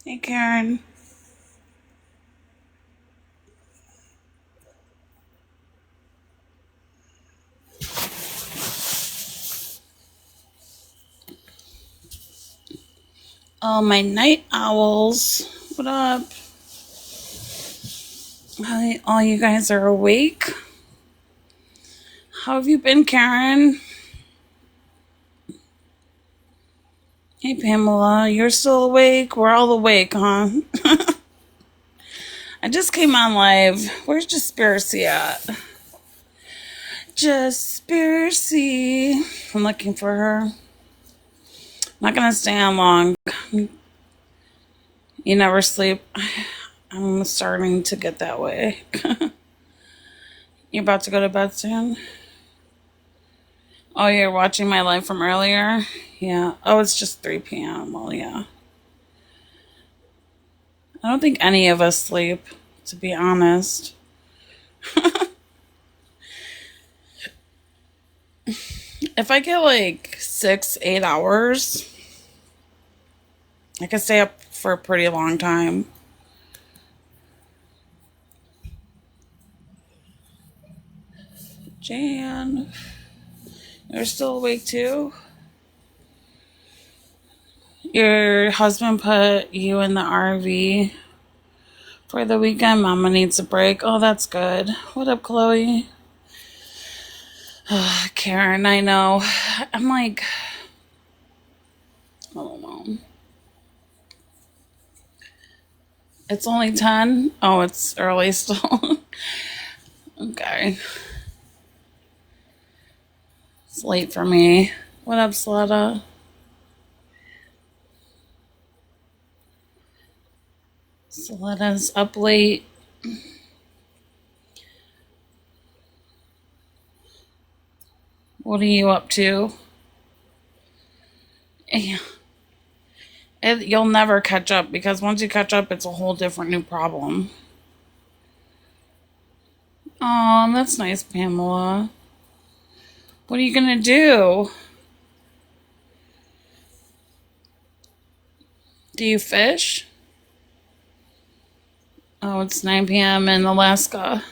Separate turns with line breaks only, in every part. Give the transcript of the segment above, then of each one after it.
Hey, Karen. Oh, my night owls. What up? Hi, all you guys are awake? How have you been, Karen? Hey, Pamela. You're still awake? We're all awake, huh? I just came on live. Where's Jaspiracy at? Jaspiracy. I'm looking for her. I'm not going to stay on long. You never sleep. I'm starting to get that way. You about to go to bed soon? Oh, you're watching my live from earlier? Yeah. Oh, it's just 3 p.m. Well, yeah. I don't think any of us sleep, to be honest. If I get like 6, 8 hours, I can stay up for a pretty long time. Jan, you're still awake too? Your husband put you in the RV for the weekend. Mama needs a break. Oh, that's good. What up, Chloe? Karen, I know. I'm like, I don't know. It's only 10? Oh, it's early still. Okay. It's late for me. What up, Slutta? Slutta's up late. What are you up to? Yeah. You'll never catch up because once you catch up, it's a whole different new problem. Oh, that's nice, Pamela. What are you gonna do? Do you fish? Oh, it's 9 p.m. in Alaska.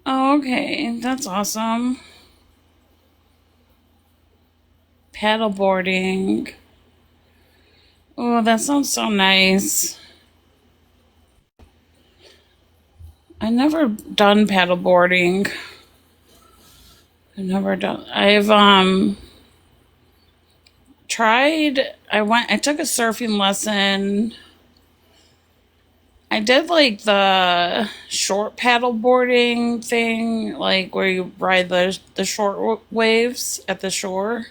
Oh, okay. That's awesome. Paddleboarding. Oh, that sounds so nice. I never done paddleboarding. I've tried. I took a surfing lesson. I did like the short paddleboarding thing, like where you ride the short waves at the shore.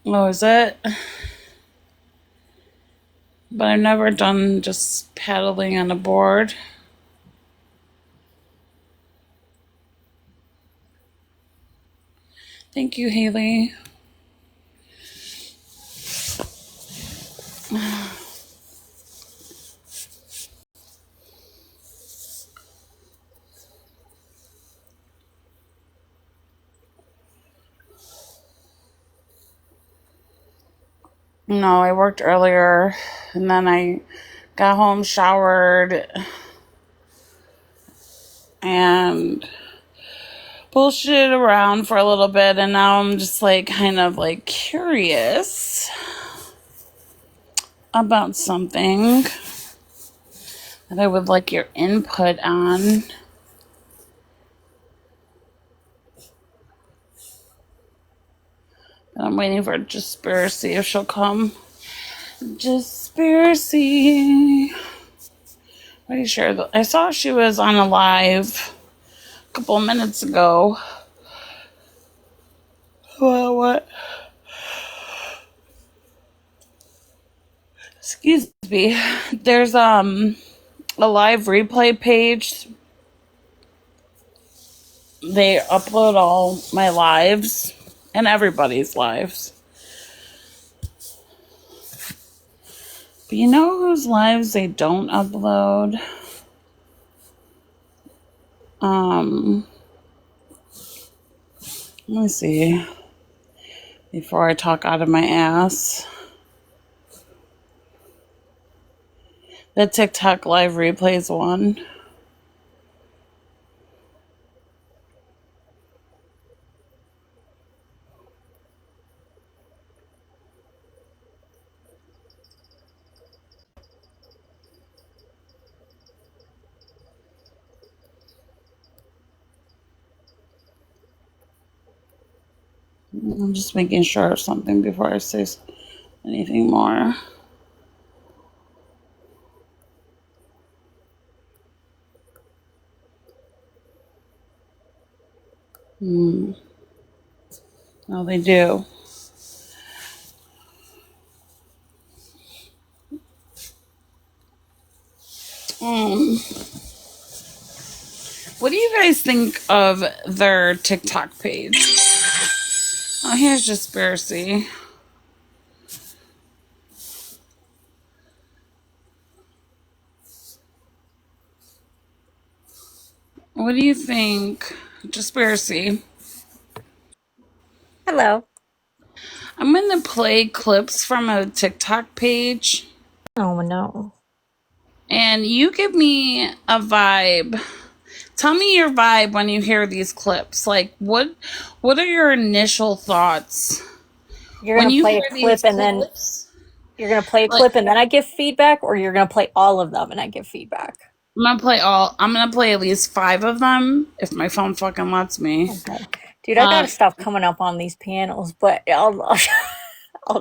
Oh, is it? But I've never done just paddling on a board. Thank you, Haley. No, I worked earlier and then I got home, showered, and bullshit around for a little bit, and now I'm just like kind of like curious about something that I would like your input on. And I'm waiting for Jaspiracy if she'll come. Jaspiracy. Pretty sure I saw she was on a live a couple minutes ago. Well, what? Excuse me. There's a live replay page. They upload all my lives and everybody's lives. But you know whose lives they don't upload? Let me see. Before I talk out of my ass. The TikTok live replays one. I'm just making sure of something before I say anything more. No, they do. What do you guys think of their TikTok page? Oh, here's Jaspercy. What do you think, Jaspercy?
Hello.
I'm going to play clips from a TikTok page.
Oh, no.
And you give me a vibe. Tell me your vibe when you hear these clips. Like, what are your initial thoughts?
You're going to play a clip and then you're going to play a clip and then I give feedback, or you're going to play all of them and I give feedback?
I'm going to play at least 5 of them if my phone fucking lets me.
Okay. Dude, I got to stop coming up on these panels, but I'll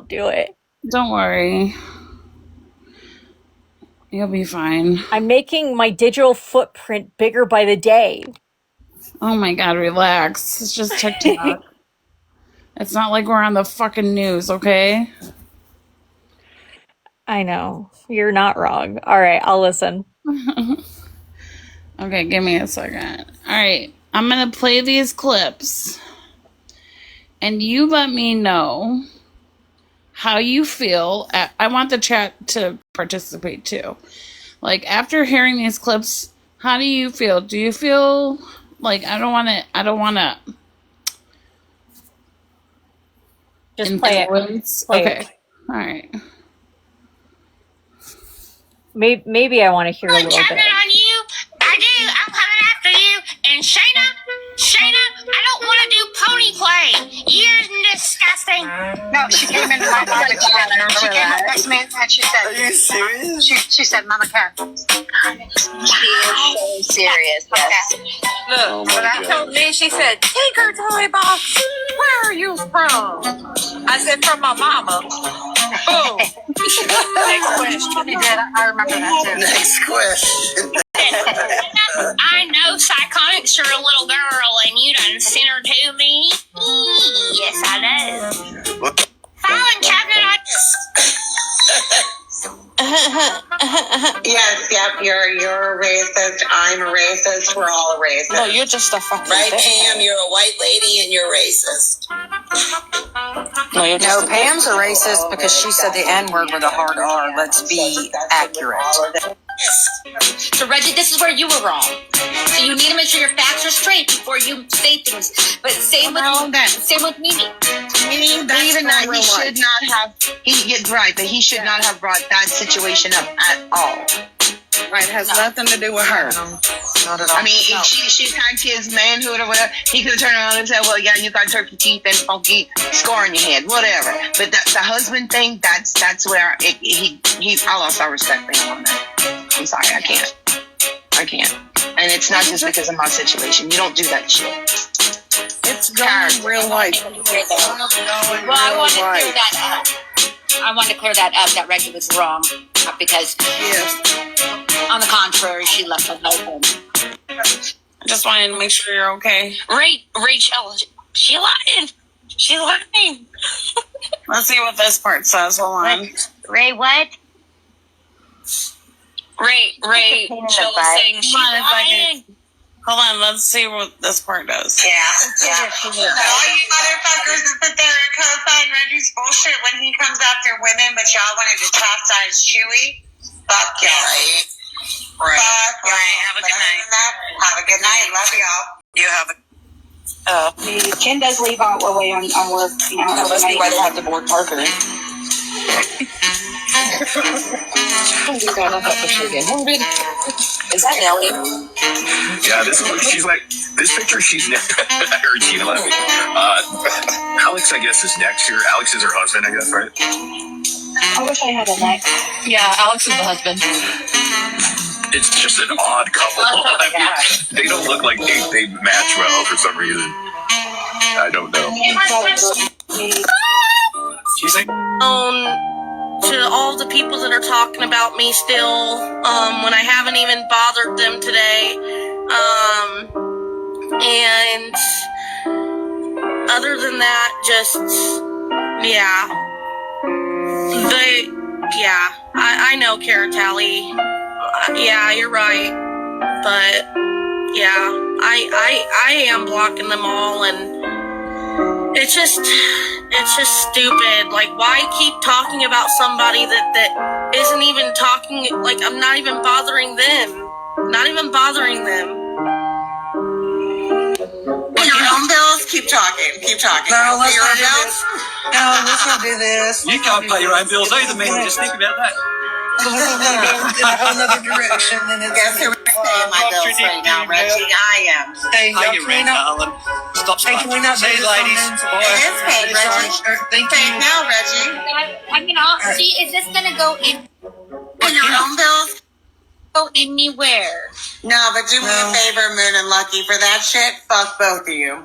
do it.
Don't worry. You'll be fine.
I'm making my digital footprint bigger by the day.
Oh my God, relax. It's just TikTok. It's not like we're on the fucking news, okay?
I know. You're not wrong. All right, I'll listen.
Okay, give me a second. All right, I'm going to play these clips. And you let me know how you feel. I want the chat to participate too. Like, after hearing these clips, how do you feel? Do you feel like I don't want to
just influence? Play it.
All right.
Maybe I want to hear a little bit.
On you. I do. I'm coming after you. And Shayna, I don't want to do pony play. You're disgusting.
No, she came into my private chat. She came up next to me and she said, "Are you serious?" She said, "Mama Cat." She is so serious. Yes. Look, when I told me, she said, "Take her toy box. Where are you from?" I said, "From my mama." Boom. Next question. He did. I remember that too.
Next question. I know Psychonics, you're a little girl and you done sent her to me. Yes, I know. Fallen cabinet.
Yes, yep, you're a racist. I'm a racist. We're all a racist.
No, you're just a fucking
right, Pam? You're a white lady and you're racist.
No, Pam's a racist because she said the N-word with a hard R. Let's be accurate.
So, Reggie, this is where you were wrong. So you need to make sure your facts are straight before you say things. But same with Mimi.
Even that he should not have. But he should not have brought that situation up at all. Right, has nothing to do with her. Not at all. I mean, if she attacked his manhood or whatever, he could have turned around and said, "Well, yeah, you got turkey teeth and funky scar on your head, whatever." But the husband thing, that's where I lost all respect for him on that. I'm sorry, I can't. And it's not just because of my situation. You don't do that shit. It's going real life.
Well, I want to clear that up. That Reggie was wrong because, on the contrary, she left it open.
I just wanted to make sure you're okay.
Rachel, she lied. She lied.
Let's see what this part says. Hold on.
Ray, what? Ray, Rachel was saying she's lying.
Hold on, let's see what this part does.
Yeah. All you motherfuckers that sit there and co-sign Reggie's bullshit when he comes after women, but y'all wanted to chastise Chewy. Fuck y'all. Right. Have a good night. Have a good night. Love y'all. You have a.
Ken does leave away on work. You know,
that must be why they have to board Parker. Is that Nellie?
Yeah, she's like, this picture, she's next. Or Gina left me. Alex, I guess, is next here. Alex is her husband, I guess, right?
I wish I had a next.
Yeah, Alex is the husband.
It's just an odd couple. I mean, they don't look like they match well for some reason. I don't know. She's like,
to all the people that are talking about me still, when I haven't even bothered them today. And other than that, just, yeah. I know, Cara Talley. Yeah, you're right. But, yeah, I am blocking them all, and it's just stupid. Like, why keep talking about somebody that isn't even talking, like, I'm not even bothering them. Not even bothering them.
Pay your own bills, keep talking.
No, let's
your
not
own
do
bills.
this. No, let's not do this.
You can't pay your own bills either, man. Just think about that.
So we're going to go in a whole other direction. And it's
Guess who's paying my bills right now, Reggie? I am.
Hey,
Pay your rent, darling. Stop
can we not
saying,
say
ladies.
It is paid, Reggie.
Thank
Paid
you.
now, Reggie.
I cannot see. Is this gonna go in?
Pay your own bills.
Go anywhere?
No, but do me a favor, Moon and Lucky, for that shit. Fuck both of you.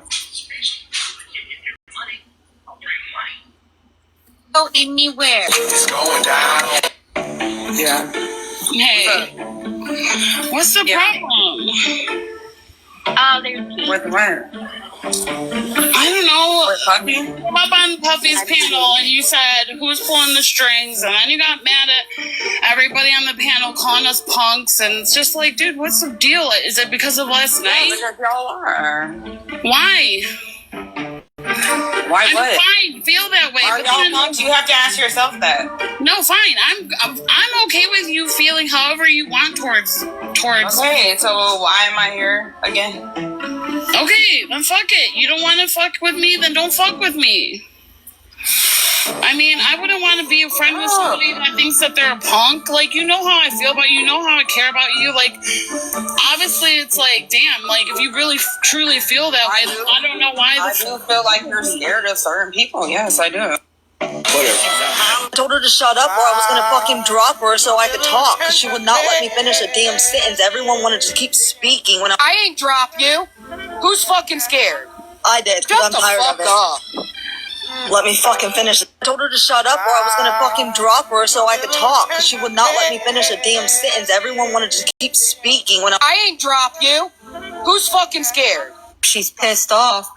Go anywhere?
it's going down.
Yeah.
Hey, what's the problem?
There's
With what?
I don't know.
With Puppy?
I'm up on Puffy's panel, and you said who's pulling the strings, and then you got mad at everybody on the panel calling us punks, and it's just like, dude, what's the deal? Is it because of last night?
Because y'all are.
Why?
Why
I'm
what?
fine. Feel that way.
Are
but
y'all
then-
punks? You have to ask yourself that.
No, fine. I'm okay with you feeling however you want towards.
Okay, so why am I here again?
Okay, then fuck it. You don't want to fuck with me, then don't fuck with me. I mean, I wouldn't want to be a friend with somebody that thinks that they're a punk. Like, you know how I feel about you. You know how I care about you. Like, obviously, it's like, damn. Like, if you really truly feel that way, then I don't know why.
I do feel like you're scared of certain people. Yes, I do.
I told her to shut up or I was going to fucking drop her so I could talk because she would not let me finish a damn sentence. Everyone wanted to keep speaking when
I ain't drop you. Who's fucking scared?
I did because I'm tired of it.
Up.
Let me fucking finish. I told her to shut up or I was going to fucking drop her so I could talk because she would not let me finish a damn sentence. Everyone wanted to keep speaking when
I ain't drop you. Who's fucking scared?
She's pissed off.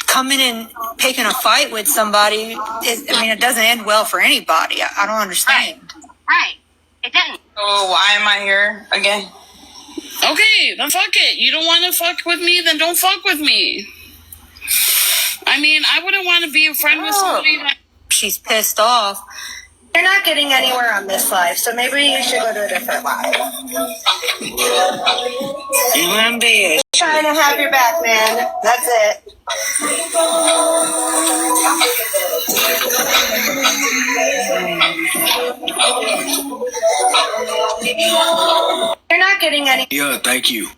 Coming and picking a fight with somebody, it doesn't end well for anybody. I don't understand.
right. It didn't.
So why am I here again?
Okay, then fuck it. You don't want to fuck with me, then don't fuck with me. I mean, I wouldn't want to be a friend with somebody that...
She's pissed off.
You're not getting anywhere on this life, so maybe you should go to a different life.
You bitch.
Trying to have your back, man. That's it. You're not getting any.
Yeah, thank you.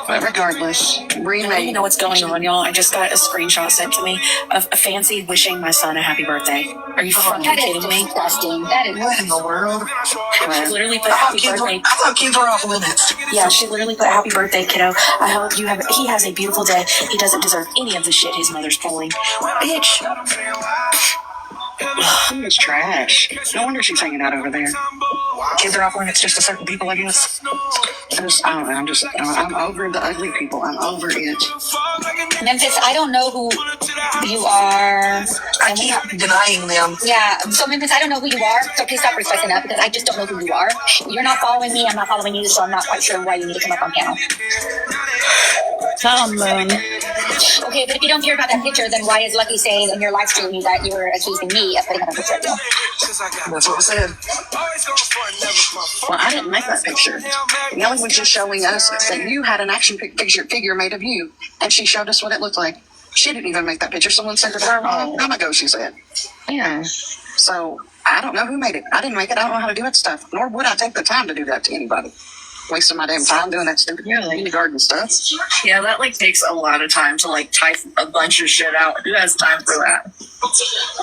But regardless,
I don't even know what's going on, y'all. I just got a screenshot sent to me of a fancy wishing my son a happy birthday. Are you fucking kidding me?
That is
What in the world? She literally put happy birthday.
I thought kids were off limits.
Yeah, she literally put happy birthday, kiddo. I hope he has a beautiful day. He doesn't deserve any of the shit his mother's pulling. Bitch.
it's trash. No wonder she's hanging out over there. Kids are off limits just to certain people, I guess.
I'm over the ugly people. I'm over it.
Memphis, I don't know who you are.
I keep denying them.
Yeah, so Memphis, I don't know who you are, so please stop respecting that because I just don't know who you are. You're not following me, I'm not following you, so I'm not quite sure why you need to come up on panel.
Tell him, Moon.
Okay, but if you don't care about that picture, then why is Lucky saying in your live stream that you were accusing me of putting up a picture of you?
That's what I said. Well, I didn't make that picture. Nellie was just showing us that you had an action figure made of you, and she showed us what it looked like. She didn't even make that picture. Someone sent it to her a long time ago, she said. Yeah. So, I don't know who made it. I didn't make it. I don't know how to do that stuff. Nor would I take the time to do that to anybody. Wasting my damn time doing that stupid kindergarten stuff.
Yeah, that takes a lot of time to type a bunch of shit out. Who has time for that?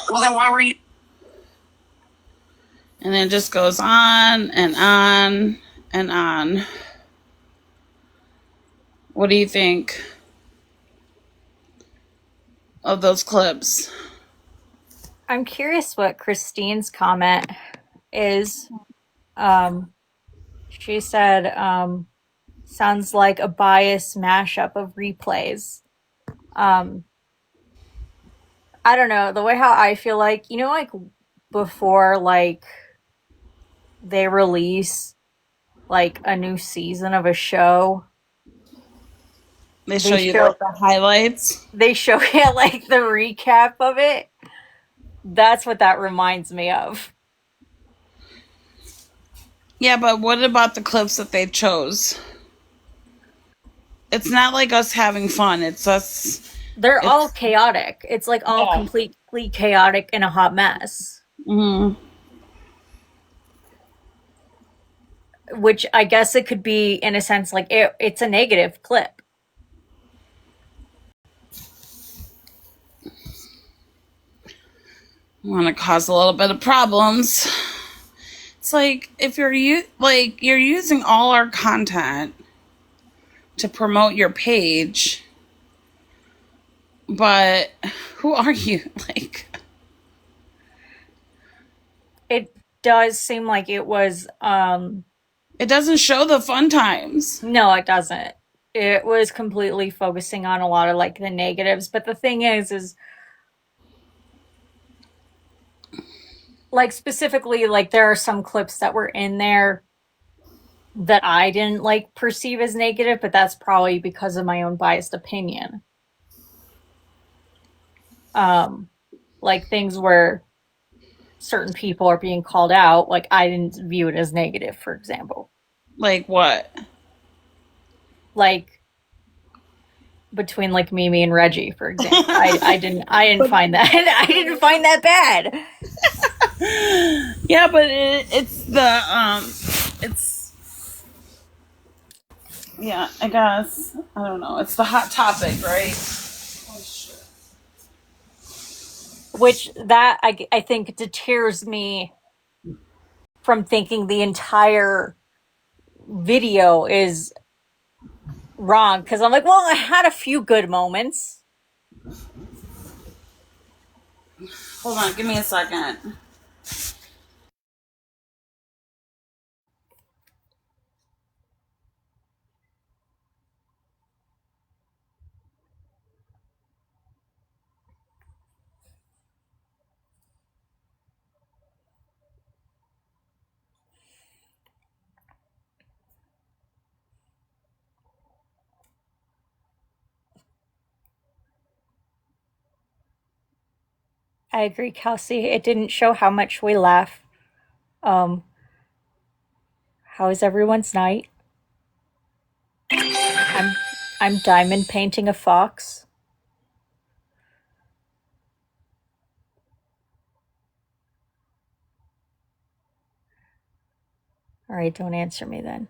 Well, then why were you?
And then it just goes on and on and on. What do you think of those clips?
I'm curious what Christine's comment is. She said, sounds like a biased mashup of replays. I don't know, the way how I feel before they release a new season of a show,
They show you the highlights.
They show you the recap of it. That's what that reminds me of.
Yeah, but what about the clips that they chose? It's not like us having fun. It's us.
They're all chaotic. It's all completely chaotic and a hot mess.
Mm-hmm.
Which I guess it could be, in a sense, it's a negative clip.
Want to cause a little bit of problems. It's if you're using all our content to promote your page, but who are you?
It does seem like it was
it doesn't show the fun times.
No, it doesn't. It was completely focusing on a lot of the negatives, but the thing is specifically there are some clips that were in there that I didn't perceive as negative, but that's probably because of my own biased opinion. Things where certain people are being called out, I didn't view it as negative, for example.
Like what?
Between Mimi and Reggie, for example. I didn't find that I didn't find that bad.
Yeah, but it's yeah, I guess. I don't know. It's the hot topic, right? Oh, shit.
Which that I think deters me from thinking the entire video is wrong, because I'm well, I had a few good moments.
Hold on, give me a second.
I agree, Kelsey. It didn't show how much we laugh. How is everyone's night? I'm diamond painting a fox. All right, don't answer me then.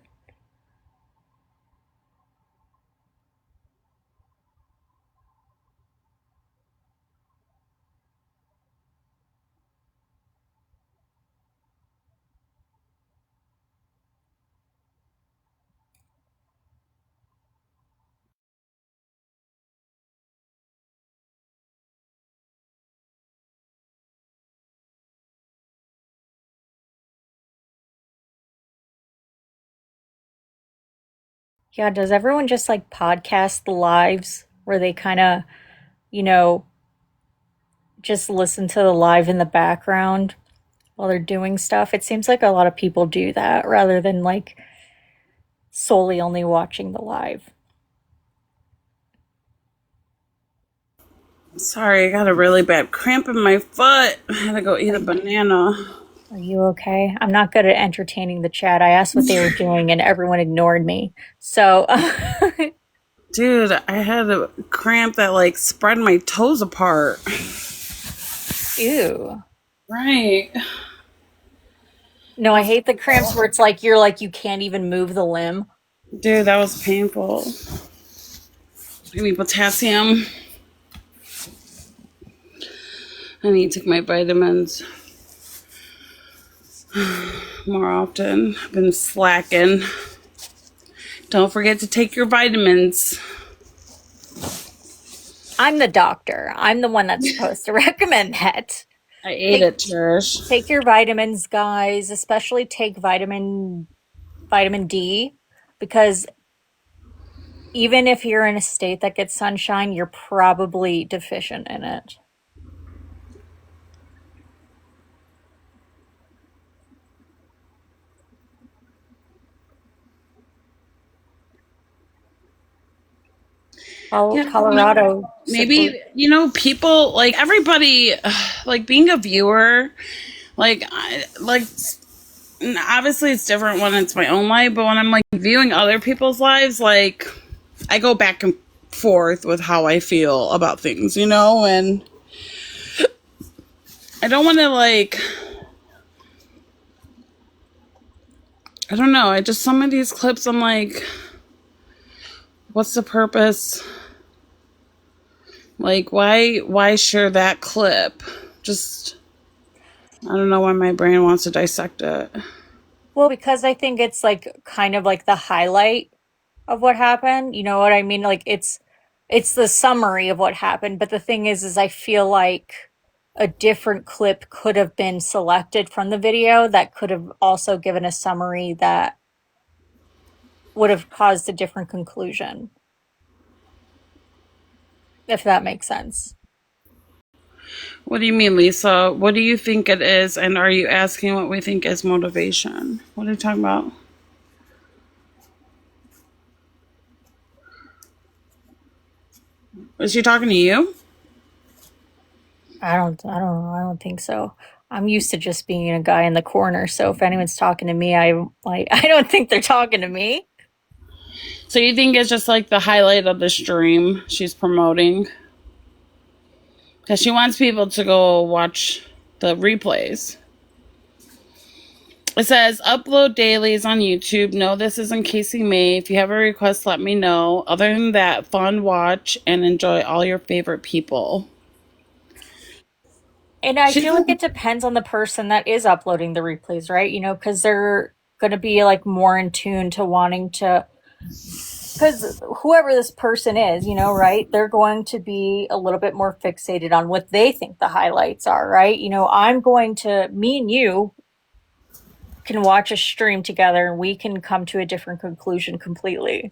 Yeah, does everyone just like podcast the lives where they kind of, you know, just listen to the live in the background while they're doing stuff? It seems like a lot of people do that rather than like solely only watching the live.
Sorry, I got a really bad cramp in my foot. I had to go eat a banana.
Are you okay? I'm not good at entertaining the chat. I asked what they were doing and everyone ignored me. So,
dude, I had a cramp that like spread my toes apart.
Ew.
Right.
No, I hate the cramps where it's like you can't even move the limb.
Dude, that was painful. I need potassium. I need to take my vitamins more often. I've been slacking. Don't forget to take your vitamins.
I'm the doctor. I'm the one that's supposed to recommend that.
I ate it, Trish.
Take your vitamins, guys. Especially take vitamin D, because even if you're in a state that gets sunshine, you're probably deficient in it.
Yeah,
Colorado.
maybe, you know, people, like, everybody, like, being a viewer, like, obviously it's different when it's my own life, but when I'm, like, viewing other people's lives, like, I go back and forth with how I feel about things, you know, and I don't want to, like, I don't know, some of these clips, I'm like, what's the purpose? Like, why share that clip? Just, I don't know why my brain wants to dissect it.
Well, because I think it's like kind of like the highlight of what happened. You know what I mean? Like it's the summary of what happened. But the thing is I feel like a different clip could have been selected from the video that could have also given a summary that would have caused a different conclusion. If that makes sense.
What do you mean, Lisa? What do you think it is? And are you asking what we think is motivation? What are you talking about? Is she talking to you?
I don't know. I don't think so. I'm used to just being a guy in the corner. So if anyone's talking to me, I don't think they're talking to me.
So you think it's just like the highlight of the stream she's promoting? Because she wants people to go watch the replays. It says, upload dailies on YouTube. No, this isn't Casey May. If you have a request, let me know. Other than that, fun, watch, and enjoy all your favorite people.
And I feel like it depends on the person that is uploading the replays, right? You know, because they're going to be like more in tune to wanting to, because whoever this person is, you know, right? They're going to be a little bit more fixated on what they think the highlights are, right? You know, me and you can watch a stream together and we can come to a different conclusion completely.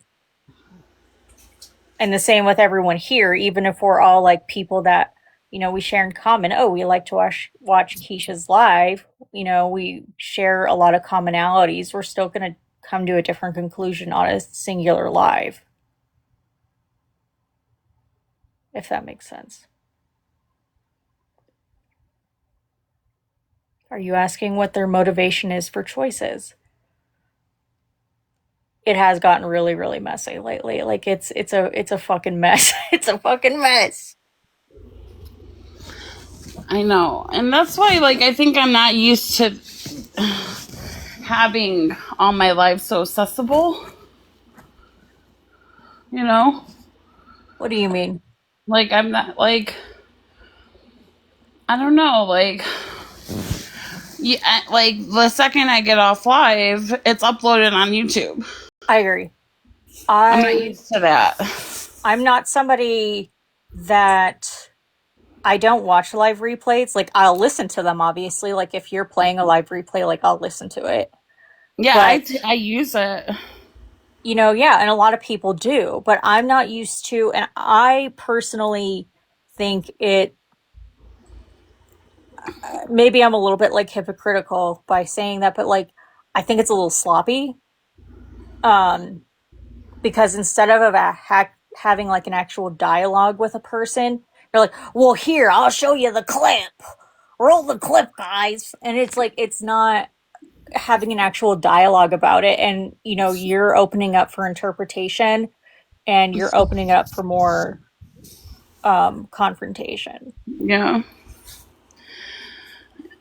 And the same with everyone here, even if we're all like people that, you know, we share in common. Oh, we like to watch Keisha's live. You know, we share a lot of commonalities. We're still going to come to a different conclusion on a singular live. If that makes sense. Are you asking what their motivation is for choices? It has gotten really, really messy lately. Like it's a fucking mess. It's a fucking mess.
I know. And that's why, like, I think I'm not used to having all my life so accessible. You know?
What do you mean?
Like, I'm not, like, I don't know, like, yeah, like, the second I get off live, it's uploaded on YouTube.
I agree.
I'm not used to that.
I'm not somebody that I don't watch live replays. Like, I'll listen to them, obviously. Like, if you're playing a live replay, like, I'll listen to it.
Yeah, I use it.
yeah, and a lot of people do, but I'm not used to, and I personally think maybe I'm a little bit like hypocritical by saying that, but like, I think it's a little sloppy. Um, because instead of having like an actual dialogue with a person, you're like, well, here, I'll show you the clip. Roll the clip, guys. And it's like, it's not having an actual dialogue about it. And, you're opening up for interpretation and you're opening it up for more confrontation.
Yeah.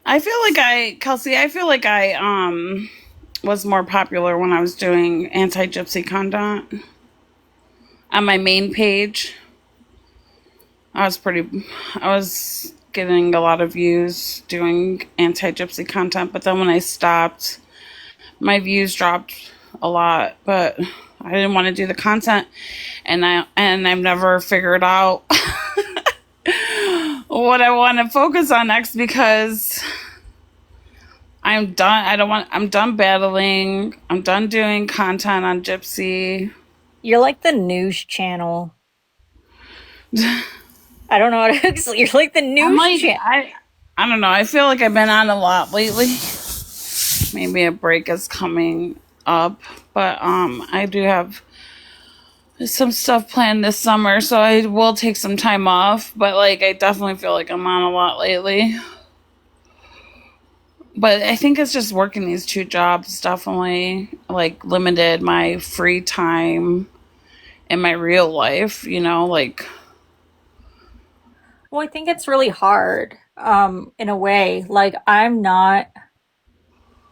Kelsey, I feel like I was more popular when I was doing anti-gypsy content on my main page. I was getting a lot of views doing anti-gypsy content, but then when I stopped, my views dropped a lot, but I didn't want to do the content, and I've never figured out what I want to focus on next because I'm done. I'm done battling. I'm done doing content on Gypsy.
You're like the news channel. I don't know how to explain. You're like the news channel.
I don't know. I feel like I've been on a lot lately. Maybe a break is coming up, but I do have some stuff planned this summer, so I will take some time off. But like, I definitely feel like I'm on a lot lately. But I think it's just working these two jobs definitely like limited my free time in my real life, like.
Well, I think it's really hard, in a way. Like, I'm not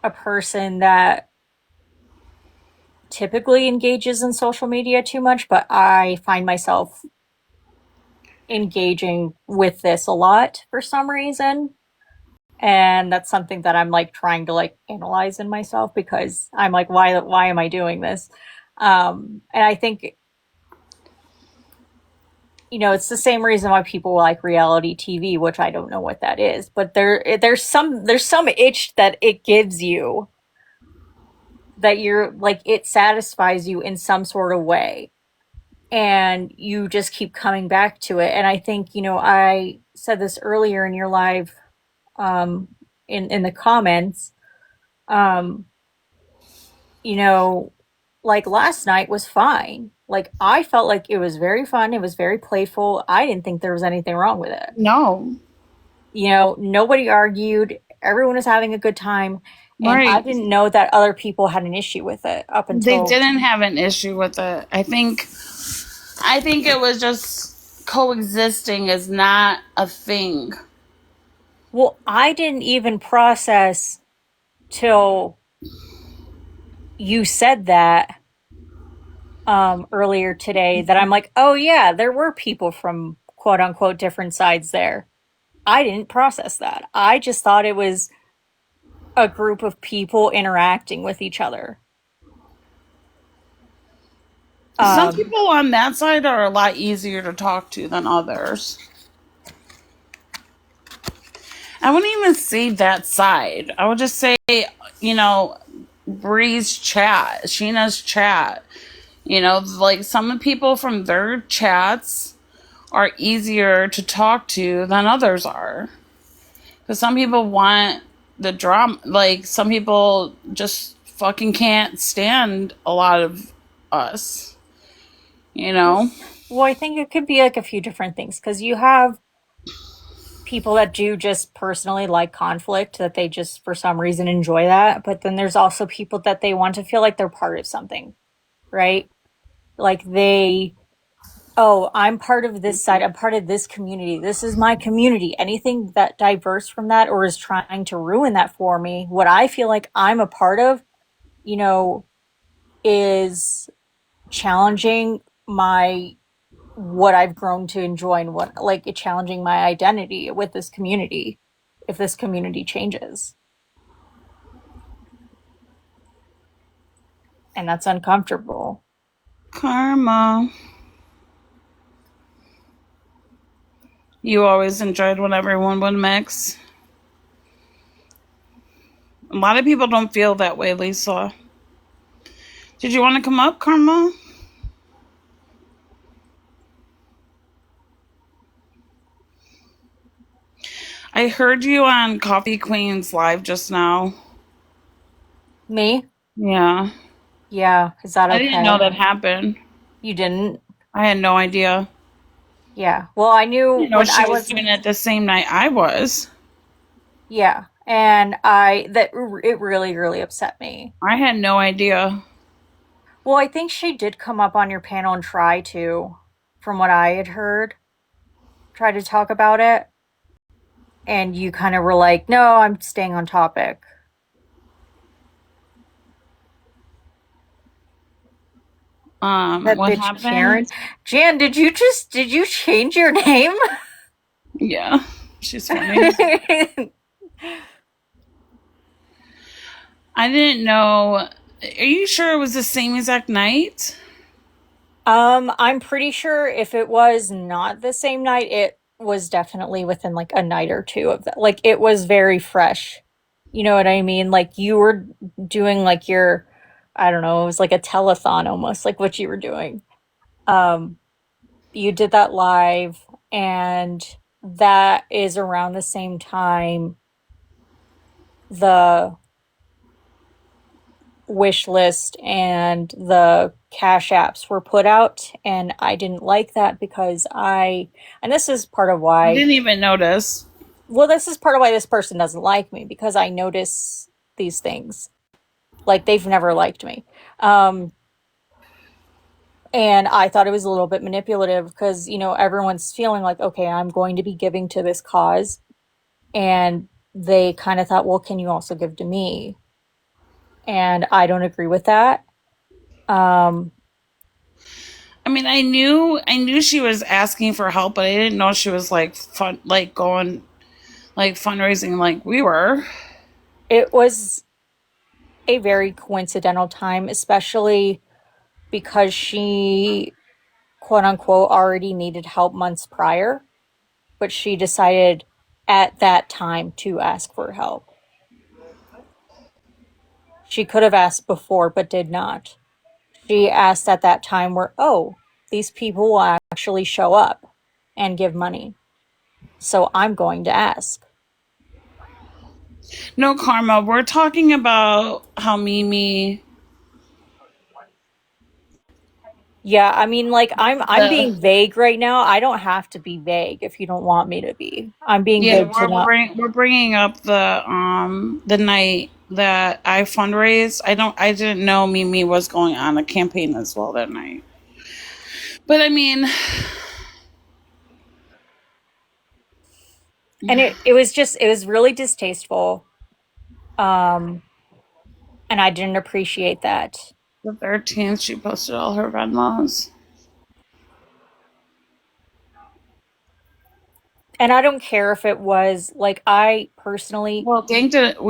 a person that typically engages in social media too much, but I find myself engaging with this a lot for some reason. And that's something that I'm like trying to like analyze in myself because I'm like, why am I doing this? And I think, it's the same reason why people like reality TV, which I don't know what that is, but there's some itch that it gives you that you're like, it satisfies you in some sort of way. And you just keep coming back to it. And I think, I said this earlier in your live, in the comments, um, like last night was fine. Like I felt like it was very fun. It was very playful. I didn't think there was anything wrong with it.
No.
Nobody argued. Everyone was having a good time. And
Right.
I didn't know that other people had an issue with it up until
They didn't have an issue with it. I think it was just coexisting is not a thing.
Well, I didn't even process till you said that earlier today that I'm like, oh yeah, there were people from quote unquote different sides there. I didn't process that. I just thought it was a group of people interacting with each other.
Some people on that side are a lot easier to talk to than others. I wouldn't even say that side. I would just say, Bree's chat, Sheena's chat. Like some people from their chats are easier to talk to than others are. Because some people want the drama. Like some people just fucking can't stand a lot of us.
Well, I think it could be like a few different things because you have people that do just personally like conflict, that they just for some reason enjoy that. But then there's also people that they want to feel like they're part of something, right? Like I'm part of this side. I'm part of this community. This is my community. Anything that diverts from that or is trying to ruin that for me, what I feel like I'm a part of, is challenging what I've grown to enjoy and what like challenging my identity with this community if this community changes. And that's uncomfortable.
Karma. You always enjoyed when everyone would mix. A lot of people don't feel that way, Lisa. Did you want to come up, Karma? I heard you on Coffee Queen's live just now.
Me?
Yeah.
Yeah. Is that
I
okay?
didn't know that happened.
You didn't?
I had no idea.
Yeah. Well, I knew
You know,
when
she
I
was doing it the same night I was.
Yeah. And it really, really upset me.
I had no idea.
Well, I think she did come up on your panel and try to, from what I had heard, try to talk about it. And you kind of were like, no, I'm staying on topic. That
What
bitch
happened?
Karen. Jan, did you change your name?
Yeah, she's funny. I didn't know. Are you sure it was the same exact night?
I'm pretty sure if it was not the same night, it was definitely within like a night or two of that. Like it was very fresh. You know what I mean? Like you were doing like your, I don't know, it was like a telethon almost, like what you were doing. You did that live, and that is around the same time the wish list and the cash apps were put out, and I didn't like that because and this is part of why
I didn't even notice.
Well, this is part of why this person doesn't like me, because I notice these things. Like they've never liked me. And I thought it was a little bit manipulative because, everyone's feeling like, okay, I'm going to be giving to this cause. And they kind of thought, well, can you also give to me? And I don't agree with that.
I mean, I knew she was asking for help, but I didn't know she was like going, like fundraising like we were.
It was a very coincidental time, especially because she, quote unquote, already needed help months prior, but she decided at that time to ask for help. She could have asked before, but did not. She asked at that time where, oh, these people will actually show up and give money. So I'm going to ask.
No, Karma, we're talking about how Mimi.
Yeah, I mean, like I'm being vague right now. I don't have to be vague if you don't want me to be. I'm being vague to not.
We're bringing up the night that I fundraised. I didn't know Mimi was going on a campaign as well that night. But I mean,
and it was really distasteful. And I didn't appreciate that.
The 13th, she posted all her Venmos.
And I don't care if it was like I personally.
Well, we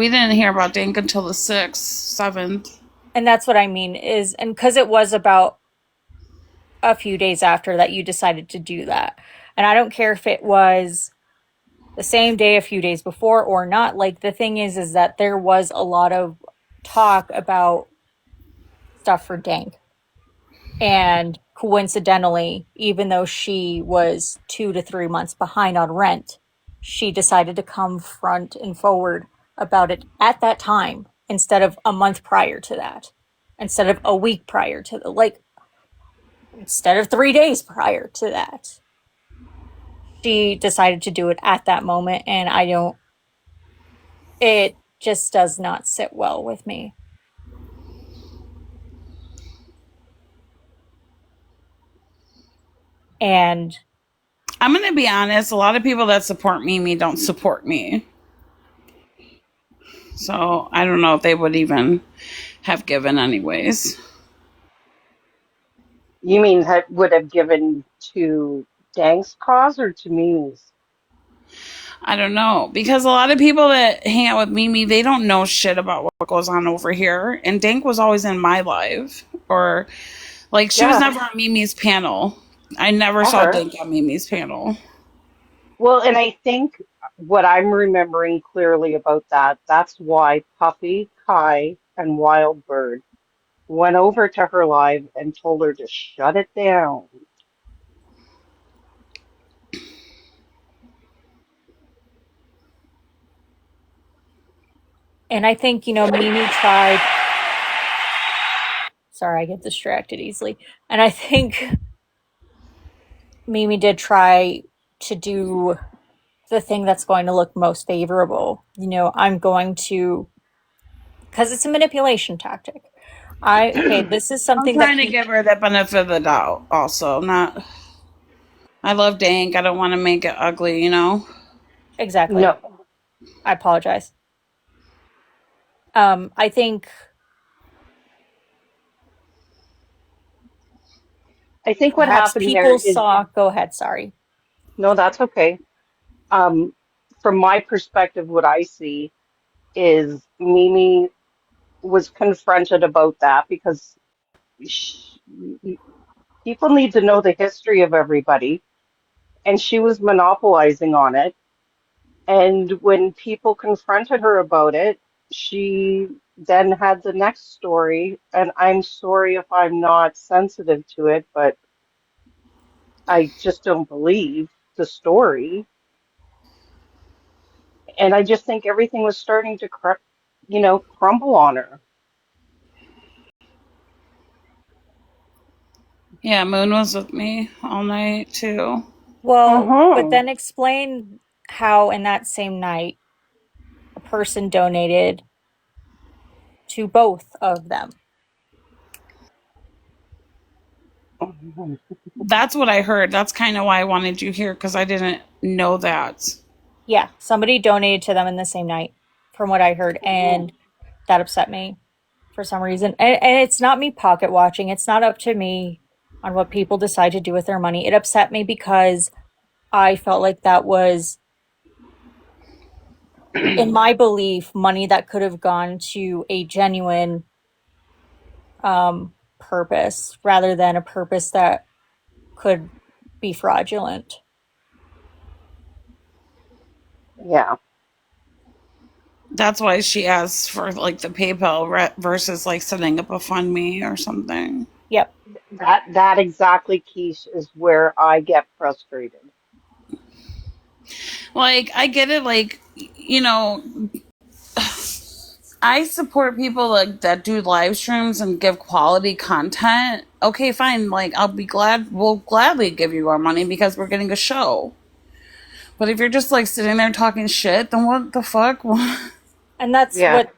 didn't hear about Dink until the 6th, 7th.
And that's what I mean and because it was about a few days after that you decided to do that. And I don't care if it was the same day, a few days before or not. Like the thing is that there was a lot of talk about stuff for Dank. And coincidentally, even though she was 2 to 3 months behind on rent, she decided to come front and forward about it at that time instead of a month prior to that, instead of a week prior to instead of 3 days prior to that. She decided to do it at that moment, and it just does not sit well with me. And
I'm going to be honest, a lot of people that support Mimi don't support me. So I don't know if they would even have given anyways.
You mean would have given to Dang's cause or to Mimi's?
I don't know, because a lot of people that hang out with Mimi, they don't know shit about what goes on over here. And Dank was always in my live, or like she was never on Mimi's panel. I never saw Dank on Mimi's panel.
Well, and I think what I'm remembering clearly about that's why Puffy, Kai, and Wildbird went over to her live and told her to shut it down.
And I think, Mimi tried. Sorry, I get distracted easily. And I think Mimi did try to do the thing that's going to look most favorable. I'm going to, because it's a manipulation tactic. This is
I'm
something that
trying to give her the benefit of the doubt also. Not, I love Dank. I don't want to make it ugly,
Exactly.
No,
I apologize. I think
what
perhaps
happened there
people
is,
saw. Go ahead. Sorry.
no, that's okay. Um, from my perspective, what I see is Mimi was confronted about that because sh people need to know the history of everybody, and she was monopolizing on it. And when people confronted her about it, she then had the next story. And I'm sorry if I'm not sensitive to it, but I just don't believe the story. And I just think everything was starting to crumble on her.
Yeah, Moon was with me all night too.
Well, but
Mm-hmm.
then explain how in that same night a person donated to both of them.
That's what I heard. That's kind of why I wanted you here because I didn't know that.
Yeah, somebody donated to them in the same night, from what I heard, and that upset me for some reason. And it's not me pocket watching. It's not up to me on what people decide to do with their money. It upset me because I felt like that was, in my belief, money that could have gone to a genuine purpose rather than a purpose that could be fraudulent.
Yeah.
That's why she asked for like the PayPal versus like setting up a fund me or something.
Yep.
That exactly, Keish, is where I get frustrated.
Like, I get it. Like, I support people like that do live streams and give quality content. Okay, fine. Like, we'll gladly give you our money because we're getting a show. But if you're just like sitting there talking shit, then what the fuck?
And that's
Yeah.
what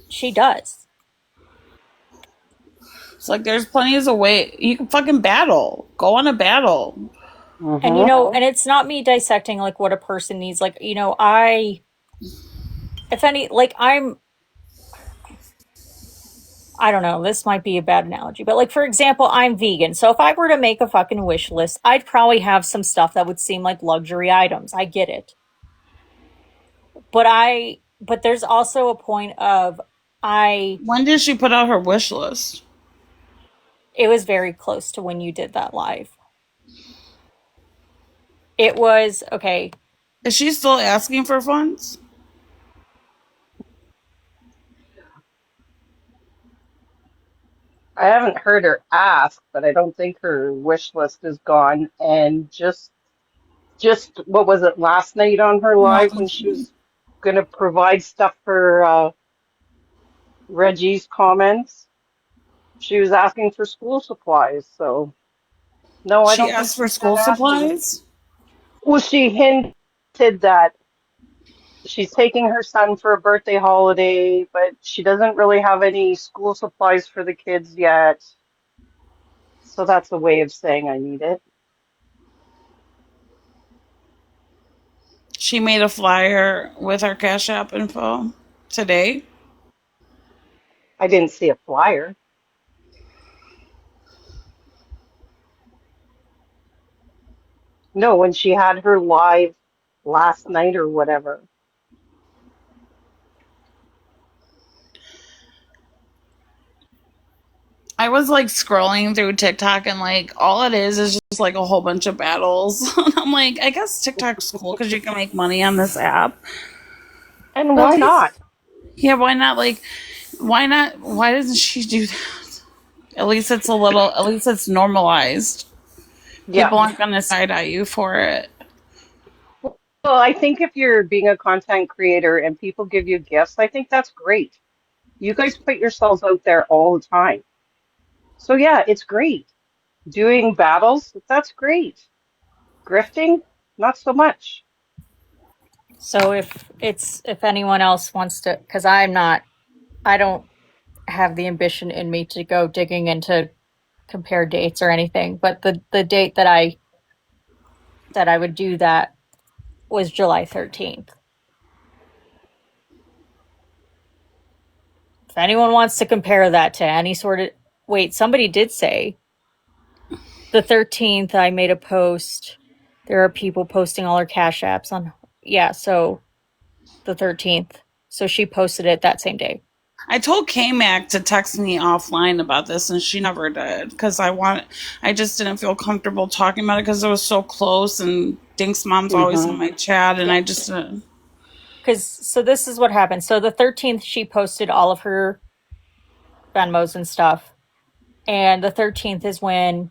she does.
It's like there's plenty of way you can fucking battle. Go on a battle.
And and it's not me dissecting like what a person needs. Like, if any, like I don't know, this might be a bad analogy, but like, for example, I'm vegan. So if I were to make a fucking wish list, I'd probably have some stuff that would seem like luxury items. I get it. But there's also a point of
When did she put out her wish list?
It was very close to when you did that live. It was, okay.
Is she still asking for funds?
I haven't heard her ask, but I don't think her wish list is gone. And just what was it last night on her live when she was going to provide stuff for Reggie's comments? She was asking for school supplies. So no, I
She
don't think
asked for
she's
school
done asking.
supplies?
Well, she hinted that she's taking her son for a birthday holiday, but she doesn't really have any school supplies for the kids yet. So that's a way of saying I need it.
She made a flyer with our Cash App info today.
I didn't see a flyer. No, when she had her live last night or whatever.
I was like scrolling through TikTok and like all it is just like a whole bunch of battles. I'm like, I guess TikTok's cool because you can make money on this app.
And
But
why not?
yeah, why not? Like, why not? Why doesn't she do that? At least it's at least it's normalized.
Yeah.
People aren't going to side eye you for it.
Well, I think if you're being a content creator and people give you gifts, I think that's great. You guys put yourselves out there all the time. So yeah, it's great. Doing battles, that's great. Grifting, not so much.
So if anyone else wants to, because I don't have the ambition in me to go digging into compare dates or anything, but the date that I would do that was July 13th. If anyone wants to compare that to any sort of, wait, somebody did say the 13th I made a post. There are people posting all their cash apps on, yeah, so the 13th. So she posted it that same day.
I told K-Mac to text me offline about this, and she never did because I just didn't feel comfortable talking about it because it was so close, and Dink's mom's always in my chat, and I just
because so this is what happened. So the 13th, she posted all of her Venmos and stuff, and the 13th is when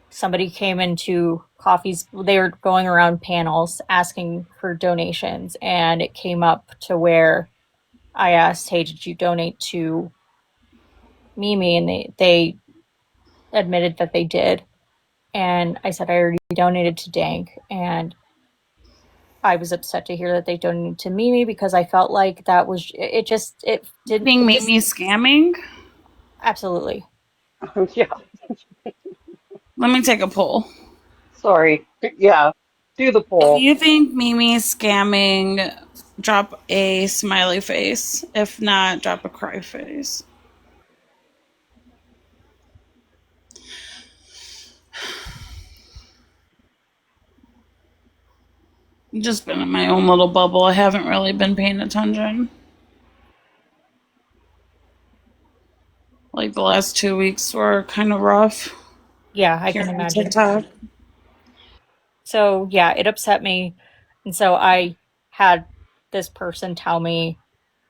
somebody came into coffees. They were going around panels asking for donations, and it came up to where I asked, "Hey, did you donate to Mimi?" And they admitted that they did. And I said I already donated to Dank, and I was upset to hear that they donated to Mimi because I felt like that was it. Just it didn't.
being Mimi scamming.
Absolutely.
Yeah.
Let me take a poll.
Sorry. Yeah. Do the
If
poll.
you think Mimi's scamming, drop a smiley face. If not, drop a cry face. I've just been in my own little bubble. I haven't really been paying attention. Like the last 2 weeks were kind of rough.
Yeah, I
Here
can
on
imagine.
TikTok.
So yeah, it upset me, and so I had this person tell me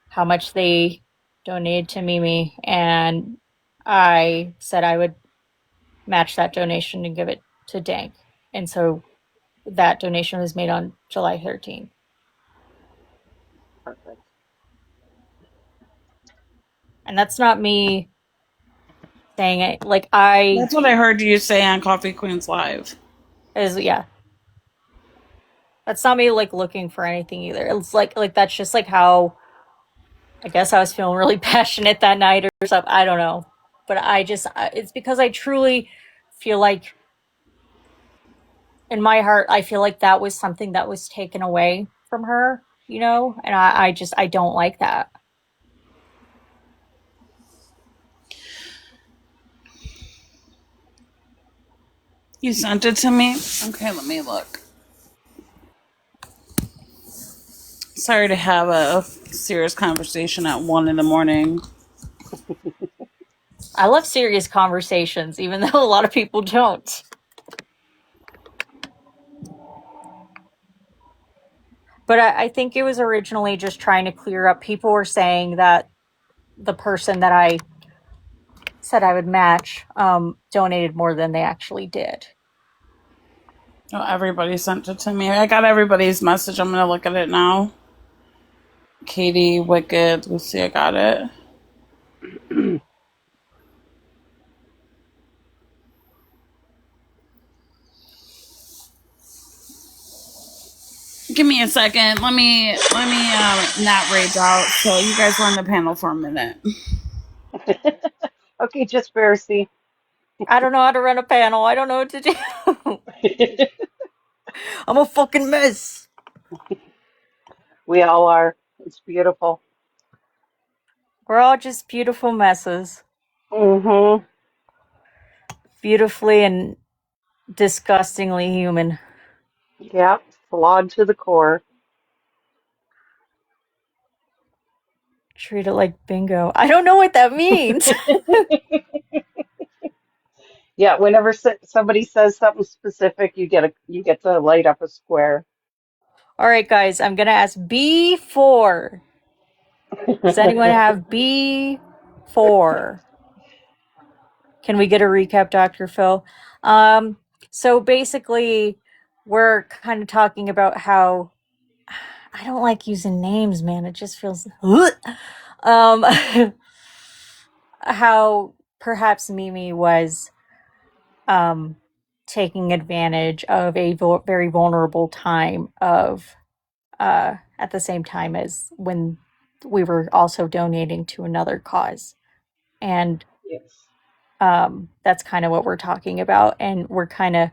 how much they donated to Mimi, and I said I would match that donation and give it to Dank, and so that donation was made on July 13th.
Perfect.
And that's not me saying it. Like I
That's what I heard you say on Coffee Queens Live.
yeah. That's not me like looking for anything either. It's like that's just like how I guess I was feeling really passionate that night or something. I don't know. But it's because I truly feel like in my heart, I feel like that was something that was taken away from her, and I don't like that.
You sent it to me? Okay, let me look. Sorry to have a serious conversation at 1 in the morning.
I love serious conversations, even though a lot of people don't. But I think it was originally just trying to clear up. People were saying that the person that I said I would match donated more than they actually did.
Oh, everybody sent it to me. I got everybody's message. I'm going to look at it now. Katie, Wicked, Lucy, I got it. Give me a second. Let me not rage out. So you guys run the panel for a minute.
Okay, just Pharisee.
I don't know how to run a panel. I don't know what to do. I'm a fucking mess.
We all are. It's beautiful.
We're all just beautiful messes.
Mm-hmm.
Beautifully and disgustingly human.
Yeah, flawed to the core.
Treat it like bingo. I don't know what that means.
Yeah, whenever somebody says something specific, you get to light up a square.
All right, guys, I'm going to ask B4. Does anyone have B4? 4. Can we get a recap, Dr. Phil? So basically, we're kind of talking about how I don't like using names, man. It just feels how perhaps Mimi was taking advantage of a very vulnerable time of at the same time as when we were also donating to another cause. And
Yes.
that's kind of what we're talking about. And we're kind of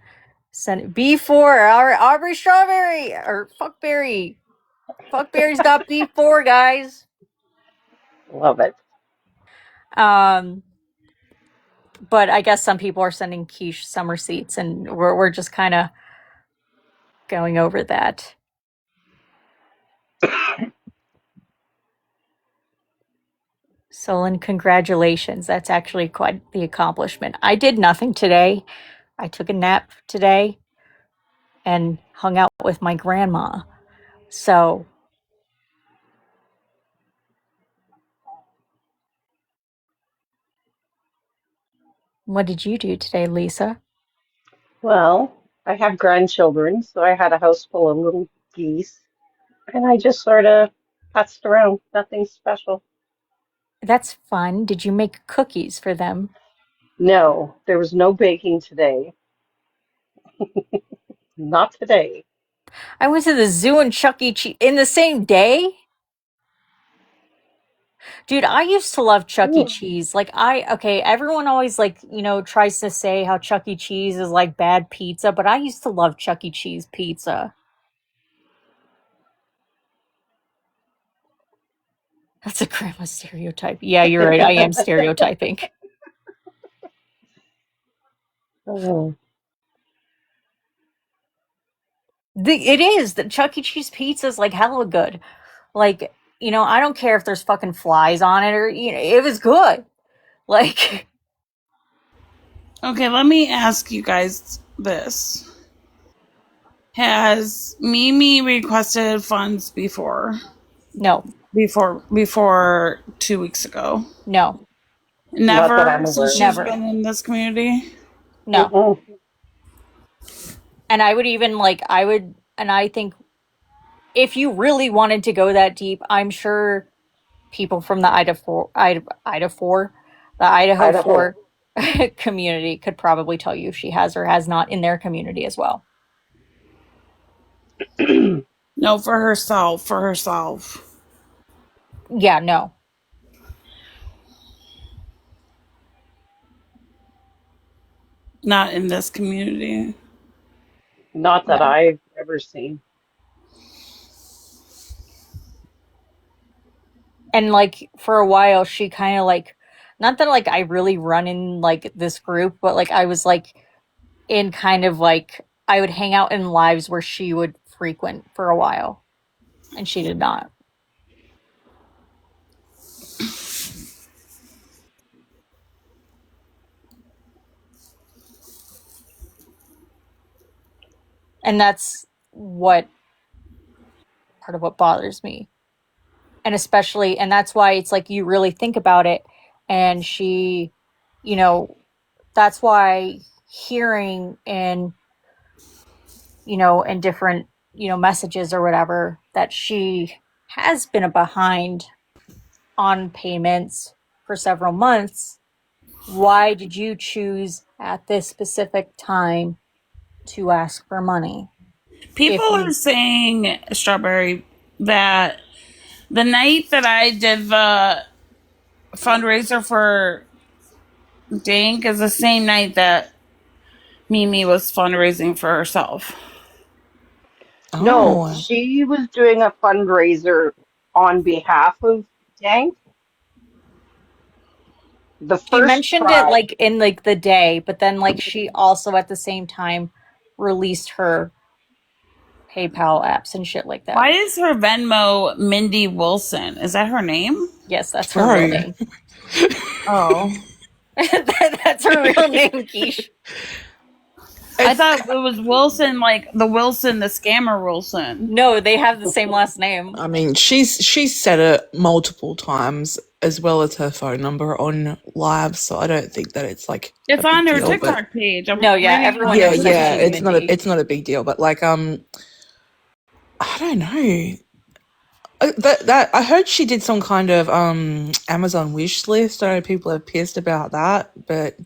B4, our Aubrey Strawberry or Fuckberry. Fuckberry's got B4, guys.
Love it.
But I guess some people are sending quiche summer seats, and we're just kind of going over that. Solon, congratulations. That's actually quite the accomplishment. I did nothing today. I took a nap today and hung out with my grandma. So, what did you do today, Lisa?
Well, I have grandchildren, so I had a house full of little geese, and I just sort of putzed around. Nothing special.
That's fun. Did you make cookies for them?
No, there was no baking today. Not today.
I went to the zoo and Chuck E. Cheese in the same day? Dude, I used to love Chuck E.
Ooh.
Cheese. Okay, everyone always tries to say how Chuck E. Cheese is like bad pizza, but I used to love Chuck E. Cheese pizza. That's a grandma stereotype. Yeah, you're right. I am stereotyping.
Oh.
It is. The Chuck E. Cheese pizza is like hella good. Like, I don't care if there's fucking flies on it or, it was good. Like,
Okay, let me ask you guys this. Has Mimi requested funds before?
no,
Before 2 weeks ago?
no,
Not that
Never
I'm
since
aware
she's
of.
never.
been in this community?
No.
Mm-mm.
And I would even and I think if you really wanted to go that deep, I'm sure people from the Idaho
Idaho.
4 community could probably tell you if she has or has not in their community as well.
No, for herself.
Yeah, no.
Not in this community.
Not that
No.
I've ever seen.
And for a while she kind of not that I really run in this group, but I was in kind of I would hang out in lives where she would frequent for a while, and she did not. And that's part of what bothers me. And especially, and that's why it's you really think about it, and she, that's why hearing in different, messages or whatever, that she has been behind on payments for several months. Why did you choose at this specific time to ask for money?
People are saying, Strawberry, that the night that I did the fundraiser for Dank is the same night that Mimi was fundraising for herself.
No, she was doing a fundraiser on behalf of Dank. The
She
first
mentioned it
try.
in the day, but then she also at the same time released her PayPal apps and shit like that.
Why is her Venmo Mindy Wilson? Is that her name?
Yes, that's her real name.
Oh.
That's her real name, Kesh.
I thought it was Wilson, like the scammer Wilson.
No, they have the same last name.
I mean, she's said it multiple times as well as her phone number on live, so I don't think that it's like
It's
a big
on her
deal. But
TikTok page. I'm
No, yeah,
reading
everyone
on
yeah,
her
knows that
yeah,
she's
TikTok.
Mindy.
it's not a big deal. But like I don't know. That I heard she did some kind of Amazon wish list. I know people are pissed about that, but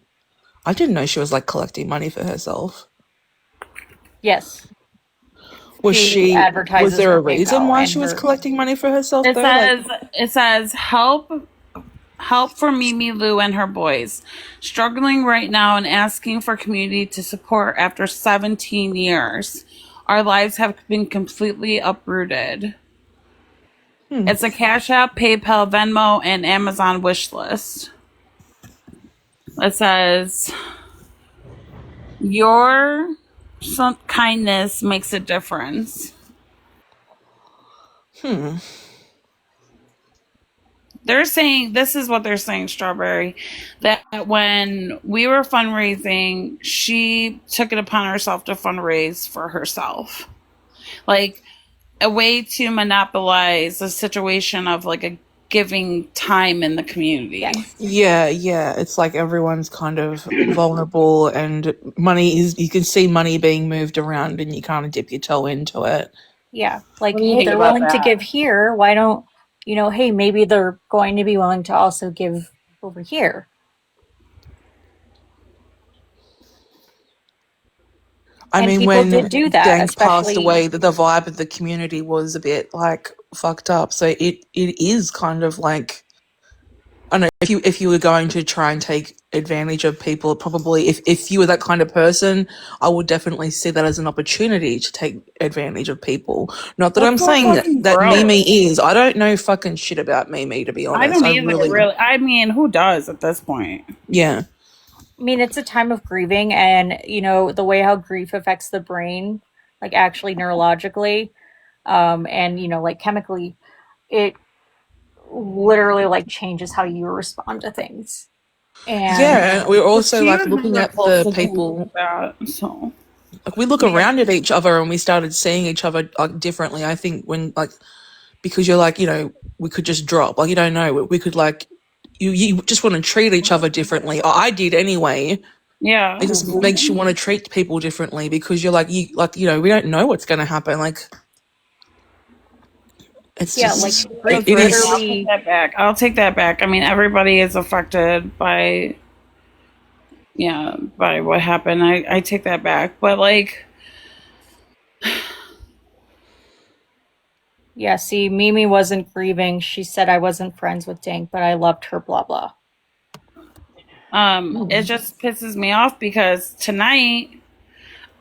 I didn't know she was like collecting money for herself.
Yes,
Was
she
she? Was
advertises
there
her
a reason
PayPal
why
and
she was
her.
collecting money for herself
It
though? Like,
says help for Mimi Lou and her boys. Struggling right now and asking for community to support after 17 years. Our lives have been completely uprooted. It's a Cash App, PayPal, Venmo, and Amazon wish list. It says, your kindness makes a difference. They're saying, this is what they're saying, Strawberry, that when we were fundraising, she took it upon herself to fundraise for herself. Like a way to monopolize a situation of like a giving time in the community.
Yes.
yeah, it's like everyone's kind of vulnerable, and money is. You can see money being moved around, and you kind of dip your toe into it.
Yeah, like,
What do you
hey,
think
they're
about
willing to
that?
give here. Why don't, hey, maybe they're going to be willing to also give over here.
I
And
mean,
people did
when
do that,
Dank passed
especially,
away, the vibe of the community was a bit like fucked up. So it is kind of like, I don't know, if you were going to try and take advantage of people, probably if you were that kind of person, I would definitely see that as an opportunity to take advantage of people. Not that
That's
I'm
so
saying
fucking
that
gross.
Mimi is. I don't know fucking shit about Mimi, to be
I
honest.
don't
I
either,
really,
really. I mean, who does at this point?
yeah.
I mean, it's a time of grieving, and the way how grief affects the brain, like actually neurologically, and like chemically, it literally like changes how you respond to things. And
Yeah, we're
But
also
she
like
was
looking
never
at
close
the
to things
people.
like that, so.
Like we look
Yeah.
around at each other and we started seeing each other like differently. I think when like, because you're like, we could just drop. Like, you don't know. We could like, you just want to treat each other differently. I did anyway.
Yeah.
It just makes you want to treat people differently because you're like, we don't know what's going to happen. Like, it's
yeah, like
just,
grief
it is.
I'll take
literally.
that back. I'll take that back. I mean, everybody is affected by what happened. I take that back. But like,
Yeah, see, Mimi wasn't grieving. She said I wasn't friends with Dink, but I loved her, blah blah.
it just pisses me off because tonight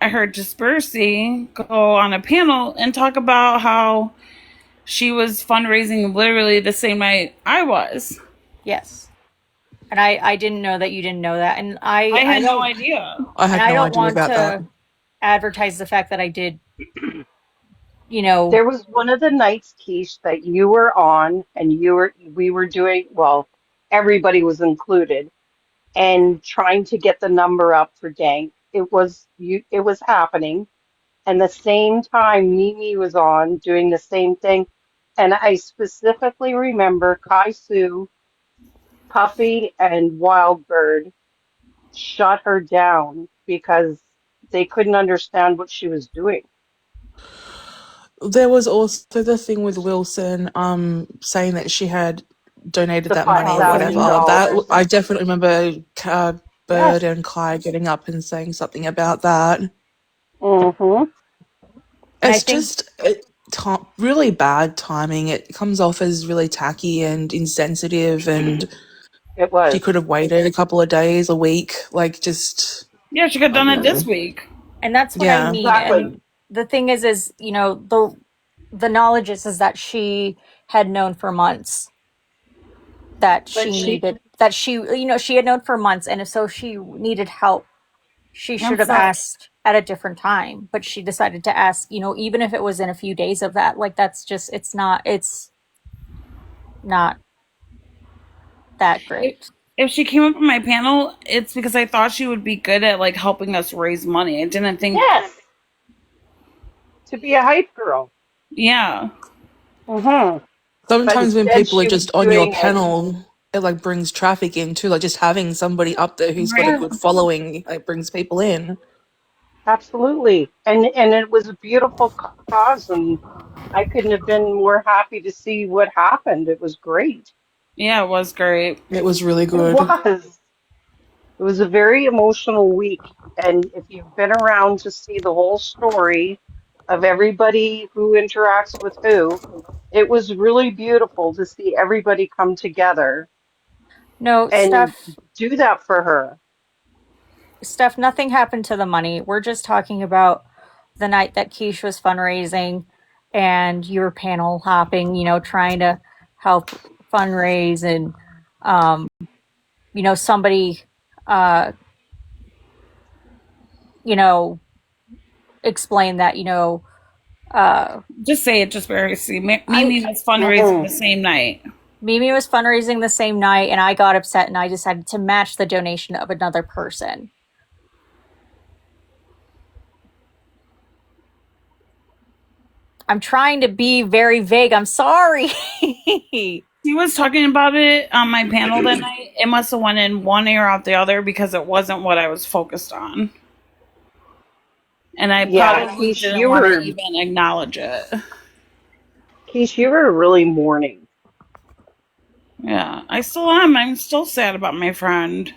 I heard Dispersy go on a panel and talk about how she was fundraising literally the same night I was.
Yes. And I didn't know that you didn't know that. And I
had no
don't
idea.
I
and
had
I
no
don't
idea
want
about that.
to advertise the fact that I did,
There was one of the nights, Kesh, that you were on, and we were doing, well, everybody was included, and trying to get the number up for Dank. It was happening. And the same time Mimi was on doing the same thing. And I specifically remember Kai Su, Puffy, and Wildbird shut her down because they couldn't understand what she was doing.
There was also the thing with Wilson, saying that she had donated
The
that
five
money or
thousand
whatever. That
dollars.
I definitely remember Bird
Yes.
and Kai getting up and saying something about that.
Mm-hmm.
and I
It's
think
just really bad timing. It comes off as really tacky and insensitive, and
It
she
was.
could have waited a couple of days, a week, like just,
Yeah, she could have
I
done
don't
it this
know.
week.
and that's what I
Yeah.
mean.
Exactly.
And the thing is the knowledge is that she had known for months that
But
she needed that she had known for months, and if so she needed help, she should
I'm
have
sorry.
asked at a different time, but she decided to ask, even if it was in a few days of that. Like, that's just, it's not that
If,
great.
if she came up on my panel, it's because I thought she would be good at like helping us raise money. I didn't think.
yes, to be a hype girl.
Yeah.
Mm-hmm. But
Sometimes when
instead,
people are
she was
just on your
doing it.
panel, it like brings traffic in too. Like just having somebody up there who's got a
Right.
Yeah,
good following, like brings people in.
absolutely. And it was a beautiful cause, and I couldn't have been more happy to see what happened. It was great.
Yeah, it was great.
It was really
It
good.
was. It was a very emotional week. And if you've been around to see the whole story of everybody who interacts with who, it was really beautiful to see everybody come together
No,
and
Steph,
do that for her.
Steph, nothing happened to the money. We're just talking about the night that Keish was fundraising and you were panel hopping, trying to help fundraise and, um, somebody, uh, you know, explain that, uh,
Just say it just very see.
I,
Mimi was fundraising the
Mhm.
same night.
Mimi was fundraising the same night and I got upset and I decided to match the donation of another person. I'm trying to be very vague. I'm sorry.
He was talking about it on my panel that night. It must have went in one ear out the other because it wasn't what I was focused on. And I
Yeah,
probably
Keish,
didn't want to even acknowledge it.
You were really mourning.
Yeah, I still am. I'm still sad about my friend.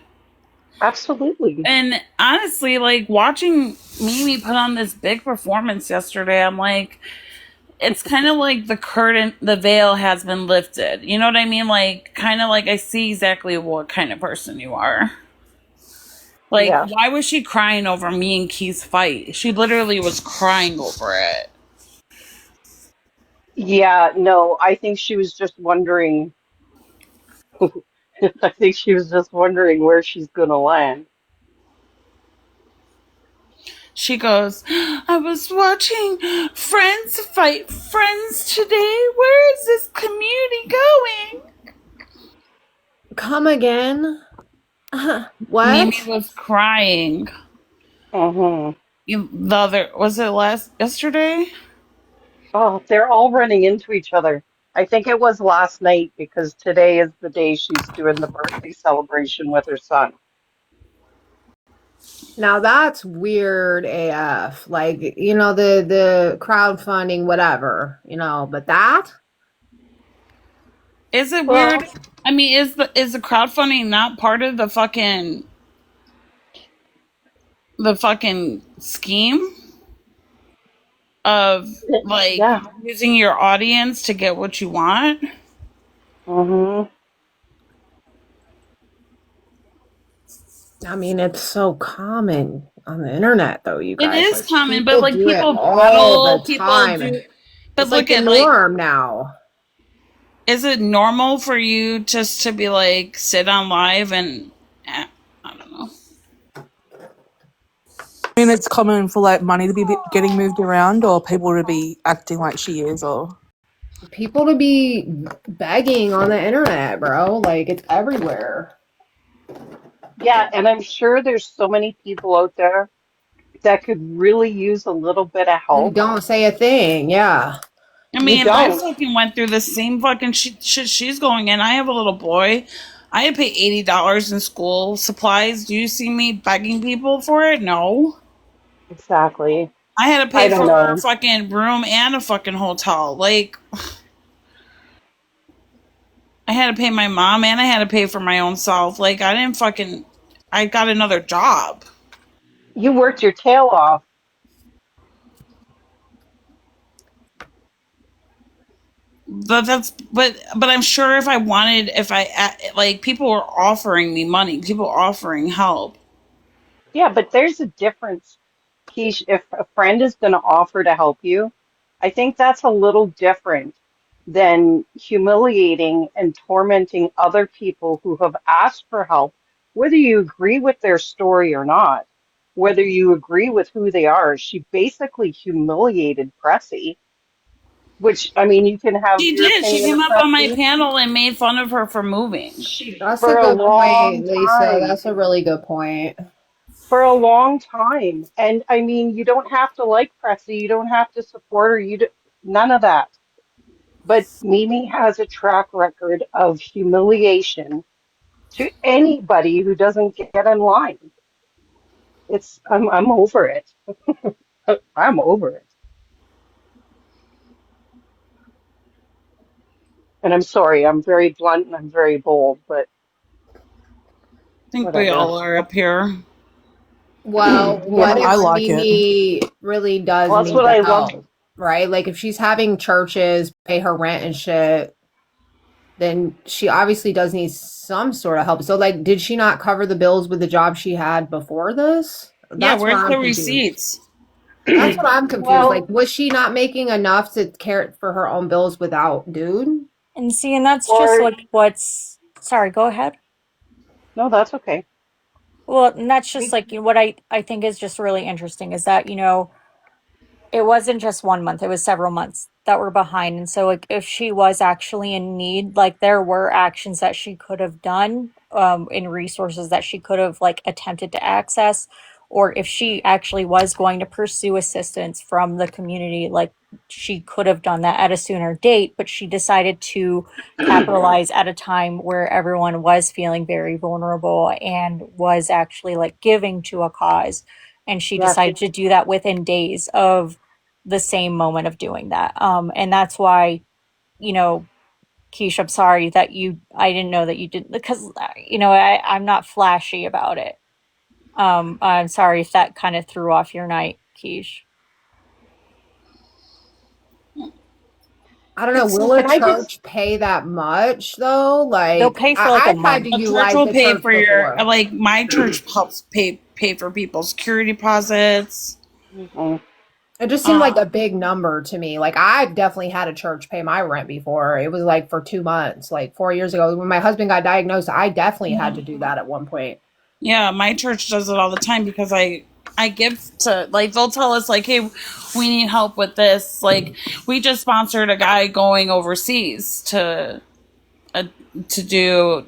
Absolutely.
And honestly, like watching Mimi put on this big performance yesterday, I'm like, it's kind of like the curtain, the veil has been lifted. You know what I mean? Like, kind of like I see exactly what kind of person you are. Like,
Yeah.
why was she crying over me and Key's fight? She literally was crying over it.
Yeah, no, I think she was just wondering. I think she was just wondering where she's gonna land.
She goes, I was watching Friends fight Friends today. Where is this community going?
Come again?
Mimi
What?
was crying.
Mm-hmm.
The other, was it yesterday?
Oh, they're all running into each other. I think it was last night because today is the day she's doing the birthday celebration with her son.
Now that's weird AF. Like, the crowdfunding, whatever, but that?
Is it
Well,
weird? I mean, is the crowdfunding not part of the fucking scheme of like
yeah.
using your audience to get what you want?
Mm-hmm.
I mean, it's so common on the internet, though, you
It
guys.
is
Like,
common, but
people
like
do it
people
all
battle,
the
people
time.
do. But
It's like
look
the
at like,
norm now.
is it normal for you just to be like sit on live and I don't know.
I mean, it's common for like money to be getting moved around, or people to be acting like she is, or
People to be begging on the internet, bro. Like, it's everywhere.
Yeah, and I'm sure there's so many people out there that could really use a little bit of
And
help.
don't say a thing. Yeah.
I
You
mean, I
don't.
fucking went through the same fucking shit she's going in. I have a little boy. I had to pay $80 in school supplies. Do you see me begging people for it? No.
Exactly.
I had to
I
pay
don't
for a
know.
fucking room and a fucking hotel. Like, I had to pay my mom and I had to pay for my own self. Like, I didn't fucking. I got another job.
You worked your tail off.
But I'm sure if I wanted, if I like, people were offering me money, people offering help.
Yeah, but there's a difference, Keish. If a friend is going to offer to help you, I think that's a little different than humiliating and tormenting other people who have asked for help, whether you agree with their story or not, whether you agree with who they are. She basically humiliated Pressy, which, I mean, you can have
She
your
did. She
opinion
came
of
up on my
Pressy.
panel and made fun of her for moving.
She,
That's a
for a
good
long
point, Lisa.
time.
That's a really good point.
For a long time. And I mean, you don't have to like Pressy, you don't have to support her, none of that. But Mimi has a track record of humiliation to anybody who doesn't get in line. I'm over it. I'm over it. And I'm sorry, I'm very blunt and I'm very bold, but
I think we
whatever.
all are up here.
Well,
Yeah.
what
I
if
like it.
Mimi really does
Well, that's
need
what
the
I love.
help, right? Like if she's having churches pay her rent and shit, then she obviously does need some sort of help. So like did she not cover the bills with the job she had before this?
Yeah,
That's where
where's
I'm
the
confused.
receipts?
That's what I'm confused.
Well,
Like was she not making enough to care for her own bills without dude?
And see, and that's just
or
like what's sorry, go ahead.
no, that's okay.
Well, and that's just
We,
like what I think is just really interesting is that, it wasn't just 1 month, it was several months that were behind. And so like if she was actually in need, like there were actions that she could have done, in resources that she could have like attempted to access, or if she actually was going to pursue assistance from the community, like she could have done that at a sooner date, but she decided to capitalize at a time where everyone was feeling very vulnerable and was actually like giving to a cause. And she
yes.
decided to do that within days of the same moment of doing that. And that's why, you know, Keish, I'm sorry that I didn't know that you didn't, because, I'm not flashy about it. I'm sorry if that kind of threw off your night, Keish.
I don't know.
Can,
Will a
can I just
church pay that much though?
They'll
Like
pay for like a
I've had to
month.
A church
utilize
will
the
pay
church
for your
before.
like my church helps pay for people's security deposits.
Mhm.
It just seemed like
Um,
a big number to me. Like I've definitely had a church pay my rent before. It was like for 2 months, like 4 years ago when my husband got diagnosed. I definitely had to do that at one point.
yeah, my church does it all the time because I give to like they'll tell us like, hey, we need help with this. Like we just sponsored a guy going overseas uh, to do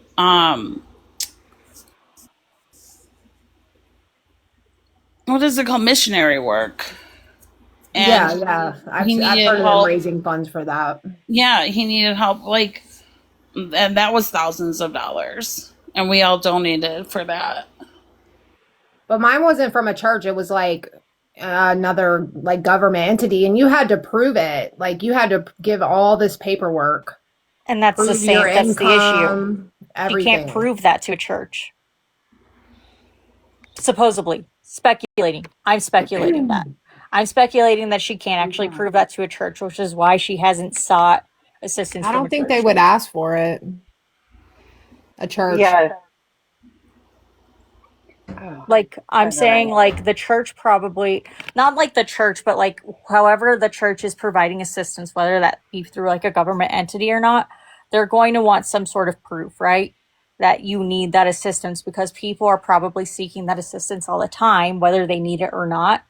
what is it called, missionary work, and
Yeah, yeah.
he
I've
needed
heard of them
help.
raising funds for that.
Yeah, he needed help like, and that was thousands of dollars, and we all donated for that.
But mine wasn't from a church. It was like another like government entity, and you had to prove it. Like you had to give all this paperwork,
And that's the
prove your
same, that's the issue.
income,
She can't
everything.
prove that to a church. Supposedly. Speculating. I'm speculating that. I'm speculating that she can't actually prove that to a church, which is why she hasn't sought assistance
I
from a
don't think they
church.
would ask for it. A church.
Yeah. Oh,
Like
I
I'm
don't
saying,
know.
like the church probably, not like the church, but like however the church is providing assistance, whether that be through like a government entity or not, they're going to want some sort of proof, right? That you need that assistance, because people are probably seeking that assistance all the time, whether they need it or not.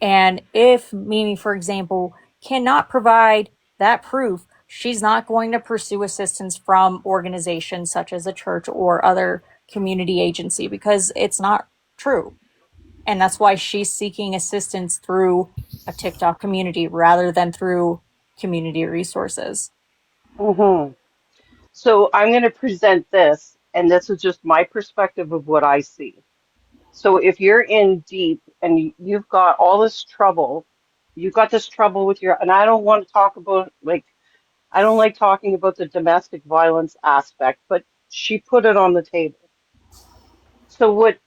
And if Mimi, for example, cannot provide that proof, she's not going to pursue assistance from organizations such as a church or other community agency, because it's not true. And that's why she's seeking assistance through a TikTok community rather than through community resources.
Hmm. So I'm going to present this, and this is just my perspective of what I see. So if you're in deep and you've got all this trouble, you've got this trouble with your, and I don't want to talk about like, I don't like talking about the domestic violence aspect, but she put it on the table. So what,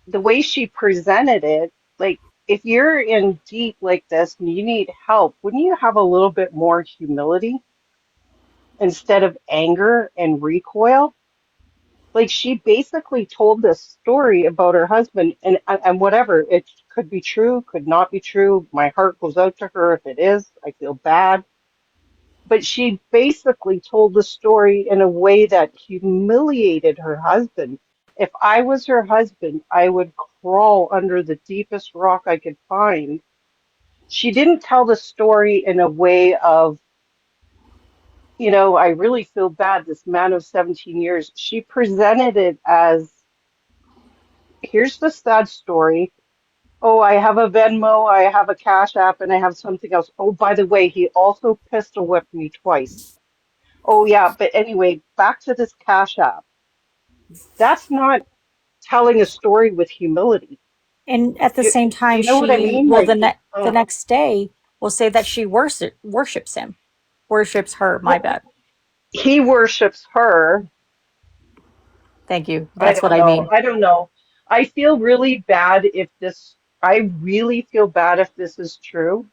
the way she presented it, like if you're in deep like this and you need help, wouldn't you have a little bit more humility instead of anger and recoil? Like she basically told this story about her husband and whatever, it could be true, could not be true. My heart goes out to her if it is. I feel bad. But she basically told the story in a way that humiliated her husband. If I was her husband, I would crawl under the deepest rock I could find. She didn't tell the story in a way of, I really feel bad, this man of 17 years. She presented it as, here's the sad story. Oh, I have a Venmo, I have a Cash App, and I have something else. Oh, by the way, he also pistol whipped me twice. Oh, yeah, but anyway, back to this Cash App. That's not telling a story with humility.
And at the
Do,
same
do
time,
you know what I
she
mean?
will
Like,
the next day will say that she worships him, worships her. My
well,
bad.
he worships her.
Thank you.
I
That's what
don't
I
know.
mean.
I don't know. I feel really bad if this, I really feel bad if this is true,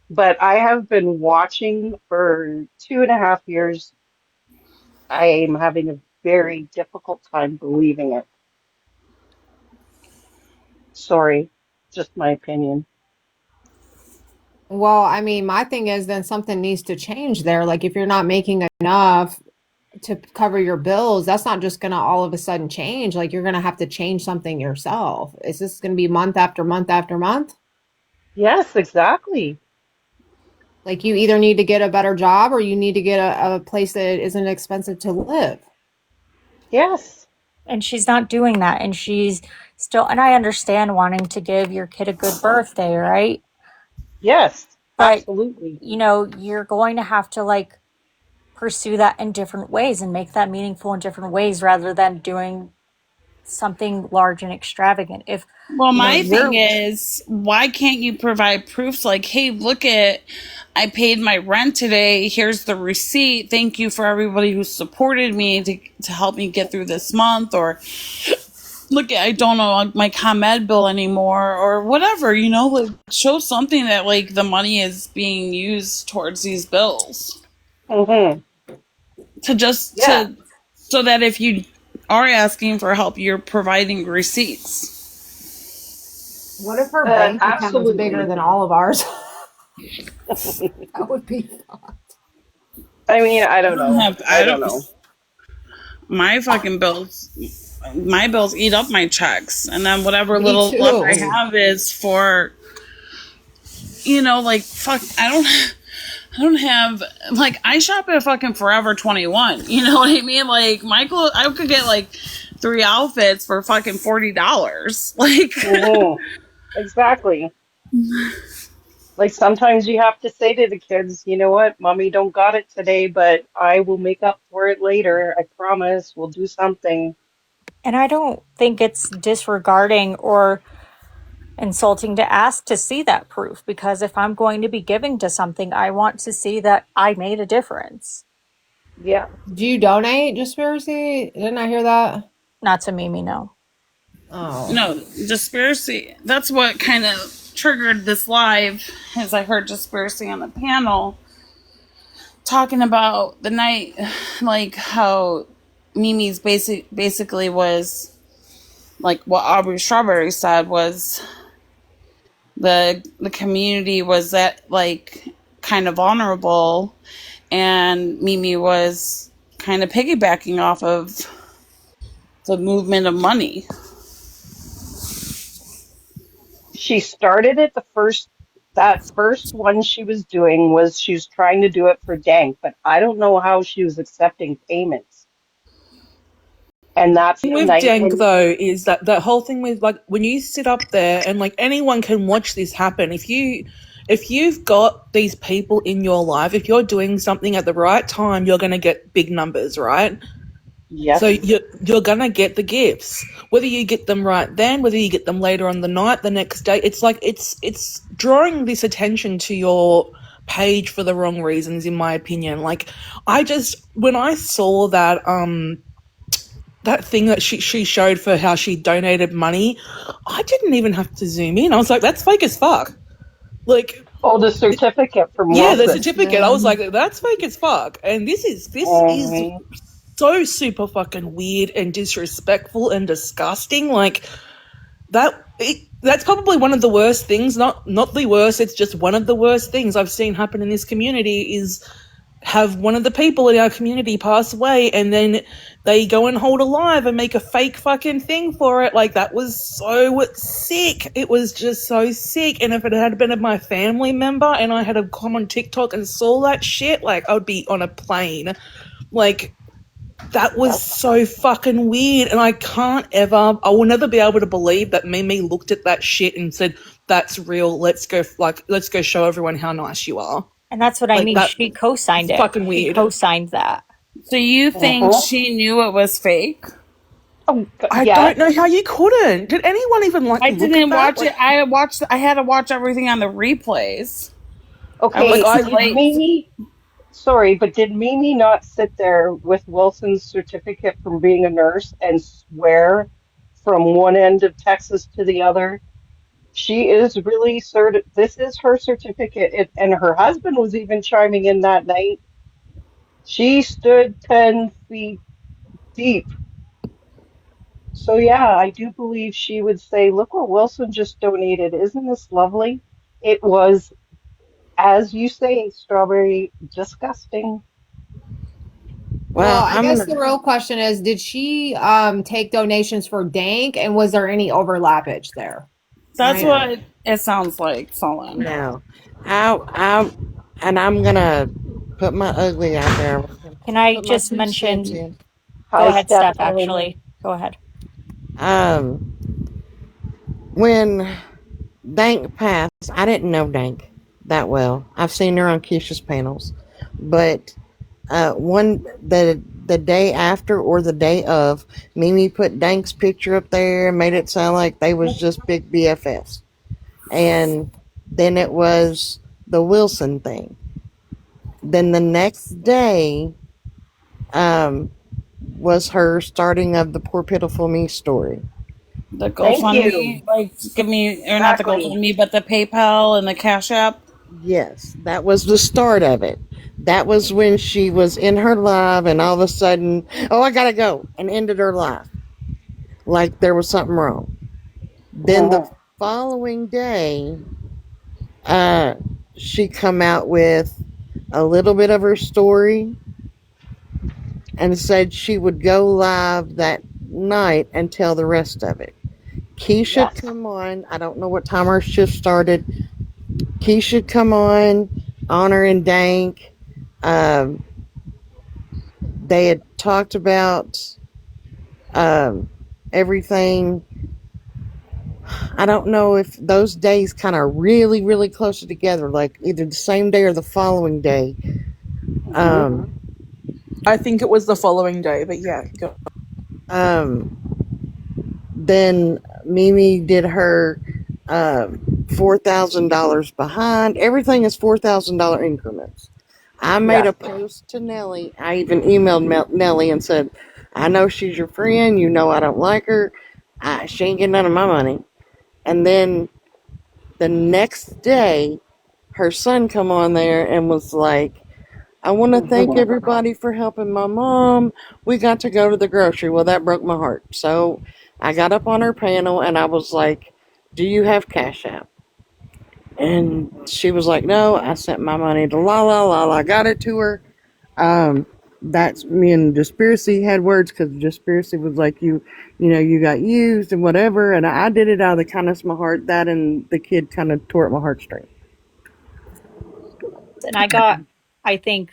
but I have been watching for 2.5 years. I am having a very difficult time believing it. Sorry, just my opinion.
Well, I mean, my thing is then something needs to change there. Like if you're not making enough to cover your bills, that's not just going to all of a sudden change. Like you're going to have to change something yourself. Is this going to be month after month after month?
Yes, exactly.
Like you either need to get a better job or you need to get a place that isn't expensive to live.
Yes,
And she's not doing that. And she's still, and I understand wanting to give your kid a good birthday, right?
yes,
But,
absolutely.
you're going to have to like pursue that in different ways and make that meaningful in different ways rather than doing something large and extravagant. If,
Well, my thing
you're,
is, why can't you provide proofs like, hey, look at, I paid my rent today. Here's the receipt. Thank you for everybody who supported me to help me get through this month. Or look at, I don't know my ComEd bill anymore or whatever, like show something that like the money is being used towards these bills
Mm-hmm.
to just
Yeah,
to so that if you are asking for help, you're providing receipts.
What if her bank account is bigger
absolutely.
than all of ours? That would be fun.
I mean, I
I
don't
don't
know.
have,
I
I
don't
don't,
know.
my fucking bills, my bills eat up my checks. And then whatever
Me
little left I
too.
have is for, like, fuck, I don't have, like, I shop at fucking Forever 21. You know what I mean? Like, my clothes, I could get like 3 outfits for fucking $40. Like,
Mm-hmm. Exactly. Like sometimes you have to say to the kids, you know what, mommy don't got it today, but I will make up for it later. I promise we'll do something.
and I don't think it's disregarding or insulting to ask to see that proof because if I'm going to be giving to something, I want to see that I made a difference.
Yeah.
Do you donate, Disparity? Didn't I hear that?
Not to Mimi, no.
Oh.
no, Disparity, that's what kind of triggered this live, as I heard Disparity on the panel talking about the night, like how Mimi's basically was like what Aubrey Strawberry said was the community was that like kind of vulnerable, and Mimi was kind of piggybacking off of the movement of money.
She started it that first one she was doing was she was trying to do it for Dank, but I don't know how she was accepting payments. And that's the
With
night
Dank
when,
though is that whole thing with like when you sit up there and like anyone can watch this happen. If you've got these people in your life, if you're doing something at the right time, you're going to get big numbers, right? So
yes,
you're going to get the gifts. Whether you get them right then, whether you get them later on the night, the next day, it's like it's drawing this attention to your page for the wrong reasons, in my opinion. Like when I saw that thing that she showed for how she donated money, I didn't even have to zoom in. I was like, that's fake as fuck. Like,
oh, the certificate from
yeah, the
Wilson.
certificate. I was like, that's fake as fuck. And this is
Mhm.
so super fucking weird and disrespectful and disgusting. Like that's probably one of the worst things. Not the worst. It's just one of the worst things I've seen happen in this community is have one of the people in our community pass away and then they go and hold a live and make a fake fucking thing for it. Like that was so sick. It was just so sick. And if it had been my family member and I had come on TikTok and saw that shit, like I would be on a plane. Like That was so fucking weird, and I will never be able to believe that Mimi looked at that shit and said, "That's real. Let's go show everyone how nice you are."
And that's what I mean.
That
She co-signed it.
fucking
She
weird.
co-signed that.
So you think
Uh-huh.
she knew it was fake?
Oh,
I
yes.
don't know how you couldn't. Did anyone even
I
look at
didn't
that?
watch it. I had to watch everything on the replays. I was
Okay,
too
did
late.
Mimi, sorry, but did Mimi not sit there with Wilson's certificate from being a nurse and swear from one end of Texas to the other? She is really this is her certificate. And her husband was even chiming in that night. She stood 10 feet deep. So yeah, I do believe she would say, look what Wilson just donated. Isn't this lovely? It was, as you say, Strawberry, disgusting.
Well,
Well,
I guess the real question is, did she take donations for Dank, and was there any overlappage there?
That's
Right?
what it sounds like, Solon.
no. I'm gonna put my ugly out there. I'm gonna
Can I
put my
just
2 cents
mention?
in.
Go
Hi,
ahead,
Steph
Steph.
Ellen.
Actually, go ahead.
Um, when Dank passed, I didn't know Dank that well. I've seen her on Keisha's panels, but one the day after or the day of, Mimi put Dank's picture up there and made it sound like they was just big BFFs. And then it was the Wilson thing. Then the next day um, was her starting of the Poor Pitiful Me story.
The
Thank you.
GoFundMe, like, give me, or not the
Exactly.
GoFundMe, but the PayPal and the Cash App.
Yes, that was the start of it. That was when she was in her live and all of a sudden, oh, I gotta go, and ended her live. Like there was something wrong. Then the
Mhm.
following day, uh, she come out with a little bit of her story and said she would go live that night and tell the rest of it. Keisha
Yes.
come on. I don't know what time our shift started. Keisha come on, Honor and Dank. Um, they had talked about um, everything. I don't know if those days kind of really, really closer together, like either the same day or the following day.
Hmm.
Um,
I think it was the following day, but yeah, go.
um, then Mimi did her $4,000 behind. Everything is $4,000 increments. I made
Yes.
a post to Nellie. I even emailed Nellie and said, "I know she's your friend. You know I don't like her. She ain't getting none of my money." And then the next day, her son come on there and was like, "I want to thank
Mhm.
everybody for helping my mom. We got to go to the grocery." Well, that broke my heart. So I got up on her panel and I was like, "Do you have Cash App?" And she was like, "No, I sent my money to La La La La. Got it to her." Um, that's me and Jaspiracy had words because Jaspiracy was like, you know, you got used and whatever. And I did it out of the kindness of my heart. That and the kid kind of tore at my heartstring.
And I got, I think,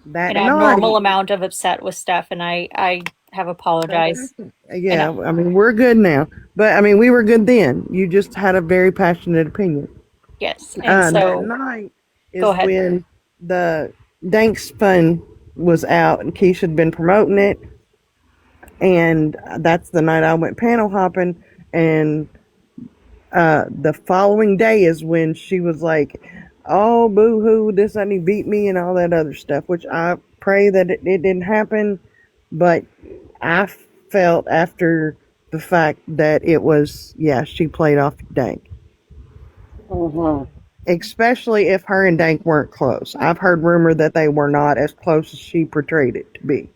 That
an
night,
abnormal amount of upset with Steph, and I have apologized. And
yeah, I mean, we're good now. But I mean, we were good then. You just had a very passionate opinion.
yes, and
That
so
night
go
is
ahead.
when the Danks Fund was out and Keisha had been promoting it. And that's the night I went panel hopping. And the following day is when she was like, "Oh, boo hoo, this and he beat me," and all that other stuff, which I pray that it didn't happen. But I felt after the fact that it was, yeah, she played off Dank.
Mhm.
Especially if her and Dank weren't close. I've heard rumor that they were not as close as she portrayed it to be.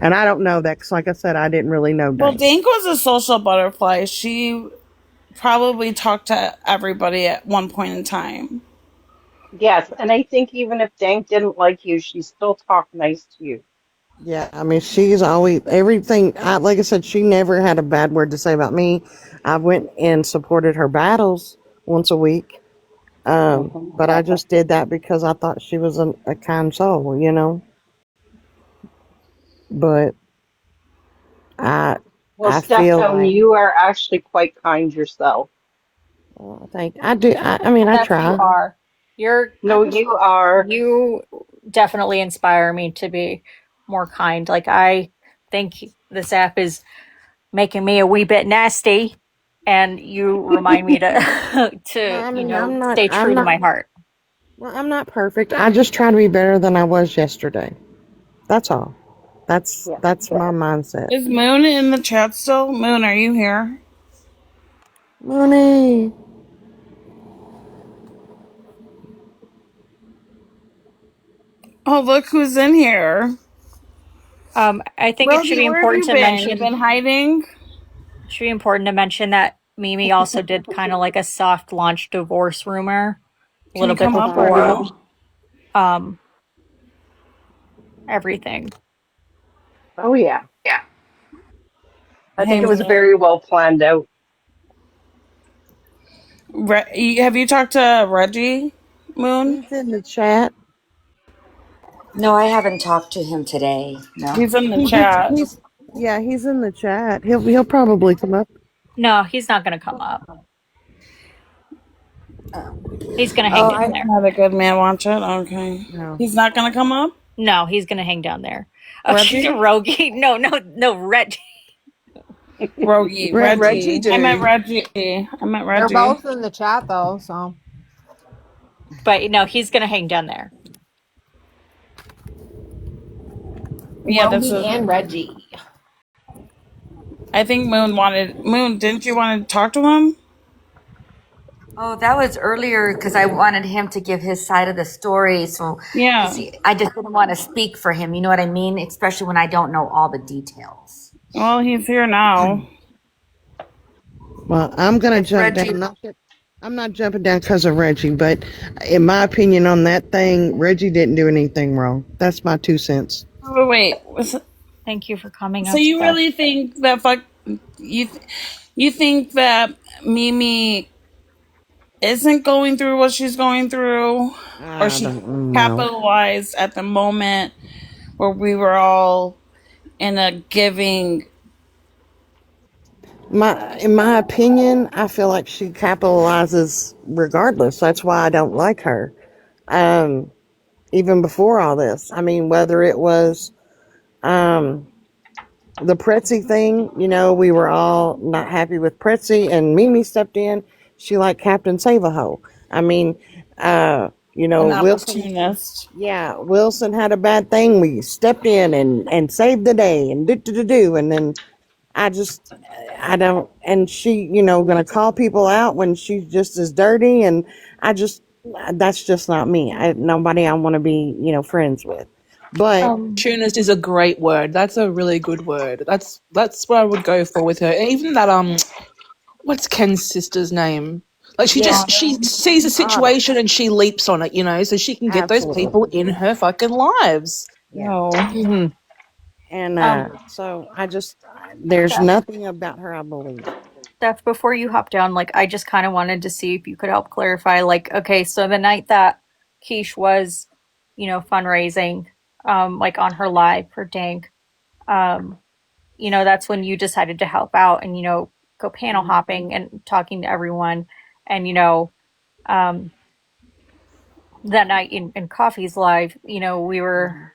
And I don't know that because, like I said, I didn't really know
Well,
Dank.
Dink was a social butterfly. She probably talked to everybody at one point in time.
Yes, and I think even if Dank didn't like you, she still talked nice to you.
Yeah, I mean, she's always everything. Like I said, she never had a bad word to say about me. I went and supported her battles once a week,
Mhm.
but I just did that because I thought she was a kind soul, you know. but I
Well,
I feel
Stepstone,
like
you are actually quite kind yourself.
I think I do. I mean, I
Steph, you
try.
are. You're
No, you are.
you definitely inspire me to be more kind. Like I think this app is making me a wee bit nasty, and you remind me to
No,
to
I mean,
stay true to my heart.
Well, I'm not perfect. I just try to be better than I was yesterday. That's all.
Yeah.
That's my mindset.
Is Moon in the chat still? Moon, are you here?
Money.
Oh, look who's in here.
I think it should
Rosie,
be
where have
important
you
to
been? You've
mention.
been hiding?
It should be important to mention that Mimi also did kind of like a soft launch divorce rumor a
Can
little
you
bit
come up or
before
no?
um everything.
Oh, yeah.
Yeah.
I
Hey,
think it was
Moon.
very well planned out.
Have you talked to Reggie, Moon?
He's in the chat.
No, I haven't talked to him today. No.
He's in the
He did.
chat.
Yeah, he's in the chat. He'll probably come up.
No, he's not going to come up. He's going to hang
Oh,
down there.
Not a good man watch it? Okay.
No.
He's not gonna come up?
No, he's going to hang down there. Oh, she's a
Reggie?
rogie. No, Reggie.
Rogie,
Reggie
Reggie. I meant
dude.
Reggie.
They're both in the chat though, so
But no, he's going to hang down there.
Yeah, this
Roby
is.
and Reggie.
I think Moon. Didn't you want to talk to him?
Oh, that was earlier because I wanted him to give his side of the story. So,
Yeah.
I just didn't want to speak for him. You know what I mean? Especially when I don't know all the details.
Well, he's here now.
Well, I'm gonna jump
Reggie,
down. I'm not jumping down because of Reggie, but in my opinion on that thing, Reggie didn't do anything wrong. That's my 2 cents.
Wait.
Thank you for coming
So
up,
you
Steph.
really think that you think that Mimi isn't going through what she's going through, or
I
she
don't know.
capitalized at the moment where we were all in a giving?
In my opinion, I feel like she capitalizes regardless. That's why I don't like her. Um, Even before all this. I mean, whether it was um the Pretzi thing, we were all not happy with Pretzi and Mimi stepped in. She like Captain Save-A-Ho. I mean,
An
Wilson,
opportunist.
yeah, Wilson had a bad thing. We stepped in and saved the day and do. And then I just, I don't, and she, gonna call people out when she's just as dirty. And I just, that's just not me. Nobody I want to be, friends with. But
Opportunist is a great word. That's a really good word. That's what I would go for with her. And even that what's Ken's sister's name? Like
yeah,
she sees a
Autumn,
situation and she leaps on it, so she can get those
absolutely.
people in her fucking lives.
Yeah.
No.
hmm
And
Um,
so there's
Steph,
nothing about her I believe.
Steph, before you hop down, like I just kind of wanted to see if you could help clarify. Like, okay, so the night that Keish was, fundraising, like on her live for Dank, um, that's when you decided to help out and, go panel hopping and talking to everyone. And, um, that night in Coffee's live, we were,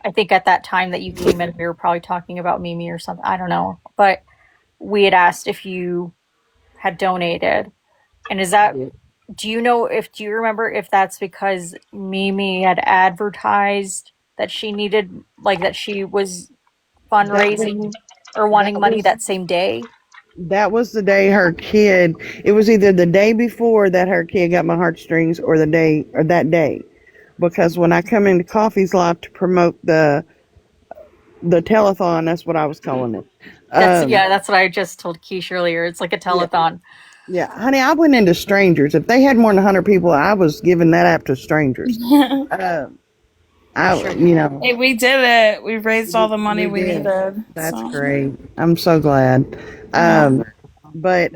I think at that time that you came in, we were probably talking about Mimi or something. I don't know. But we had asked if you had donated. And is that, do you remember if that's because Mimi had advertised that she needed, like that she was
That was
fundraising or wanting
that
money
was
that same day?
that was the day her kid. It was either the day before that her kid got my heartstrings, or the day or that day, because when I come into Coffee's Life to promote the telethon, that's what I was calling it.
That's what I just told Keish earlier. It's like a
Yeah,
telethon.
yeah, honey, I went into strangers. If they had more than 100 people, I was giving that app to strangers. Uh,
Hey, we did it. We raised all the money
we
we
did.
needed.
That's
So
great. I'm so glad.
yeah.
But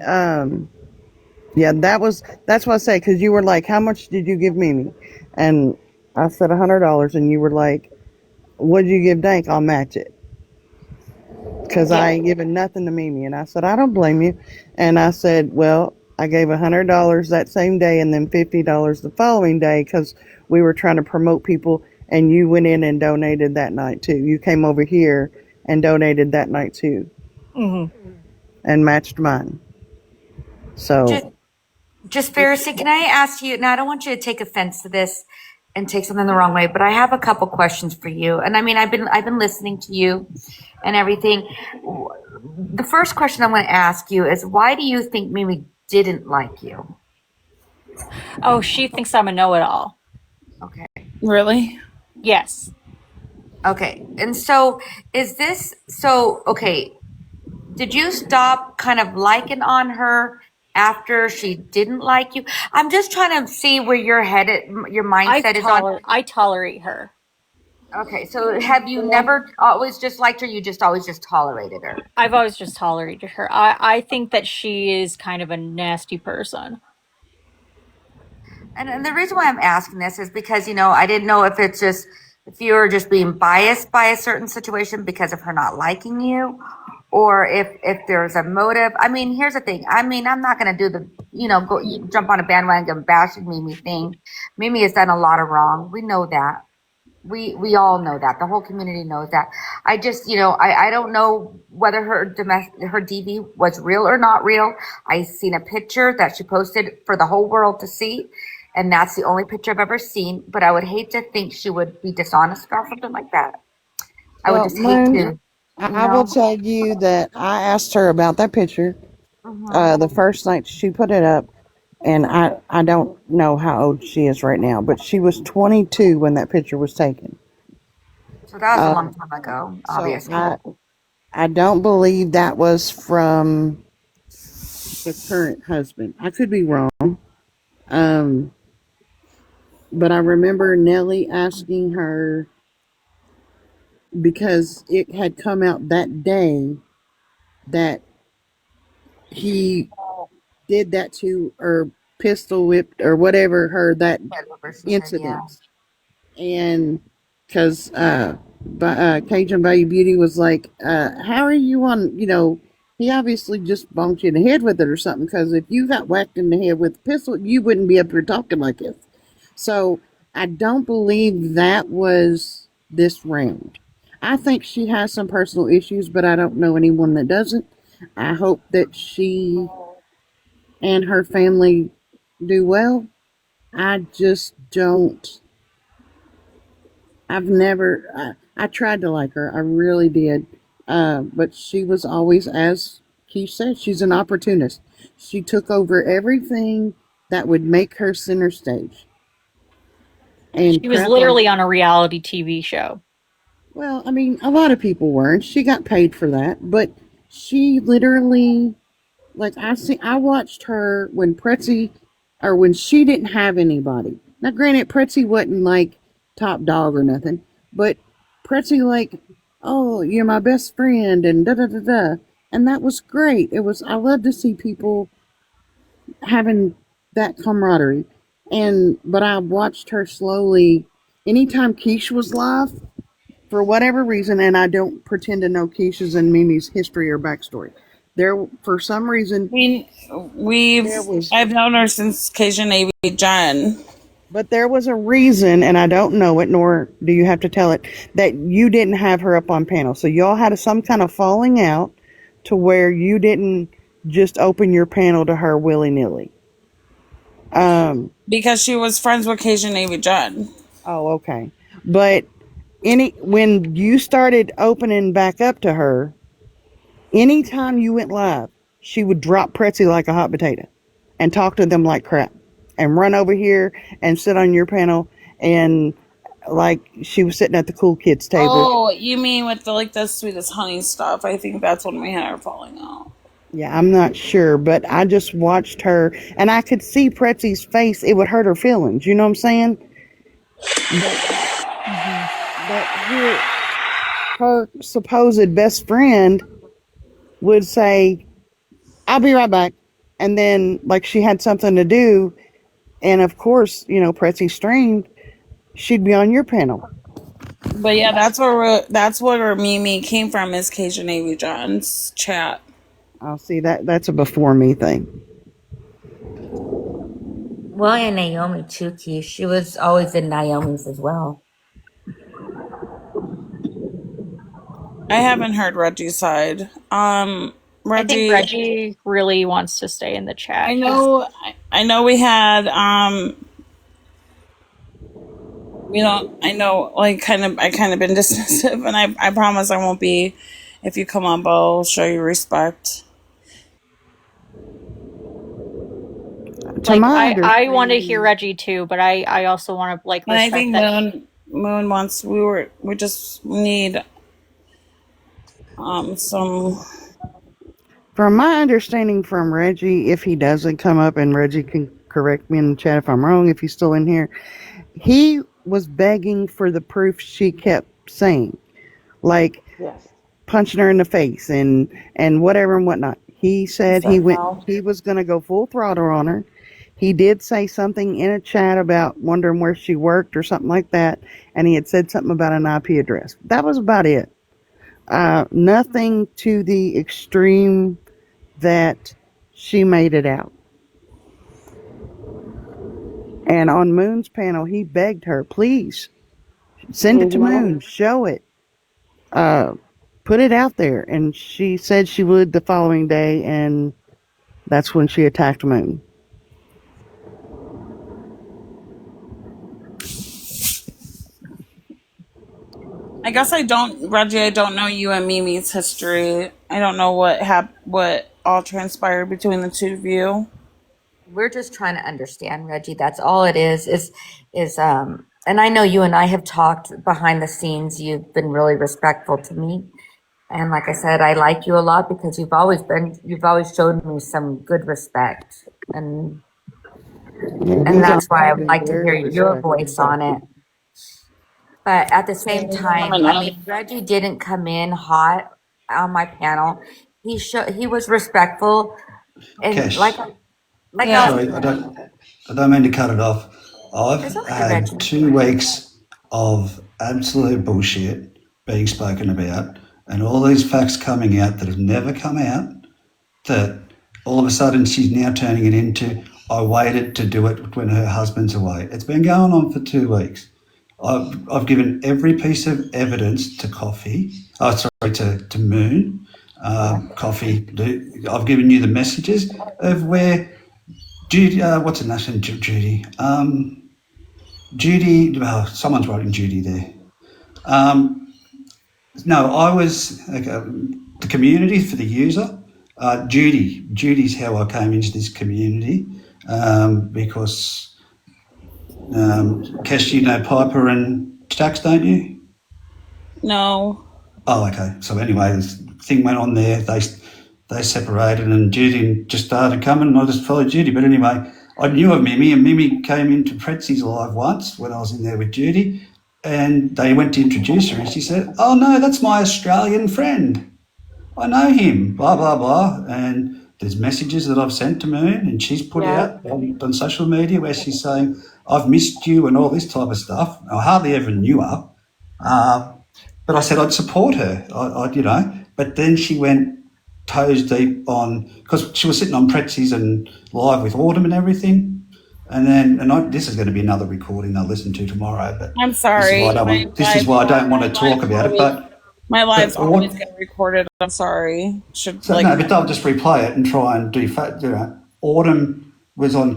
yeah, that's what I say, because you were like, "How much did you give Mimi?" And I said $100, and you were like, "What did you give Dank? I'll match it." because
Yeah.
I ain't giving nothing to Mimi. And I said, I don't blame you. And I said, well, I gave $100 that same day and then $50 the following day because we were trying to promote people. And you went in and donated that night too. You came over here and donated that night too
Hmm.
and matched mine.
Just,
So
just Pharisee, can I ask you? Now, I don't want you to take offense to this and take something the wrong way, but I have a couple questions for you. And I mean, I've been listening to you and everything. The first question I'm going to ask you is, why do you think Mimi didn't like you?
Oh, she thinks I'm a know-it-all.
Okay.
Really?
Yes.
Okay. And so okay, did you stop kind of liking on her after she didn't like you? I'm just trying to see where your mindset is on.
I tolerate her.
Okay, so have you never always just liked her? You just always just tolerated her?
I've always just tolerated her. I think that she is kind of a nasty person.
And the reason why I'm asking this is because, I didn't know if you were just being biased by a certain situation because of her not liking you, or if there's a motive. I mean, here's the thing. I mean, I'm not going to do go jump on a bandwagon bashing Mimi thing. Mimi has done a lot of wrong. We know that. We all know that. The whole community knows that. I just, I don't know whether her DV was real or not real. I seen a picture that she posted for the whole world to see, and that's the only picture I've ever seen. But I would hate to think she would be dishonest about something like that. I would
well,
just hate
Moon,
to, you
I will
know.
tell you that I asked her about that picture
Hmm.
the first night she put it up. And I don't know how old she is right now, but she was 22 when that picture was taken.
So that was a long
Uh,
time ago,
so
obviously.
I don't believe that was from the current husband. I could be wrong. Um, but I remember Nellie asking her because it had come out that day that he did that to or pistol whipped or whatever her that
Whatever she said, yeah.
incident. And because Cajun Bayou Beauty was like, how are you on, he obviously just bonked you in the head with it or something, because if you got whacked in the head with a pistol, you wouldn't be up here talking like this. So I don't believe that was this round. I think she has some personal issues, but I don't know anyone that doesn't. I hope that she and her family do well. I just don't. I've never. I tried to like her. I really did. But she was always, as Keith said, she's an opportunist. She took over everything that would make her center stage. And
She was
crap like,
literally on a reality TV show.
well, I mean, a lot of people weren't. She got paid for that, but she literally, like, I watched her when Pretzi, or when she didn't have anybody. Now, granted, Pretzi wasn't like top dog or nothing, but Pretzi like, oh, you're my best friend, and da da da da, and that was great. I love to see people having that camaraderie, but I watched her slowly. Anytime Keish was live, for whatever reason, and I don't pretend to know Keisha's and Mimi's history or backstory. There, for some reason, there was,
I've known her since Cajun Navy John.
but there was a reason, and I don't know it, nor do you have to tell it, that you didn't have her up on panel. So y'all had some kind of falling out to where you didn't just open your panel to her willy nilly.
Because she was friends with Cajun Navy John.
Oh, okay. But when you started opening back up to her, anytime you went live, she would drop Pretzi like a hot potato and talk to them like crap and run over here and sit on your panel and like she was sitting at the cool kids table.
Oh, you mean with the sweetest honey stuff? I think that's when we had her falling out.
Yeah, I'm not sure, but I just watched her and I could see Pretzi's face. It would hurt her feelings. You know what I'm saying? But here, her supposed best friend would say, I'll be right back. And then, like, she had something to do. And of course, Pretzi streamed. She'd be on your panel.
But yeah, that's where Mimi came from, is Keisha Navy John's chat.
I'll see that's a before me thing.
Well, and Naomi too, Keith. She was always in Naomi's as well.
I haven't heard Reggie's side.
I think
Reggie,
Reggie really wants to stay in the chat.
I know we had we don't I know like I kind of been dismissive, and I promise I won't be. If you come up, I'll show you respect.
Like I want to hear Reggie too, but I also want to like
And I
respect
think
that.
Moon wants we just need some.
From my understanding from Reggie, if he doesn't come up, and Reggie can correct me in the chat if I'm wrong, if he's still in here, he was begging for the proof she kept saying, like
Yes.
punching her in the face and whatever and whatnot. He said he was going to go full throttle on her. He did say something in a chat about wondering where she worked or something like that, and he had said something about an IP address. That was about it. Nothing to the extreme that she made it out. And on Moon's panel, he begged her, please send it to Moon, show it, put it out there. And she said she would the following day, and that's when she attacked Moon.
I guess Reggie. I don't know you and Mimi's history. I don't know what all transpired between the two of you.
We're just trying to understand, Reggie. That's all it is and I know you and I have talked behind the scenes. You've been really respectful to me. And like I said, I like you a lot because you've always shown me some good respect. And that's why I would like to hear your voice on it. But at the same time, I mean, Reggie didn't come in hot on my panel. He was respectful, and
Kesh.
Sorry,
I don't mean to cut it off. I've had 2 weeks of absolute bullshit being spoken about, and all these facts coming out that have never come out, that all of a sudden she's now turning it into, I waited to do it when her husband's away. It's been going on for 2 weeks. I've given every piece of evidence to to Moon, Coffee. I've given you the messages of where Judy, what's her name? Judy. Judy, someone's writing Judy there. No, I was the community for the user. Judy's how I came into this community because Kesh, you know Piper and Jax, don't you?
No.
Oh, okay. So anyway, this thing went on there. They separated, and Judy just started coming, and I just followed Judy. But anyway, I knew of Mimi, and Mimi came into Pretzi's live once when I was in there with Judy, and they went to introduce her, and she said, "Oh no, that's my Australian friend. I know him." Blah blah blah, and there's messages that I've sent to Moon, and she's put out on social media where she's saying, "I've missed you," and all this type of stuff. I hardly ever knew her, but I said I'd support her. But then she went toes deep on, because she was sitting on Pretzi's and live with Autumn and everything. This is going to be another recording I'll listen to tomorrow. But
I'm sorry.
This is why I don't want to talk about it. But
my lives always get recorded. I'm sorry.
But they'll just replay it and try and do. Autumn was on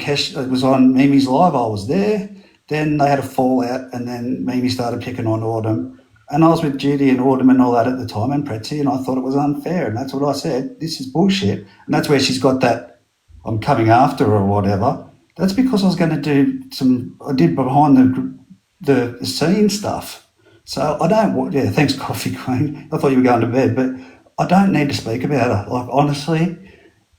Mimi's live. I was there. Then they had a fallout, and then Mimi started picking on Autumn. And I was with Judy and Autumn and all that at the time, and Pretzi, and I thought it was unfair. And that's what I said. This is bullshit. And that's where she's got that, I'm coming after her or whatever. That's because I was going to do I did behind the scene stuff. So I don't, thanks, Coffee Queen. I thought you were going to bed, but I don't need to speak about her. Like, honestly,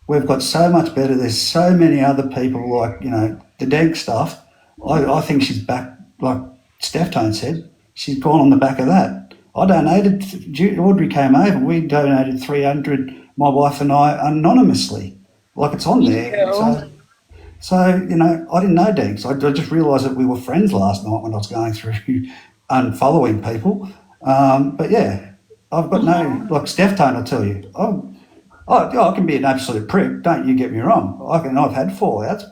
we've got so much better. There's so many other people, like, the Dank stuff. I think she's back, like Steph Tone said, she's gone on the back of that. I donated, Audrey came over, we donated 300, my wife and I, anonymously. Like, it's on there. So I didn't know Danks. I just realised that we were friends last night when I was going through unfollowing people. But yeah, I've got no, like Steph Tone, I'll tell you, I can be an absolute prick, don't you get me wrong. I've had fallouts,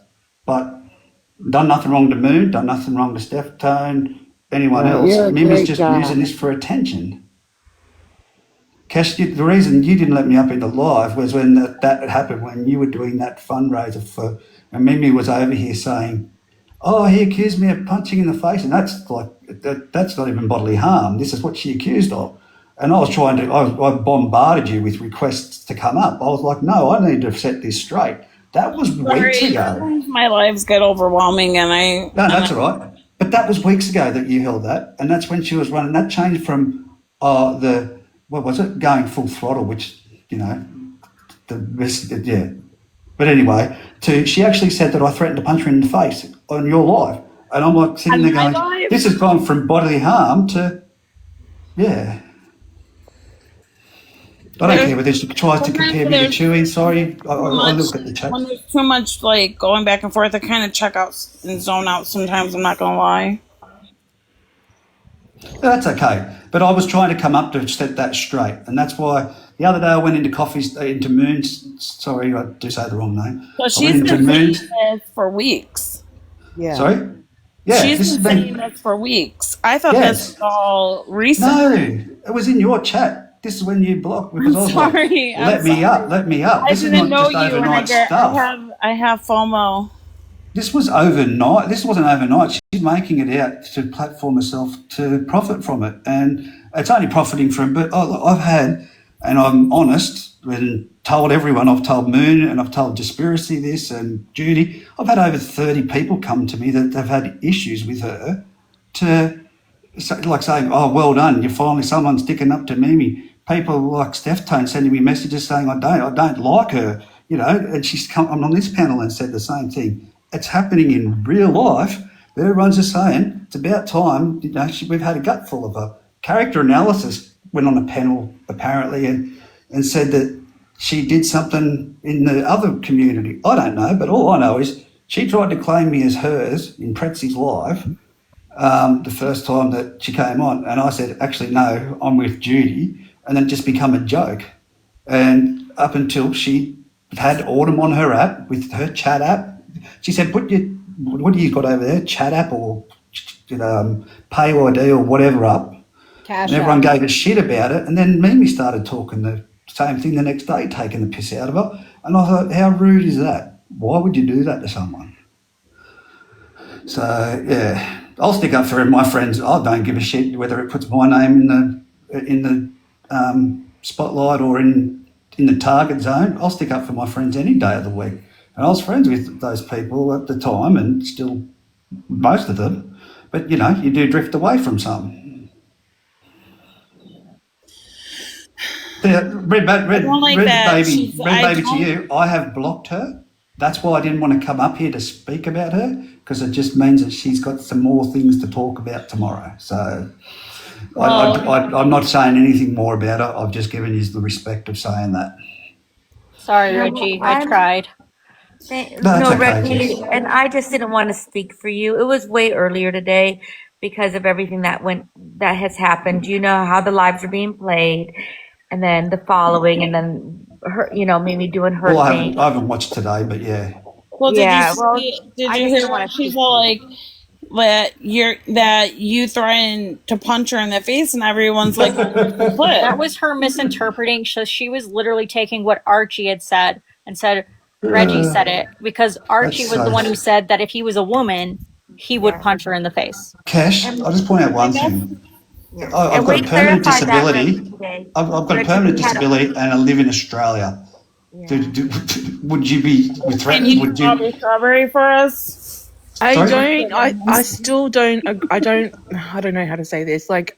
but done nothing wrong to Moon, done nothing wrong to Steph Tone, anyone
Well,
else.
you're a
Mimi's
great
just
guy.
using this for attention. Kesh, the reason you didn't let me up into live was when that happened, when you were doing that fundraiser for, and Mimi was over here saying, "Oh, he accused me of punching in the face," and that's not even bodily harm. This is what she accused of. And I was I bombarded you with requests to come up. I was like, no, I need to set this straight. That was weeks
Sorry,
ago.
sometimes my lives get overwhelming, and
No, that's all right. But that was weeks ago that you held that, and that's when she was running. That changed from what was it, going full throttle, which the rest, yeah. But anyway, she actually said that I threatened to punch her in the face on your live, and I'm like sitting there going, this has gone from bodily harm to, yeah. I don't care whether she tries to compare me to Chewy. Sorry, I look at the chat.
When there's too much like going back and forth, I kind of check out and zone out sometimes. I'm not gonna lie.
That's okay. But I was trying to come up to set that straight, and that's why the other day I went into Moon's. Sorry, I do say the wrong name.
So she's been saying this for weeks.
Yeah.
Sorry. Yeah,
she's been saying this for weeks. I thought this was all recent.
No, it was in your chat. This is when you blocked because I was like, let me up.
I
This is
didn't
not
know
just
you, and
overnight stuff.
I have FOMO.
This was overnight. This wasn't overnight. She's making it out to platform herself to profit from it. And it's only profiting from, but I've had, and I'm honest, and told everyone, I've told Moon and I've told Dispiracy this and Judy, I've had over 30 people come to me that have had issues with her to, like saying, oh, well done, you're finally someone sticking up to Mimi. People like Steph Tone sending me messages saying, I don't like her, and she's come on this panel and said the same thing. It's happening in real life. Everyone's just saying it's about time. We've had a gut full of her. Character Analysis went on a panel apparently and said that she did something in the other community. I don't know, but all I know is she tried to claim me as hers in Pretzi's live the first time that she came on, and I said, actually, no, I'm with Judy, and then it just become a joke. And up until she had Autumn on her app with her chat app, she said, what do you got over there, chat app or pay ID or whatever up.
Cash
and everyone
app.
gave a shit about it. And then Mimi started talking the same thing the next day, taking the piss out of her. And I thought, how rude is that? Why would you do that to someone? So, yeah, I'll stick up for my friends. I don't give a shit whether it puts my name in the spotlight or in the target zone. I'll stick up for my friends any day of the week. And I was friends with those people at the time and still most of them. But, you do drift away from some. Red baby to you, I have blocked her. That's why I didn't want to come up here to speak about her, because it just means that she's got some more things to talk about tomorrow. So I'm not saying anything more about her. I've just given you the respect of saying that.
Sorry, Reggie. I tried.
No, Reggie, and I just didn't want to speak for you. It was way earlier today because of everything that has happened. You know how the lives are being played, and then the following, and then her, Mimi doing her thing.
I haven't watched today, but yeah.
Well, did you hear people like that you threatened to punch her in the face, and everyone's like,
that was her misinterpreting. So she was literally taking what Archie had said and said Reggie said it, because Archie was the one who said that if he was a woman, he would punch her in the face.
Kesh, I'll just point out one thing. I've got a permanent disability. I've got a permanent disability and I live in Australia. Would you be threatened?
Can you drop a strawberry for us?
I still don't. I don't know how to say this. Like,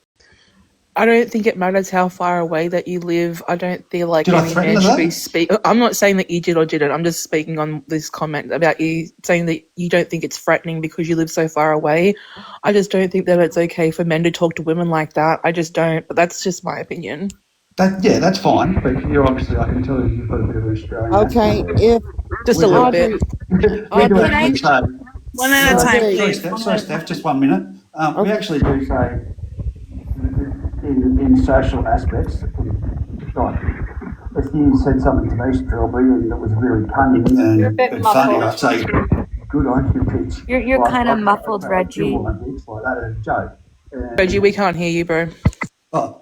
I don't think it matters how far away that you live. I don't feel like any man should be I'm not saying that you did or didn't. I'm just speaking on this comment about you saying that you don't think it's threatening because you live so far away. I just don't think that it's okay for men to talk to women like that. I just don't. But that's just my opinion.
That's fine. But you're obviously, I can tell you've got a bit of an Australian
accent. If
just a little bit.
One at a time, please.
Sorry, Steph, just 1 minute. We actually do say in social aspects. Like, if you said something to me, Strawberry, and it was really cunning
You're a bit
and funny,
muffled.
I'd say, good on you, bitch.
You're
Like,
kind of
I'd
muffled,
say, like, you
Reggie.
woman, bitch, like that as a joke.
Reggie, we can't hear you, bro.
Oh,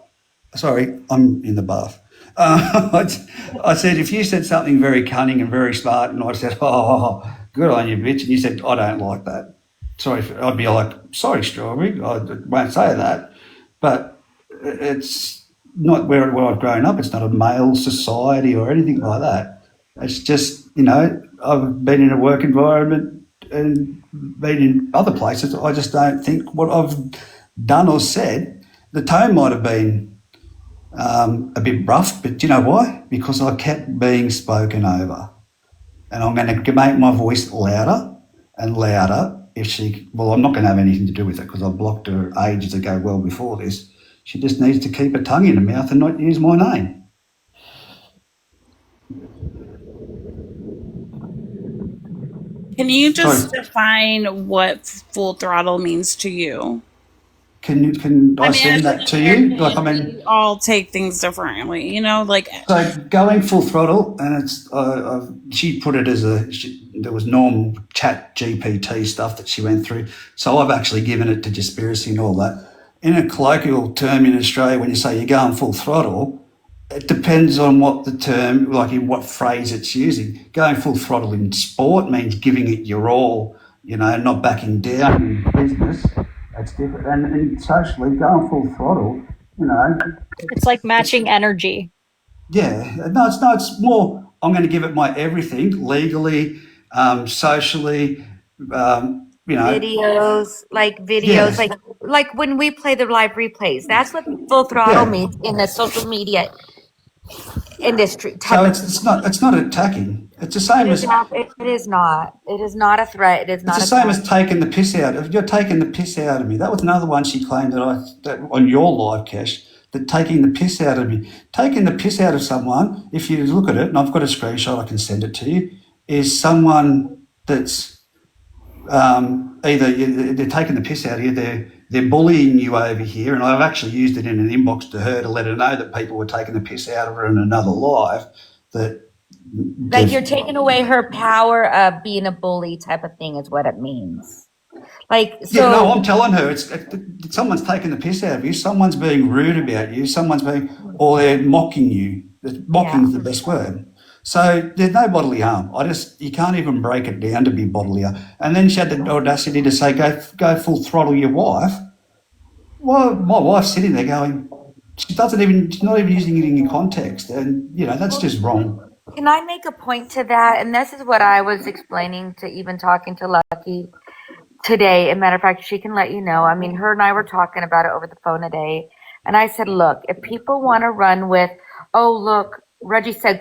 sorry, I'm in the bath. I said, if you said something very cunning and very smart, and I said, oh, good on you, bitch, and you said, I don't like that. Sorry, I'd be like, sorry, Strawberry, I won't say that. But it's not where I've grown up. It's not a male society or anything like that. It's just, I've been in a work environment and been in other places. I just don't think what I've done or said, the tone might have been a bit rough, but do you know why? Because I kept being spoken over. And I'm going to make my voice louder and louder I'm not going to have anything to do with it because I blocked her ages ago, well before this. She just needs to keep her tongue in her mouth and not use my name.
Can you just define what full throttle means to you?
Can I send
as
that to you?
we all take things differently,
So going full throttle, and she put it as there was normal chat GPT stuff that she went through. So I've actually given it to Jaspiracy and all that. In a colloquial term in Australia, when you say you're going full throttle, it depends on what the term, like in what phrase it's using. Going full throttle in sport means giving it your all, not backing down in business. That's different. And socially, going full throttle,
It's like matching energy.
Yeah, no, it's more. I'm going to give it my everything legally, socially.
Videos,
Yeah,
like when we play the live replays. That's what full throttle
yeah.
means in the social media industry type
So
of.
it's not attacking. It's the same as
It is not. It is not a threat. It is
it's
not
the
a
same
threat.
as taking the piss out. If you're taking the piss out of me, that was another one she claimed that on your live, Kesh, that taking the piss out of me, taking the piss out of someone. If you look at it, and I've got a screenshot, I can send it to you. Is someone that's either they're taking the piss out of you, they're bullying you over here, and I've actually used it in an inbox to her to let her know that people were taking the piss out of her in another live. That
Like you're taking away her power of being a bully type of thing is what it means.
No, I'm telling her it's someone's taking the piss out of you, someone's being rude about you, or they're mocking you. Mocking's the best word. So there's no bodily harm. You can't even break it down to be bodily harm. And then she had the audacity to say, go full throttle your wife. Well, my wife's sitting there going, she's not even using it in context. And, that's just wrong.
Can I make a point to that? And this is what I was explaining to even talking to Lucky today. As a matter of fact, she can let you know. I mean, her and I were talking about it over the phone today. And I said, look, if people want to run with, oh, look, Reggie said,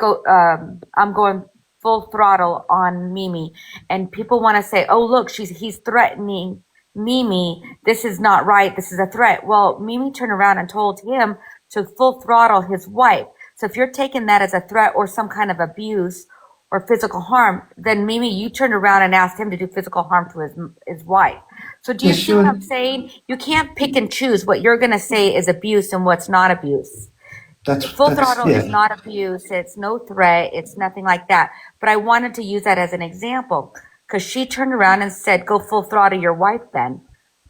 I'm going full throttle on Mimi. And people want to say, oh, look, he's threatening Mimi. This is not right. This is a threat. Well, Mimi turned around and told him to full throttle his wife. So if you're taking that as a threat or some kind of abuse or physical harm, then Mimi, you turned around and asked him to do physical harm to his wife. So do you see what I'm saying? You can't pick and choose what you're going to say is abuse and what's not abuse. Full throttle is not abuse. It's no threat. It's nothing like that. But I wanted to use that as an example because she turned around and said, go full throttle your wife then.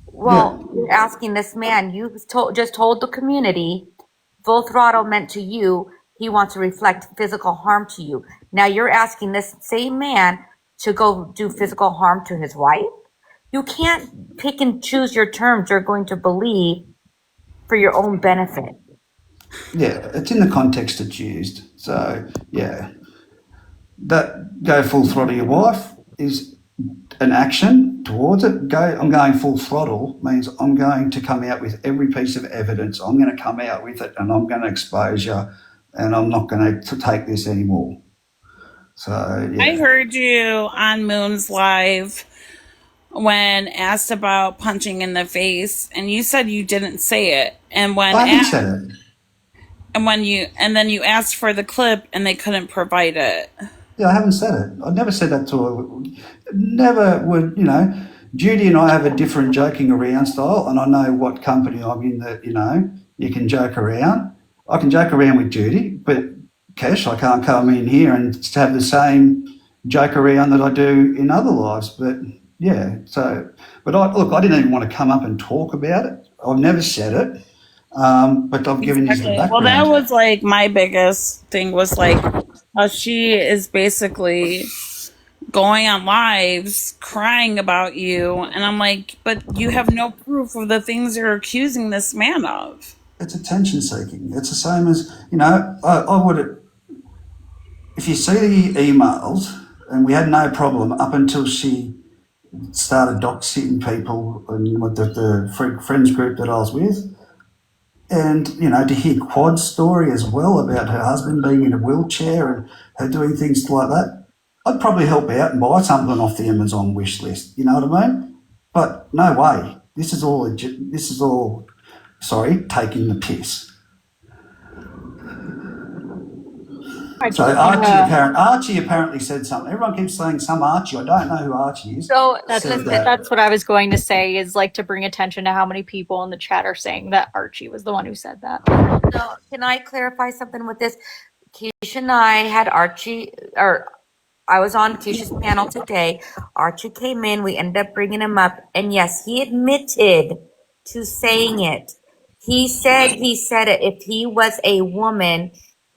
Well, you're asking this man, you just told the community full throttle meant to you, he wants to reflect physical harm to you. Now you're asking this same man to go do physical harm to his wife? You can't pick and choose your terms you're going to believe for your own benefit.
Yeah, it's in the context it's used. So, yeah, that go full throttle your wife is an action towards it. I'm going full throttle means I'm going to come out with every piece of evidence. I'm going to come out with it and I'm going to expose you and I'm not going to take this anymore. So, yeah.
I heard you on Moon's Live when asked about punching in the face, and you said you didn't say it. And when
I haven't said it.
And then you asked for the clip, and they couldn't provide it.
Yeah, I haven't said it. I never said that to her. Never would, Judy and I have a different joking around style, and I know what company I'm in that, you can joke around. I can joke around with Judy, but Kesh, I can't come in here and have the same joke around that I do in other lives. But yeah, so, but I didn't even want to come up and talk about it. I've never said it, but I've given you the
Exactly. Well, that
background.
was like my biggest thing was like how she is basically going on lives crying about you, and I'm like, but you have no proof of the things you're accusing this man of.
It's attention seeking. It's the same as, I would, if you see the emails, and we had no problem up until she started doxing people and with the friends group that I was with. And, to hear Quad's story as well about her husband being in a wheelchair and her doing things like that, I'd probably help out and buy something off the Amazon wish list. You know what I mean? But no way. This is all, sorry, taking the piss. So Archie apparently said something. Everyone keeps saying some Archie. I don't know who Archie is.
So
Said that.
that's what I was going to say, is like to bring attention to how many people in the chat are saying that Archie was the one who said that.
So can I clarify something with this? Keisha and I had Archie, or I was on Keisha's panel today. Archie came in. We ended up bringing him up, and yes, he admitted to saying it. He said it. If he was a woman,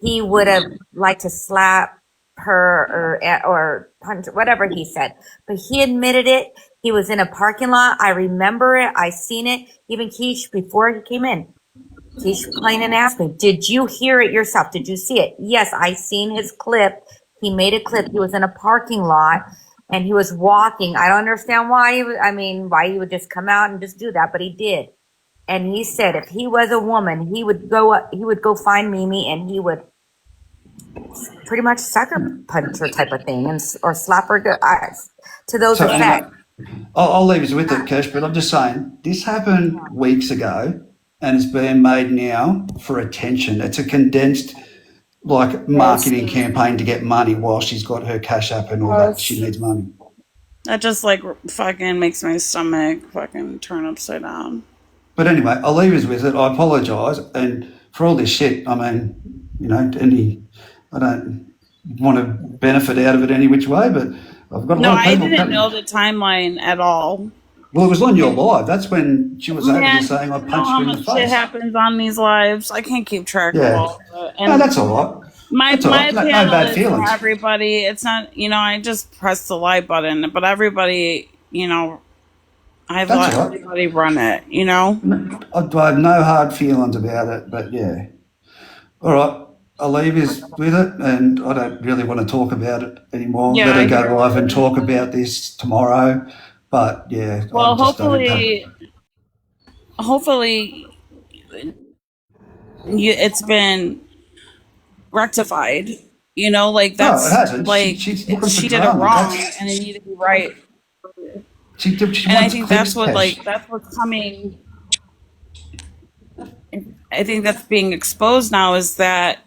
he would have liked to slap her or punch, whatever he said. But he admitted it. He was in a parking lot. I remember it. I seen it. Even Keish, before he came in, Keish plain and asked me, did you hear it yourself? Did you see it? Yes, I seen his clip. He made a clip. He was in a parking lot and he was walking. I don't understand why why he would just come out and just do that, but he did. And he said if he was a woman, he would go find Mimi and he would pretty much sucker punch her type of thing or slap her to those
So
effects.
anyway, I'll leave you with it, Kesh, but I'm just saying this happened weeks ago and it's being made now for attention. It's a condensed marketing campaign to get money while she's got her cash app and all that. She needs money.
That just like fucking makes my stomach fucking turn upside down.
But anyway, I'll leave you with it. I apologise, and for all this shit, I don't want to benefit out of it any which way, but I've got a lot of people.
I didn't know the timeline at all.
Well, it was on your live. That's when she was over here saying I punched her in the face.
How much shit happens on these lives? I can't keep track of all of it.
No, that's all right.
My
right.
panel
no bad
is
feelings.
for everybody. It's not, I just press the like button, but everybody, I let everybody run it,
I have no hard feelings about it, but yeah. All right, I'll leave you with it, and I don't really want to talk about it anymore.
Yeah,
Let her go live and talk about this tomorrow, but yeah.
Well, hopefully, it's been rectified. Like that's
it hasn't.
Like she did it wrong, and it needed to be right.
She
and I think that's what's coming. I think that's being exposed now is that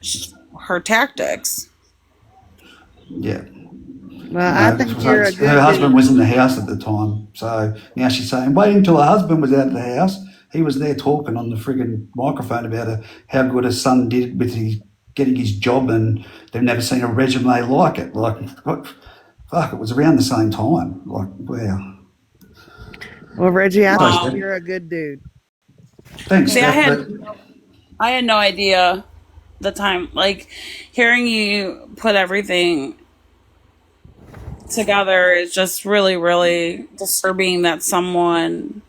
her tactics.
Yeah.
Well, I think you're a good
her husband
dude.
was in the house at the time, so now she's saying, wait until her husband was out of the house. He was there talking on the friggin' microphone about how good his son did with getting his job, and they've never seen a resume like it. Fuck, it was around the same time. Wow.
Well, Reggie, I think you're a good dude.
Thanks,
See,
Steph,
I had no idea the time. Like, hearing you put everything together is just really, really disturbing that someone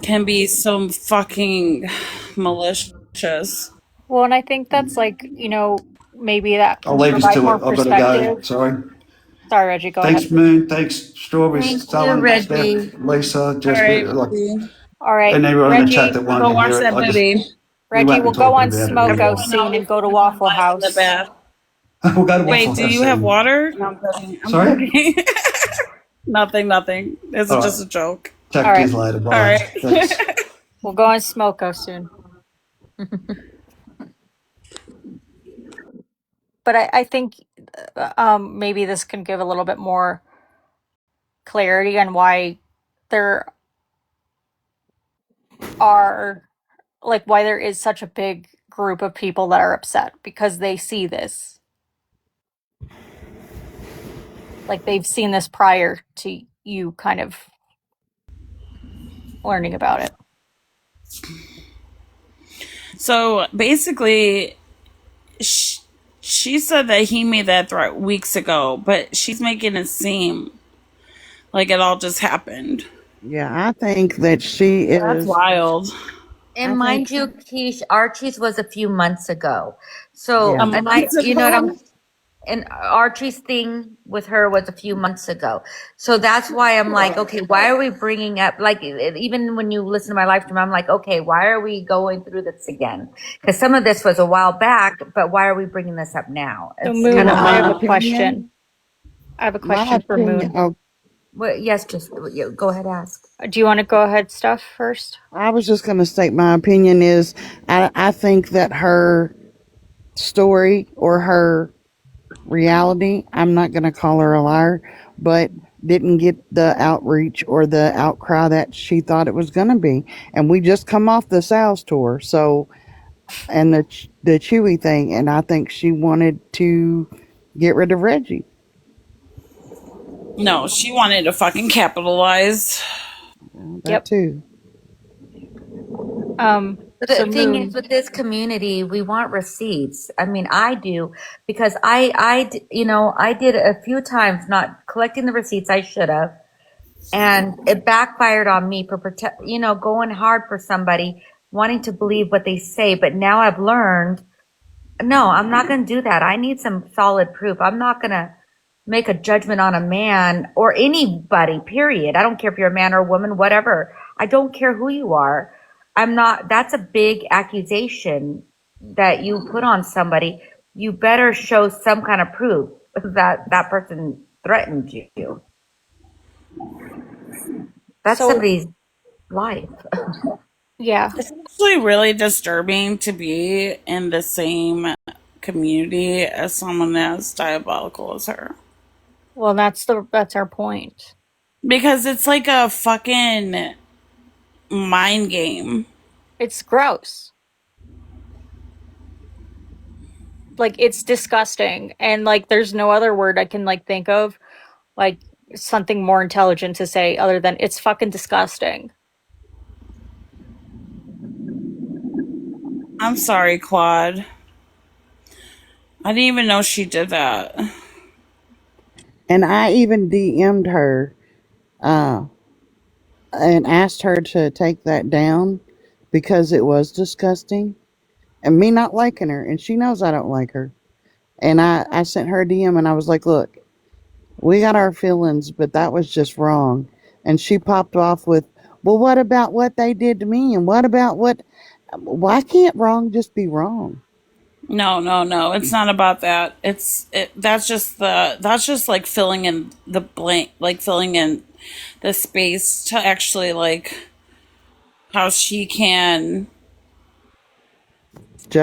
can be so fucking malicious.
Well, and I think that's maybe that
I'll
can
leave us
provide
to
more
it. I've got to go.
perspective.
Sorry.
Sorry, Reggie, go
Thanks,
ahead.
Moon. Thanks, Strawberry,
Thank you, Reggie.
Steph, Lisa, Jessica,
All right,
and everyone in the chat
Reggie,
that wanted to hear it.
Reggie, we'll go on Smoko
anymore.
soon and go to Waffle House.
We'll go to Waffle
Wait,
House
do you
soon.
have water? No, I'm kidding.
Sorry?
Nothing. It's just a joke.
Chat to you later. Bye.
All right.
Thanks.
We'll go on Smoko soon. But I think maybe this can give a little bit more clarity on why there are like why there is such a big group of people that are upset because they see this. Like they've seen this prior to you kind of learning about it.
So basically, she said that he made that threat weeks ago, but she's making it seem like it all just happened.
Yeah, I think that she
That's
is.
wild.
And
I think,
mind you, Keish, Archie's was a few months ago. So,
yeah.
A
and
month
you know what
ago?
and Archie's thing with her was a few months ago. So that's why I'm like, okay, why are we bringing up, like, even when you listen to my live stream, I'm like, okay, why are we going through this again? Because some of this was a while back, but why are we bringing this up now?
So
It's
Moon,
kind of
I have
My
a question.
opinion.
I have a
My
question for
opinion.
Moon.
Oh,
well, yes, just go ahead, ask.
Do you want to go ahead, Steph, first?
I was just going to state my opinion is I think that her story or her reality, I'm not going to call her a liar, but didn't get the outreach or the outcry that she thought it was going to be. And we just come off the sales tour. So, and the Chewy thing. And I think she wanted to get rid of Reggie.
No, she wanted to fucking capitalize.
That
Yep.
too.
But
So
the thing
Moon,
is, with this community, we want receipts. I mean, I do because you know, I did a few times not collecting the receipts I should have, and it backfired on me for you know, going hard for somebody, wanting to believe what they say. But now I've learned, no, I'm not going to do that. I need some solid proof. I'm not going to make a judgment on a man or anybody, period. I don't care if you're a man or a woman, whatever. I don't care who you are. I'm not, that's a big accusation that you put on somebody. You better show some kind of proof that that person threatened you. That's
so
somebody's life.
yeah.
It's actually really disturbing to be in the same community as someone as diabolical as her.
Well, that's our point.
Because it's like a fucking mind game.
It's gross. Like it's disgusting, and like there's no other word I can like think of, like something more intelligent to say other than it's fucking disgusting.
I'm sorry, Claude. I didn't even know she did that.
And I even DM'd her uh, and asked her to take that down because it was disgusting. And me not liking her, and she knows I don't like her. And I sent her a DM and I was like, look, we got our feelings, but that was just wrong. And she popped off with, well, what about what they did to me? And what about what? Why can't wrong just be wrong?
No. It's not about that. That's just like filling in the blank, like filling in the space to actually like how she can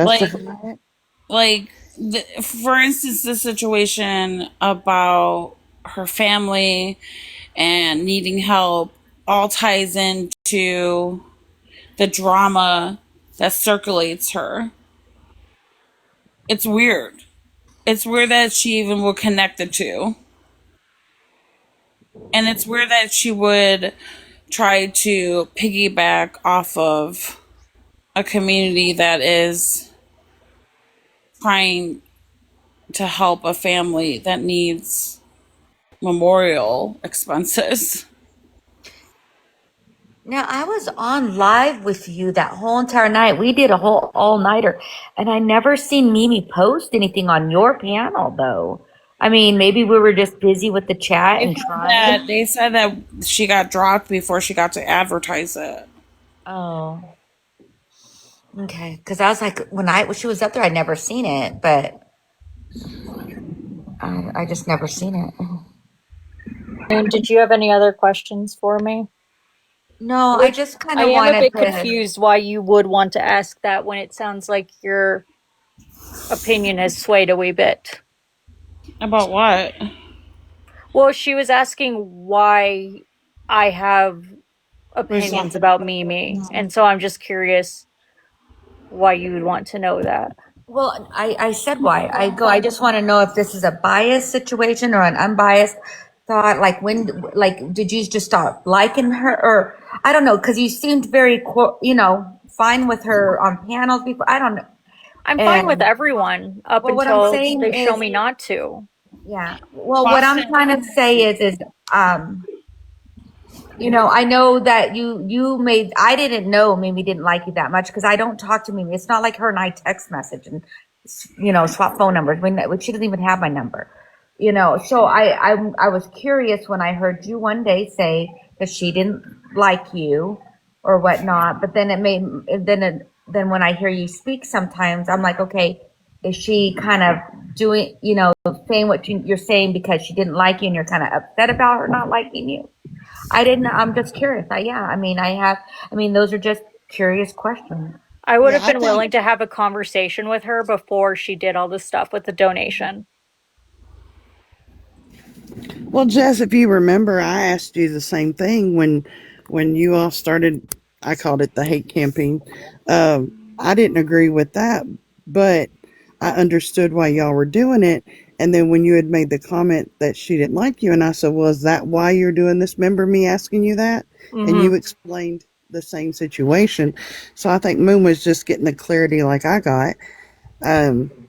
like
Justify it?
for instance the situation about her family and needing help all ties into the drama that circulates her. It's weird. It's weird that she even would connect the two. And it's weird that she would try to piggyback off of a community that is trying to help a family that needs memorial expenses.
Now, I was on live with you that whole entire night. We did a whole all-nighter, and I never seen Mimi post anything on your panel, though. I mean, maybe we were just busy with the chat and trying.
They said that she got dropped before she got to advertise it.
Oh, okay. Because I was like, when she was up there, I'd never seen it, but I just never seen it.
And did you have any other questions for me?
No, I just kind
I
of
am a
wanted
bit
to.
confused why you would want to ask that when it sounds like your opinion has swayed a wee bit.
About what?
Well, she was asking why I have opinions about Mimi, and so I'm just curious why you would want to know that.
Well, I said why. I just want to know if this is a biased situation or an unbiased thought. Like did you just stop liking her? Or I don't know, because you seemed very, fine with her on panels before. I don't know.
I'm fine with everyone up
Well, what I'm
until
saying
they show
is,
me not to.
yeah. Well, what I'm
Boston.
trying to say is, um, I know that I didn't know Mimi didn't like you that much because I don't talk to Mimi. It's not like her and I text message and, swap phone numbers. She doesn't even have my number, so I was curious when I heard you one day say that she didn't like you or whatnot, but then then when I hear you speak sometimes, I'm like, okay, is she kind of doing, saying what you're saying because she didn't like you and you're kind of upset about her not liking you? I'm just curious. Those are just curious questions.
I would
Yeah,
have
I
been
think
willing to have a conversation with her before she did all this stuff with the donation.
Well, Jess, if you remember, I asked you the same thing when you all started. I called it the hate camping. I didn't agree with that, but I understood why y'all were doing it. And then when you had made the comment that she didn't like you, and I said, "Well, is that why you're doing this?" Remember me asking you that, and you
Mm-hmm.
explained the same situation. So I think Moon was just getting the clarity like I got,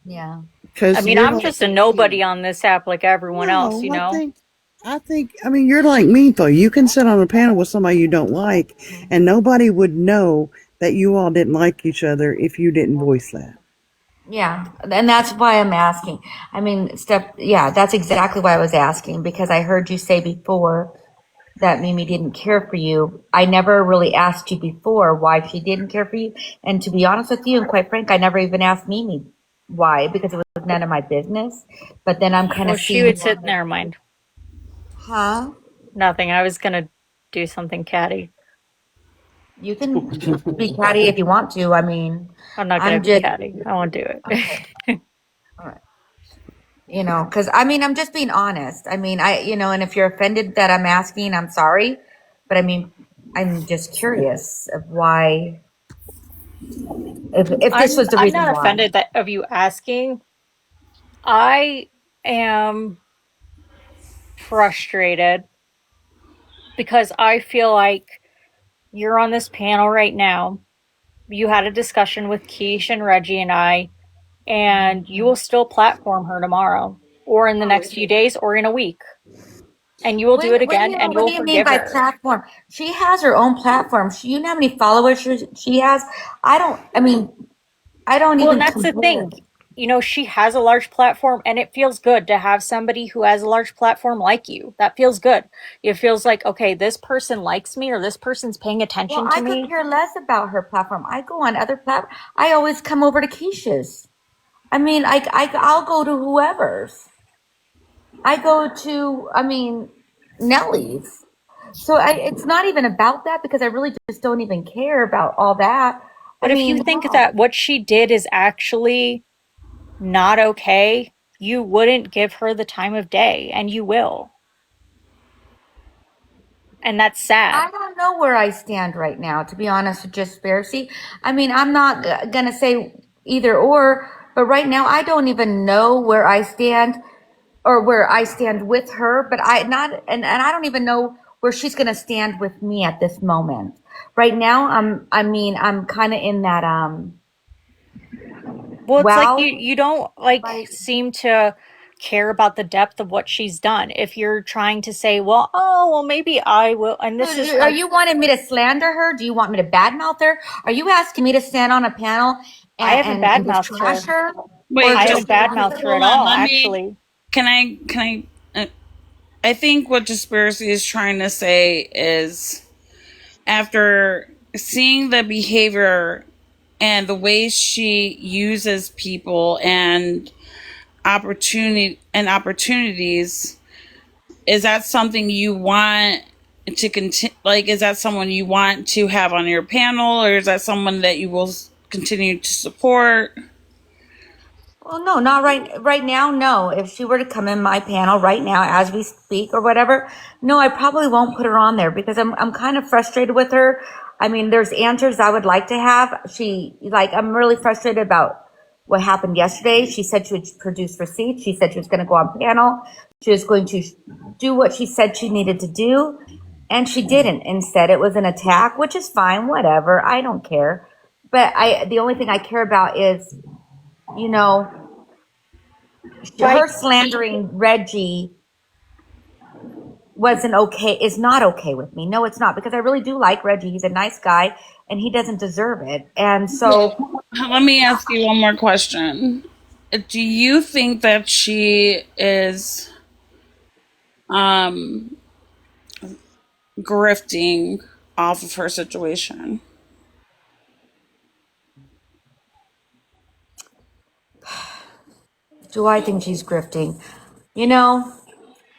Yeah.
I
because
mean,
you're
I'm
like
just a
me.
nobody on this app like everyone else,
No,
you
I
know?
think I mean, you're like me though. You can sit on a panel with somebody you don't like, and nobody would know that you all didn't like each other if you didn't voice that.
Yeah. And that's why I'm asking. Yeah, that's exactly why I was asking because I heard you say before that Mimi didn't care for you. I never really asked you before why she didn't care for you. And to be honest with you, and quite frank, I never even asked Mimi why because it was none of my business. But then I'm kind
Well,
of
she
seeing
would
why.
sit, never mind.
Huh?
Nothing. I was gonna do something catty.
You can be catty if you want to.
I'm not gonna
I'm
be
just
catty. I won't do it.
okay. All right. Because I'm just being honest. And if you're offended that I'm asking, I'm sorry. But I'm just curious of why, if this was the
I'm
reason
not
why.
offended of you asking. I am frustrated because I feel like you're on this panel right now. You had a discussion with Keish and Reggie and I, and you will still platform her tomorrow, or in the next few days, or in a week. And you will do it again, and you
What
will
do you mean
forgive
by
her.
platform? She has her own platform. You know how many followers she has? I don't
Well, and
even
that's the
compare.
thing. You know, she has a large platform, and it feels good to have somebody who has a large platform like you. That feels good. It feels like, okay, this person likes me, or this person's paying
Well,
attention to
I could
me.
care less about her platform. I go on other platforms. I always come over to Keisha's. I'll go to whoever's. I go to, Nellie's. So it's not even about that because I really just don't even care about all that.
But if you think that
No.
what she did is actually not okay, you wouldn't give her the time of day, and you will. And that's sad.
I don't know where I stand right now, to be honest with just Sparcy. I'm not gonna say either or, but right now I don't even know where I stand or where I stand with her, but and I don't even know where she's gonna stand with me at this moment. Right now, I'm kind of in that,
Well, it's like
wow,
you don't like
like,
seem to care about the depth of what she's done. If you're trying to say, well, oh, well, maybe I will, and this is
are
like,
you wanting me to slander her? Do you want me to badmouth her? Are you asking me to stand on a panel
I haven't
and just
badmouthed
trash
her.
her? Or
I
Wait,
haven't
just
just
badmouthed her at
hold on.
all,
Let me.
actually.
I think what Dispersity is trying to say is after seeing the behavior and the ways she uses people and opportunities, is that something you want to continue? Like, is that someone you want to have on your panel, or is that someone that you will continue to support?
Well, no, not right now. No, if she were to come in my panel right now as we speak or whatever, no, I probably won't put her on there because I'm kind of frustrated with her. I mean, there's answers I would like to have. I'm really frustrated about what happened yesterday. She said she would produce receipts. She said she was going to go on panel. She was going to do what she said she needed to do. And she didn't. Instead, it was an attack, which is fine, whatever. I don't care. But the only thing I care about is, you know, her slandering Reggie is not okay with me. No, it's not, because I really do like Reggie. He's a nice guy and he doesn't deserve it. And so
let me ask you one more question. Do you think that she is grifting off of her situation?
do I think she's grifting?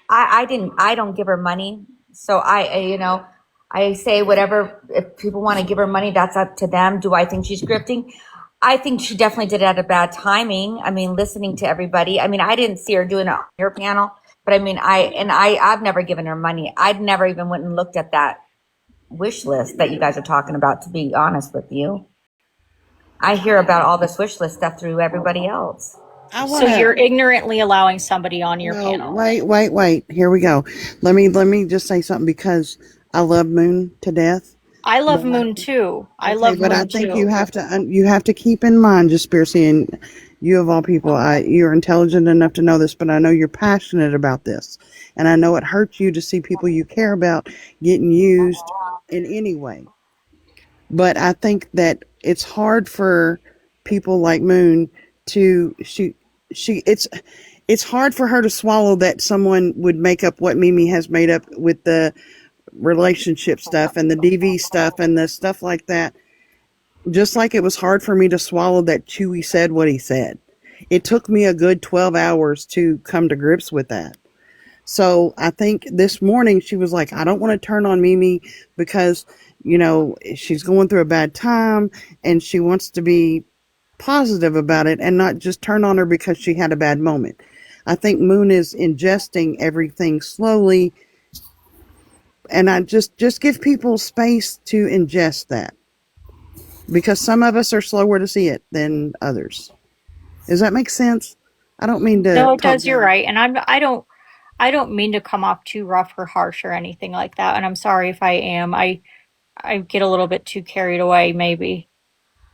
I don't give her money. So I say whatever, if people want to give her money, that's up to them. Do I think she's grifting? I think she definitely did it at a bad timing. I mean, listening to everybody. I mean, I didn't see her doing it on your panel, but I mean, I've never given her money. I'd never even went and looked at that wish list that you guys are talking about, to be honest with you. I hear about all this wish list stuff through everybody else.
So you're ignorantly allowing somebody on your panel.
Wait. Here we go. Let me just say something, because I love Moon to death.
I love Moon too. I love Moon too.
But I think you have to keep in mind, just Spiracy, and you of all people, you're intelligent enough to know this, but I know you're passionate about this, and I know it hurts you to see people you care about getting used in any way. But I think that it's hard for people like Moon to it's hard for her to swallow that someone would make up what Mimi has made up with the relationship stuff and the DV stuff and the stuff like that. Just like it was hard for me to swallow that Chewy said what he said. It took me a good 12 hours to come to grips with that. So I think this morning she was like, I don't want to turn on Mimi because, she's going through a bad time and she wants to be positive about it and not just turn on her because she had a bad moment. I think Moon is ingesting everything slowly, and I just give people space to ingest that, because some of us are slower to see it than others. Does that make sense? I don't mean to.
No, it does. You're right, and I don't mean to come off too rough or harsh or anything like that. And I'm sorry if I am. I get a little bit too carried away, maybe.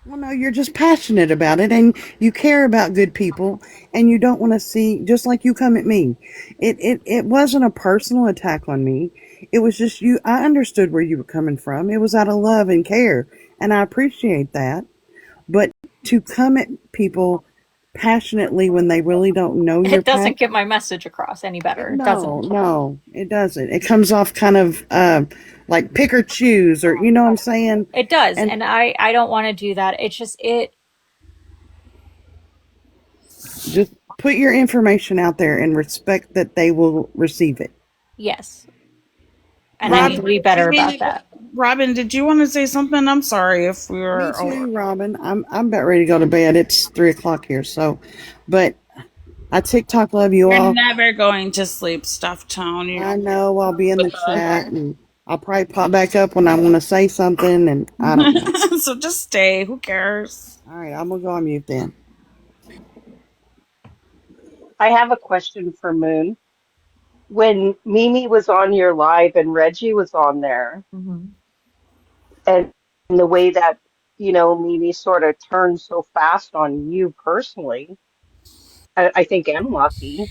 Well, no, you're just passionate about it, and you care about good people, and you don't want to see, just like you come at me. It wasn't a personal attack on me. It was just you. I understood where you were coming from. It was out of love and care, and I appreciate that. But to come at people passionately when they really don't know your
It doesn't get my message across any better. It doesn't.
No, it doesn't. It comes off kind of like pick or choose, or you know what I'm saying?
It does, and I don't want to do that. It's just
Just put your information out there and respect that they will receive it.
Yes. And I need to be better about that.
Robin, did you want to say something? I'm sorry if we were.
Me too, Robin. I'm about ready to go to bed. It's 3:00 here, so. But I TikTok love you all.
You're never going to sleep, Stuff Tone.
I know. I'll be in the chat, and I'll probably pop back up when I want to say something, and I don't know.
So just stay. Who cares?
All right, I'm gonna go on mute then.
I have a question for Moon. When Mimi was on your live and Reggie was on there, and the way that, Mimi sort of turned so fast on you personally, I think I'm lucky.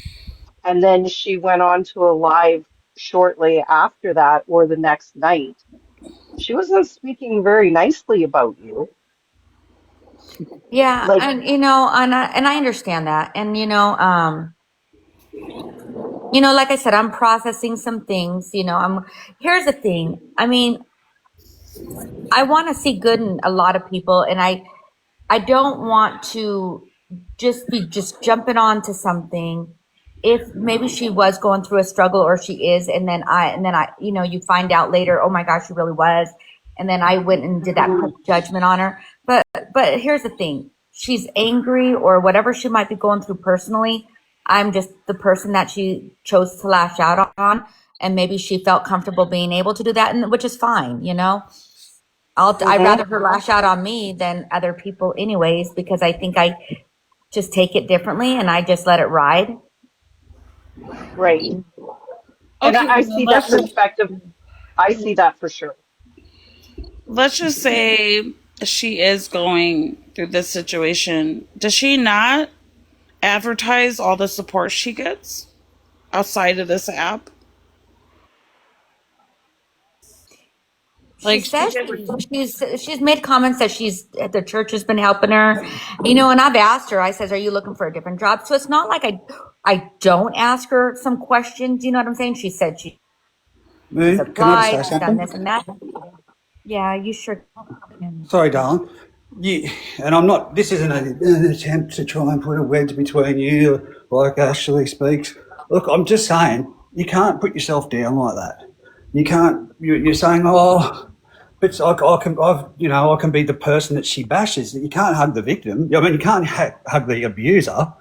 And then she went on to a live shortly after that or the next night. She wasn't speaking very nicely about you.
Yeah, and I understand that. And like I said, I'm processing some things. Here's the thing. I mean, I want to see good in a lot of people, and I don't want to just be jumping onto something if maybe she was going through a struggle, or she is, and then I you find out later, oh my gosh, she really was, and then I went and did that quick judgment on her. But here's the thing. She's angry or whatever she might be going through personally. I'm just the person that she chose to lash out on, and maybe she felt comfortable being able to do that, and which is fine, I'd rather her lash out on me than other people anyways, because I think I just take it differently and I just let it ride.
Right. And
Okay,
I
well, then
see that perspective. I see that for sure.
let's just say she is going through this situation. Does she not advertise all the support she gets outside of this app?
She says she's made comments that the church has been helping her, and I've asked her. I says, "Are you looking for a different job?" So it's not like I don't ask her some questions. You know what I'm saying? She said she's
Moon, can I just say
applied, she's done
something?
this and that. Yeah, you sure can.
Sorry, darling. And I'm not. This isn't an attempt to try and put a wedge between you, like Ashley speaks. Look, I'm just saying you can't put yourself down like that. You can't. You're saying, oh, but I can be the person that she bashes. You can't hug the victim. I mean, you can't hug the abuser.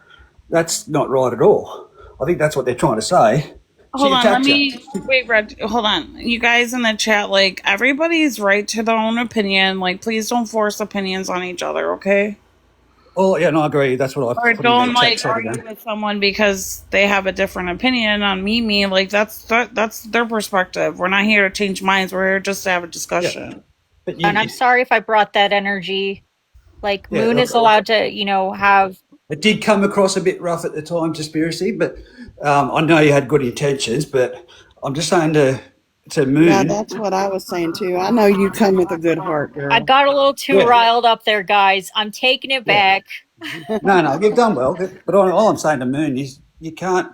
That's not right at all. I think that's what they're trying to say. She
Hold on, let
attacked you.
me wait, Red. Hold on, you guys in the chat. Like, everybody's right to their own opinion. Like, please don't force opinions on each other, okay?
Oh yeah, no, I agree. That's what
Or
I put in the
don't
chat
like
chat
argue
again.
with someone because they have a different opinion on Mimi. Like, that's their perspective. We're not here to change minds. We're here just to have a discussion.
But
And I'm sorry if I brought that energy. Like,
yeah,
Moon is allowed to, have.
it did come across a bit rough at the time, Conspiracy, but I know you had good intentions, but I'm just saying to
Yeah,
Moon.
that's what I was saying too. I know you come with a good heart,
I
girl.
got a little too
Yeah,
riled up there, guys. I'm taking it
yeah.
back.
No, you've done well. But all I'm saying to Moon is you can't,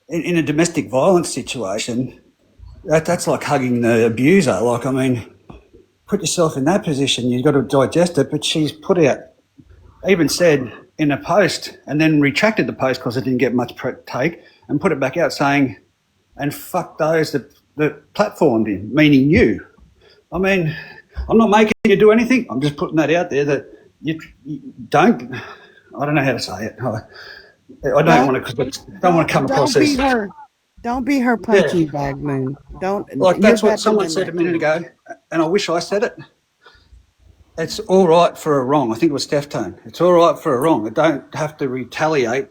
in a domestic violence situation, that's like hugging the abuser. Like, I mean, put yourself in that position. You've got to digest it. But she's put out, even said in a post, and then retracted the post because it didn't get much take, and put it back out saying, and fuck those that platformed him, meaning you. I mean, I'm not making you do anything. I'm just putting that out there that you don't. I don't know how to say it. I don't want to come across
Don't be
as
her. Don't be her
yeah.
punching bag, Moon. Don't.
Like
You're
that's what
better
someone
than
said a
that,
minute
too.
ago, and I wish I said it. It's all right for a wrong. I think it was Steph Tone. It's all right for a wrong. I don't have to retaliate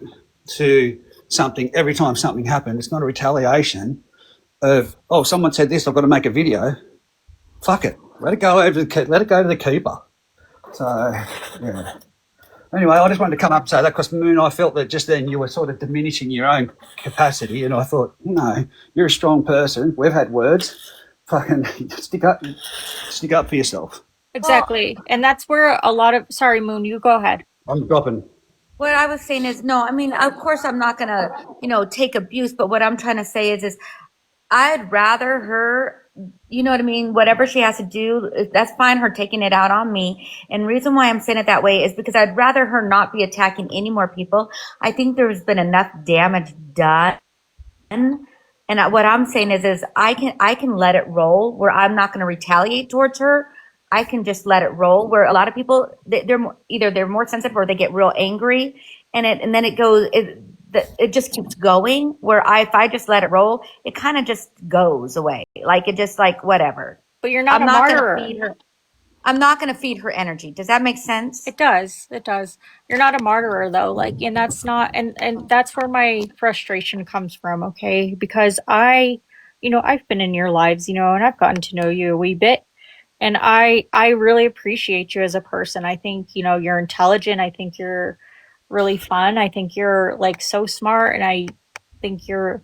to something every time something happens. It's not a retaliation of someone said this. I've got to make a video. Fuck it. Let it go to the keeper. So yeah. Anyway, I just wanted to come up and say that because Moon, I felt that just then you were sort of diminishing your own capacity, and I thought, no, you're a strong person. We've had words. Fucking stick up for yourself.
Exactly. And that's where a lot of. Sorry, Moon, you go ahead.
I'm dropping.
What I was saying is, no, I mean, of course I'm not gonna, take abuse, but what I'm trying to say is I'd rather her, you know what I mean? Whatever she has to do, that's fine, her taking it out on me. And the reason why I'm saying it that way is because I'd rather her not be attacking any more people. I think there's been enough damage done. And what I'm saying is I can let it roll where I'm not going to retaliate towards her. I can just let it roll where a lot of people, they're more sensitive or they get real angry and then it goes, it just keeps going where if I just let it roll, it kind of just goes away. Like it just like whatever.
But you're not
I'm
a
not going to
martyr.
feed her. I'm not going to feed her energy. Does that make sense?
It does. It does. You're not a martyr though. Like, and that's not, and that's where my frustration comes from. Okay. Because I've been in your lives, and I've gotten to know you a wee bit. And I really appreciate you as a person. I think, you're intelligent. I think you're really fun. I think you're like so smart. And I think you're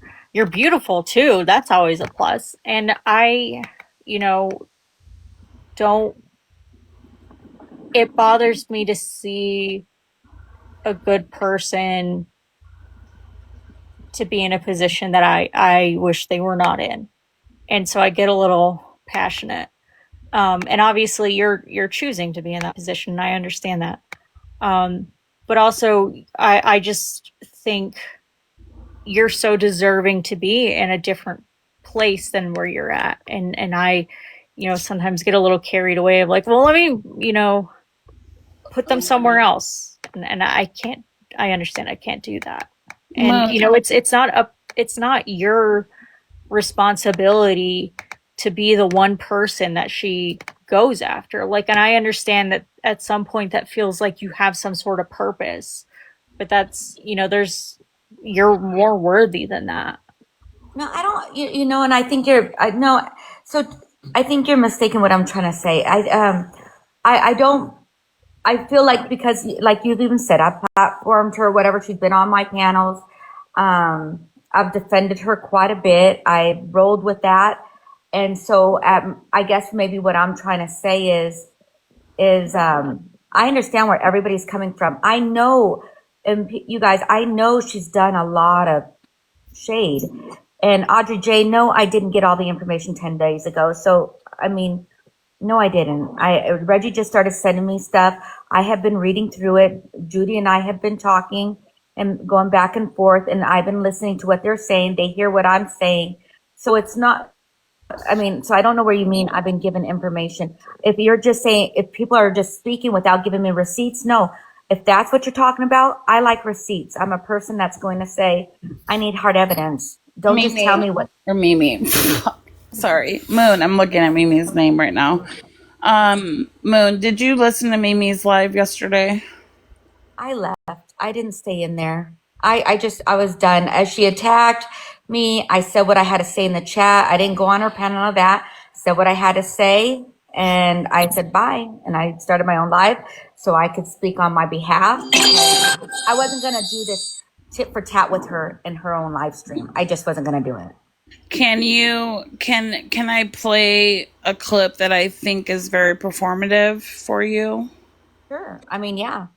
beautiful too. That's always a plus. And I, don't, it bothers me to see a good person to be in a position that I wish they were not in. And so I get a little passionate. And obviously you're choosing to be in that position. And I understand that. But also I just think you're so deserving to be in a different place than where you're at. And I, sometimes get a little carried away of like, well, let me, put them somewhere else. And I understand I can't do that. And, it's not your responsibility to be the one person that she goes after. Like, and I understand that at some point that feels like you have some sort of purpose, but that's, you're more worthy than that.
No, I don't. And I think no. So I think you're mistaken. What I'm trying to say, I don't. I feel like because, like you've even said, I platformed her, whatever. She's been on my panels. I've defended her quite a bit. I rolled with that, and so I guess maybe what I'm trying to say is I understand where everybody's coming from. I know, and you guys, I know she's done a lot of shade. And Audrey J, no, I didn't get all the information 10 days ago. So, I mean, no, I didn't. Reggie just started sending me stuff. I have been reading through it. Judy and I have been talking and going back and forth, and I've been listening to what they're saying. They hear what I'm saying. So it's not, so I don't know where you mean I've been given information. If you're just saying, if people are just speaking without giving me receipts, no. If that's what you're talking about, I like receipts. I'm a person that's going to say, I need hard evidence. Don't just tell me what.
Or Mimi. Sorry. Moon. I'm looking at Mimi's name right now. Moon, did you listen to Mimi's live yesterday?
I left. I didn't stay in there. I was done. As she attacked me, I said what I had to say in the chat. I didn't go on her panel of that. Said what I had to say, and I said bye. And I started my own live so I could speak on my behalf. I wasn't gonna do this tit for tat with her in her own live stream. I just wasn't gonna do it.
Can I play a clip that I think is very performative for you?
Sure. I mean, yeah.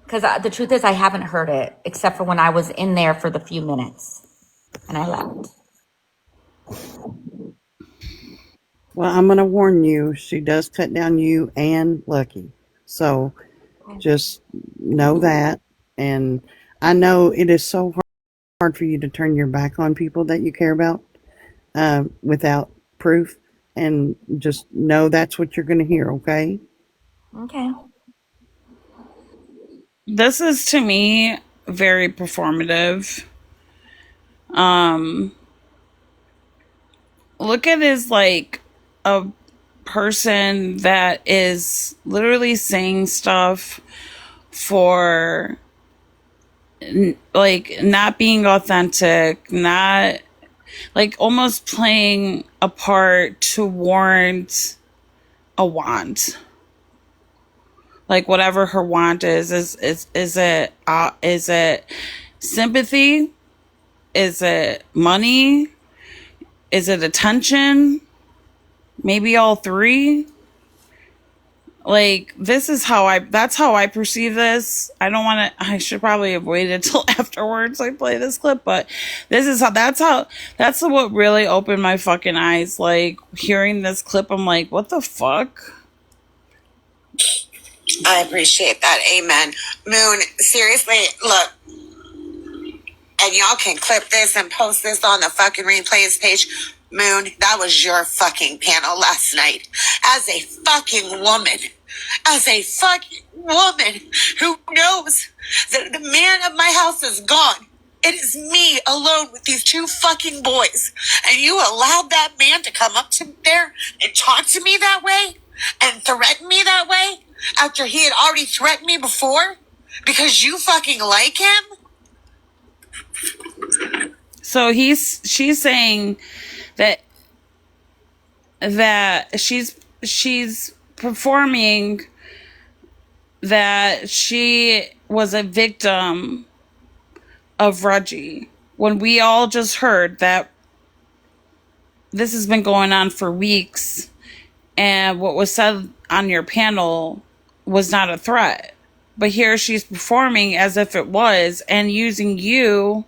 Because the truth is, I haven't heard it except for when I was in there for the few minutes, and I left.
Well, I'm going to warn you, she does cut down you and Lucky. So just know that. And I know it is so hard for you to turn your back on people that you care about without proof. And just know that's what you're going to hear, okay?
Okay.
This is, to me, very performative. Look at it as like a person that is literally saying stuff for like not being authentic, not like almost playing a part to warrant a want. Like whatever her want is it sympathy? Is it money? Is it attention? Maybe all three? Like, that's how I perceive this. I should probably have waited till afterwards I play this clip, but that's what really opened my fucking eyes. Like, hearing this clip, I'm like, what the fuck?
I appreciate that. Amen. Moon, seriously, look, and y'all can clip this and post this on the fucking replays page. Moon, that was your fucking panel last night. As a fucking woman who knows that the man of my house is gone. It is me alone with these two fucking boys. And you allowed that man to come up to there and talk to me that way and threaten me that way after he had already threatened me before because you fucking like him?
So she's saying that she's performing that she was a victim of Reggie, when we all just heard that this has been going on for weeks, and what was said on your panel was not a threat. But here she's performing as if it was, and using you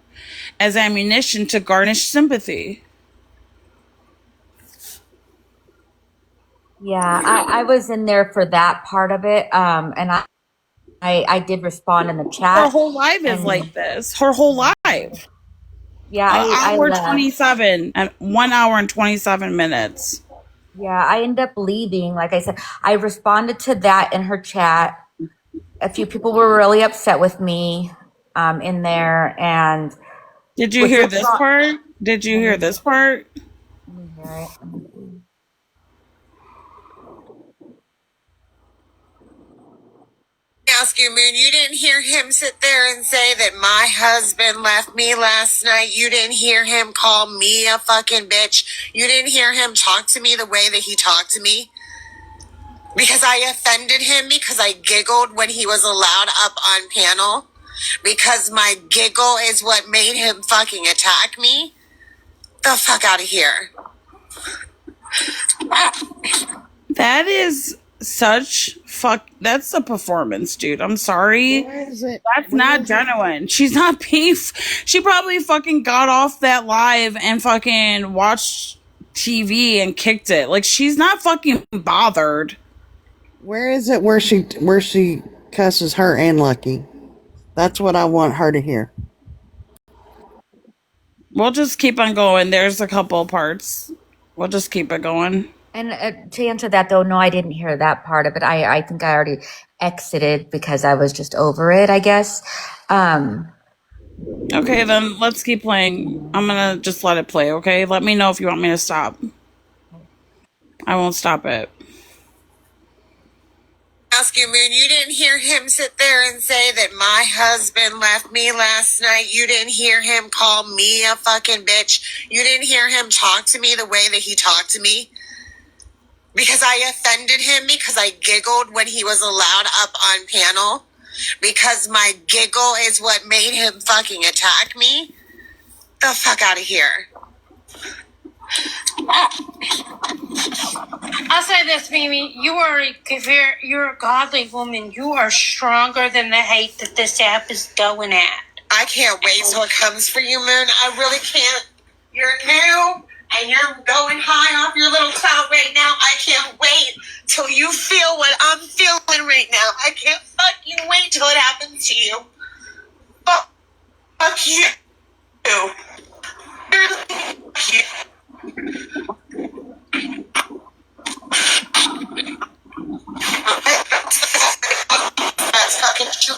as ammunition to garnish sympathy.
Yeah, I was in there for that part of it, and I did respond in the chat.
Her whole life is like this. Her whole life.
Yeah, I
27 and 1 hour and 27 minutes.
Yeah, I ended up leaving. Like I said, I responded to that in her chat. A few people were really upset with me in there. And
did you hear this part? Did you hear this part?
Let me hear it.
ask you, Moon, you didn't hear him sit there and say that my husband left me last night? You didn't hear him call me a fucking bitch? You didn't hear him talk to me the way that he talked to me? Because I offended him because I giggled when he was allowed up on panel? Because my giggle is what made him fucking attack me? The fuck out of here.
That is such that's a performance, dude. I'm sorry.
Where is it?
That's not genuine. She's not beef. She probably fucking got off that live and fucking watched TV and kicked it. Like, she's not fucking bothered.
Where is it where she cusses her and Lucky? That's what I want her to hear.
We'll just keep on going. There's a couple parts. We'll just keep it going.
And to answer that, though, no, I didn't hear that part of it. I think I already exited because I was just over it, I guess.
Okay, then let's keep playing. I'm gonna just let it play, okay? Let me know if you want me to stop. I won't stop it.
Ask you, Moon, you didn't hear him sit there and say that my husband left me last night? You didn't hear him call me a fucking bitch? You didn't hear him talk to me the way that he talked to me? Because I offended him because I giggled when he was allowed up on panel? Because my giggle is what made him fucking attack me? The fuck out of here.
I'll say this, Mimi. You're a godly woman. You are stronger than the hate that this app is going at.
I can't wait till it comes for you, Moon. I really can't. You're new and you're going high off your little cloud right now. I can't wait till you feel what I'm feeling right now. I can't fucking wait till it happens to you. Fuck you. That's fucking true.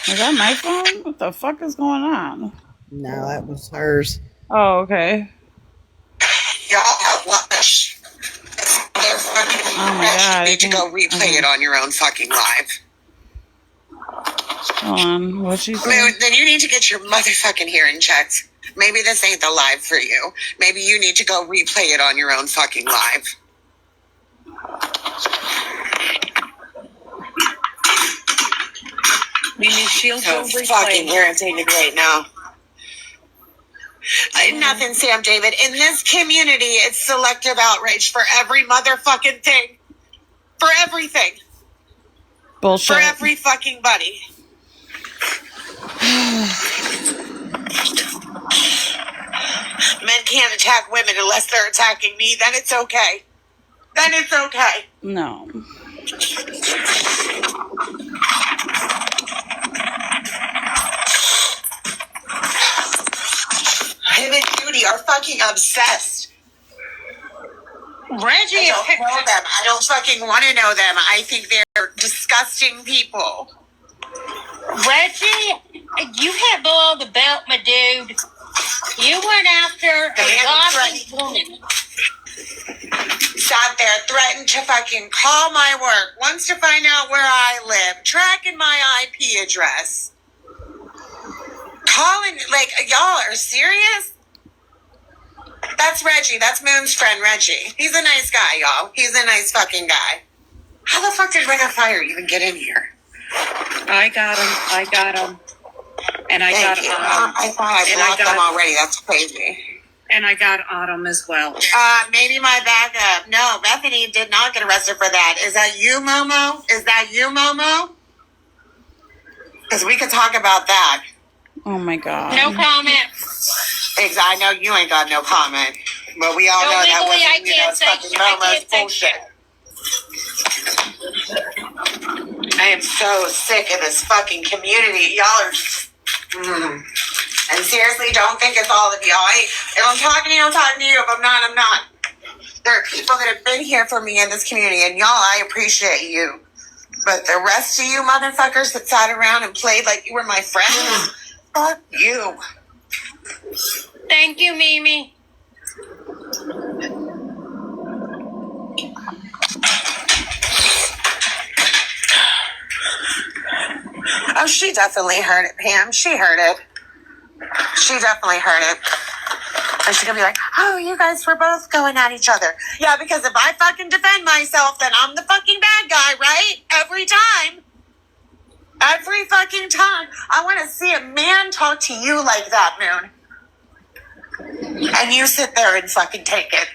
Is that my phone? What the fuck is going on?
No, that was hers.
Oh, okay.
Y'all have lunch.
Oh my god.
You need to go replay it on your own fucking live.
Hold on. What'd she say?
Moon, then you need to get your motherfucking hearing checked. Maybe this ain't the live for you. Maybe you need to go replay it on your own fucking live.
She'll
so fucking irritated right now. Nothing, Sam David. In this community, it's selective outrage for every motherfucking thing. For everything.
Bullshit.
For every fucking buddy. Men can't attack women unless they're attacking me. Then it's okay. Then it's okay.
No.
Him and Judy are fucking obsessed.
Reggie,
I don't know them. I don't fucking want to know them. I think they're disgusting people.
Reggie, you had below the belt, my dude. You went after a godly woman.
Sat there, threatened to fucking call my work, wants to find out where I live, tracking my IP address. Calling, like, y'all are serious? That's Reggie. That's Moon's friend, Reggie. He's a nice guy, y'all. He's a nice fucking guy. How the fuck did Ring of Fire even get in here?
I got him. And I got Autumn.
I thought I blocked them already. That's crazy.
And I got Autumn as well.
Maybe my backup. No, Bethany did not get arrested for that. Is that you, Momo? Is that you, Momo? Because we could talk about that.
Oh my god.
No comment.
I know you ain't got no comment. But we all know that wasn't, it's fucking Momo's bullshit. I am so sick of this fucking community. Y'all are... And seriously, don't think it's all of y'all. If I'm talking to you, I'm talking to you. If I'm not, I'm not. There are people that have been here for me in this community, and y'all, I appreciate you. But the rest of you motherfuckers that sat around and played like you were my friends, fuck you.
Thank you, Mimi.
she definitely heard it, Pam. She heard it. She definitely heard it. And she's gonna be like, oh, you guys were both going at each other. Yeah, because if I fucking defend myself, then I'm the fucking bad guy, right? Every time. Every fucking time. I want to see a man talk to you like that, Moon. And you sit there and fucking take it.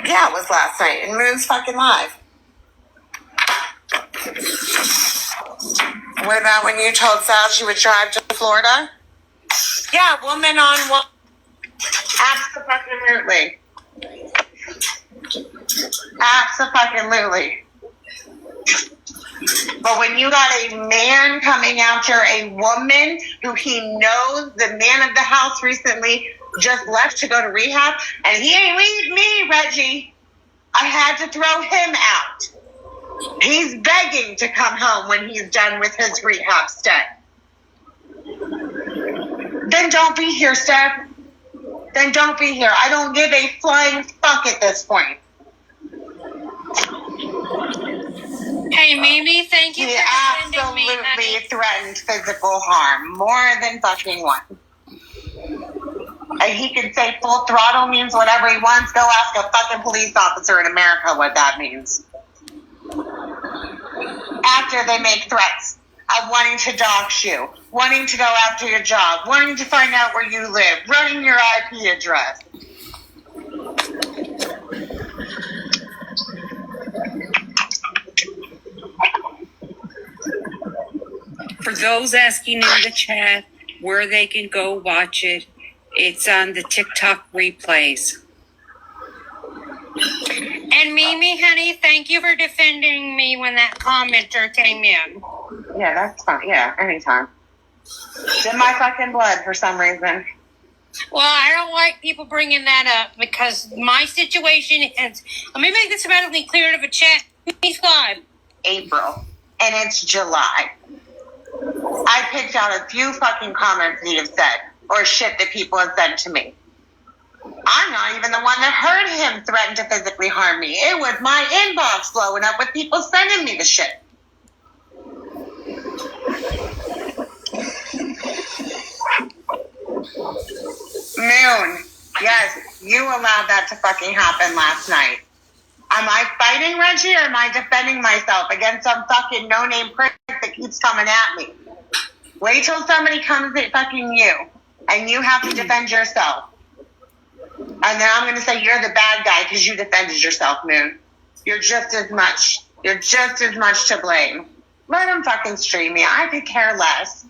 Yeah, it was last night. And Moon's fucking live. What about when you told Sal she would drive to Florida? Yeah, woman on one. Absolutely. Absolutely. But when you got a man coming after a woman who he knows, the man of the house recently just left to go to rehab, and he ain't leave me, Reggie. I had to throw him out. He's begging to come home when he's done with his rehab stay. Then don't be here, Steph. Then don't be here. I don't give a flying fuck at this point.
Hey, Mimi, thank you
He
for defending me,
absolutely
honey.
threatened physical harm. More than fucking one. And he can say full throttle means whatever he wants. Go ask a fucking police officer in America what that means. After they make threats of wanting to dox you, wanting to go after your job, wanting to find out where you live, running your IP address.
For those asking in the chat where they can go watch it, it's on the TikTok replays.
And Mimi, honey, thank you for defending me when that commenter came in.
Yeah, that's fine. Yeah, anytime. It's in my fucking blood for some reason.
Well, I don't like people bringing that up because my situation is. Let me make this abundantly clear to the chat. He's live.
April. And it's July. I picked out a few fucking comments that you've said, or shit that people have said to me. I'm not even the one that heard him threaten to physically harm me. It was my inbox blowing up with people sending me the shit. Moon, yes, you allowed that to fucking happen last night. Am I fighting Reggie or am I defending myself against some fucking no-name prick that keeps coming at me? Wait till somebody comes at fucking you and you have to defend yourself. And then I'm going to say you're the bad guy because you defended yourself, Moon. You're just as much to blame. Let them fucking stream me. I could care less.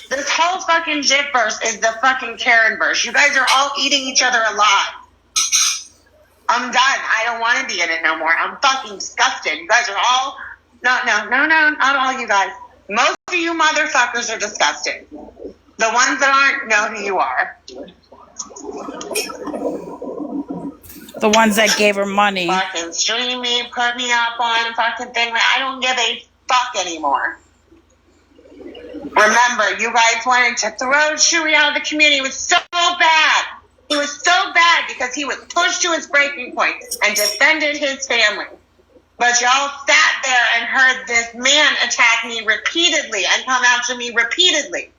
This whole fucking Jitverse is the fucking Karenverse. You guys are all eating each other alive. I'm done. I don't want to be in it no more. I'm fucking disgusted. You guys are all... No, not all you guys. Most of you motherfuckers are disgusting. The ones that aren't know who you are.
The ones that gave her money.
Fucking stream me, put me up on a fucking thing. I don't give a fuck anymore. Remember, you guys wanted to throw Chewy out of the community. It was so bad. He was so bad because he was pushed to his breaking point and defended his family. But y'all sat there and heard this man attack me repeatedly and come after me repeatedly.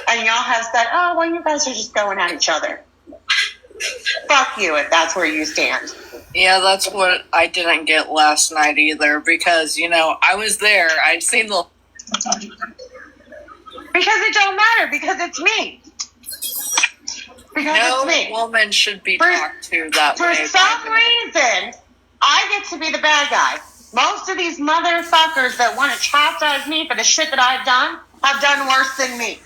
And y'all have said, oh, well, you guys are just going at each other. Fuck you if that's where you stand.
Yeah, that's what I didn't get last night either because, I was there. I'd seen the...
Because it don't matter, because it's me. Because
no
it's me.
Woman should be talked to that way.
For some reason, I get to be the bad guy. Most of these motherfuckers that want to chastise me for the shit that I've done have done worse than me.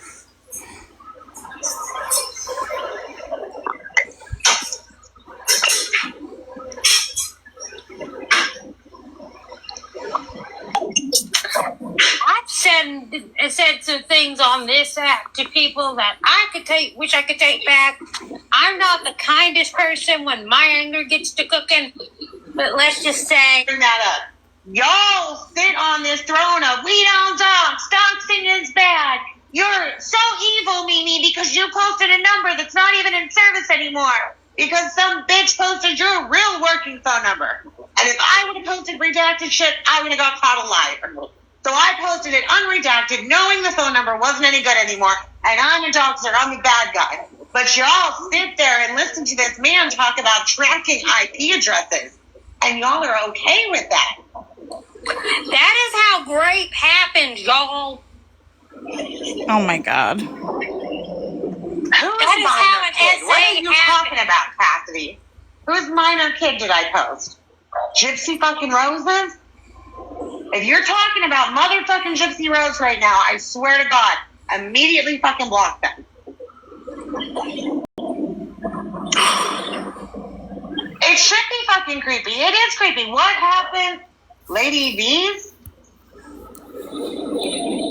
I've said some things on this app to people that wish I could take back. I'm not the kindest person when my anger gets to cooking, but let's just say...
Bring that up. Y'all sit on this throne of we don't talk, doxing is bad. You're so evil, Mimi, because you posted a number that's not even in service anymore. Because some bitch posted your real working phone number. And if I would have unredacted shit, I would have got caught a liar. So I posted it unredacted, knowing the phone number wasn't any good anymore, and I'm a doxer, I'm the bad guy. But y'all sit there and listen to this man talk about tracking IP addresses, and y'all are okay with that.
That is how grape happened, y'all.
Oh my God.
Who is minor kid? What are you talking about, Cassidy? Whose minor kid did I post? Gypsy fucking Roses? If you're talking about motherfucking Gypsy Rose right now, I swear to God, immediately fucking block them. It should be fucking creepy. It is creepy. What happened, Lady V's?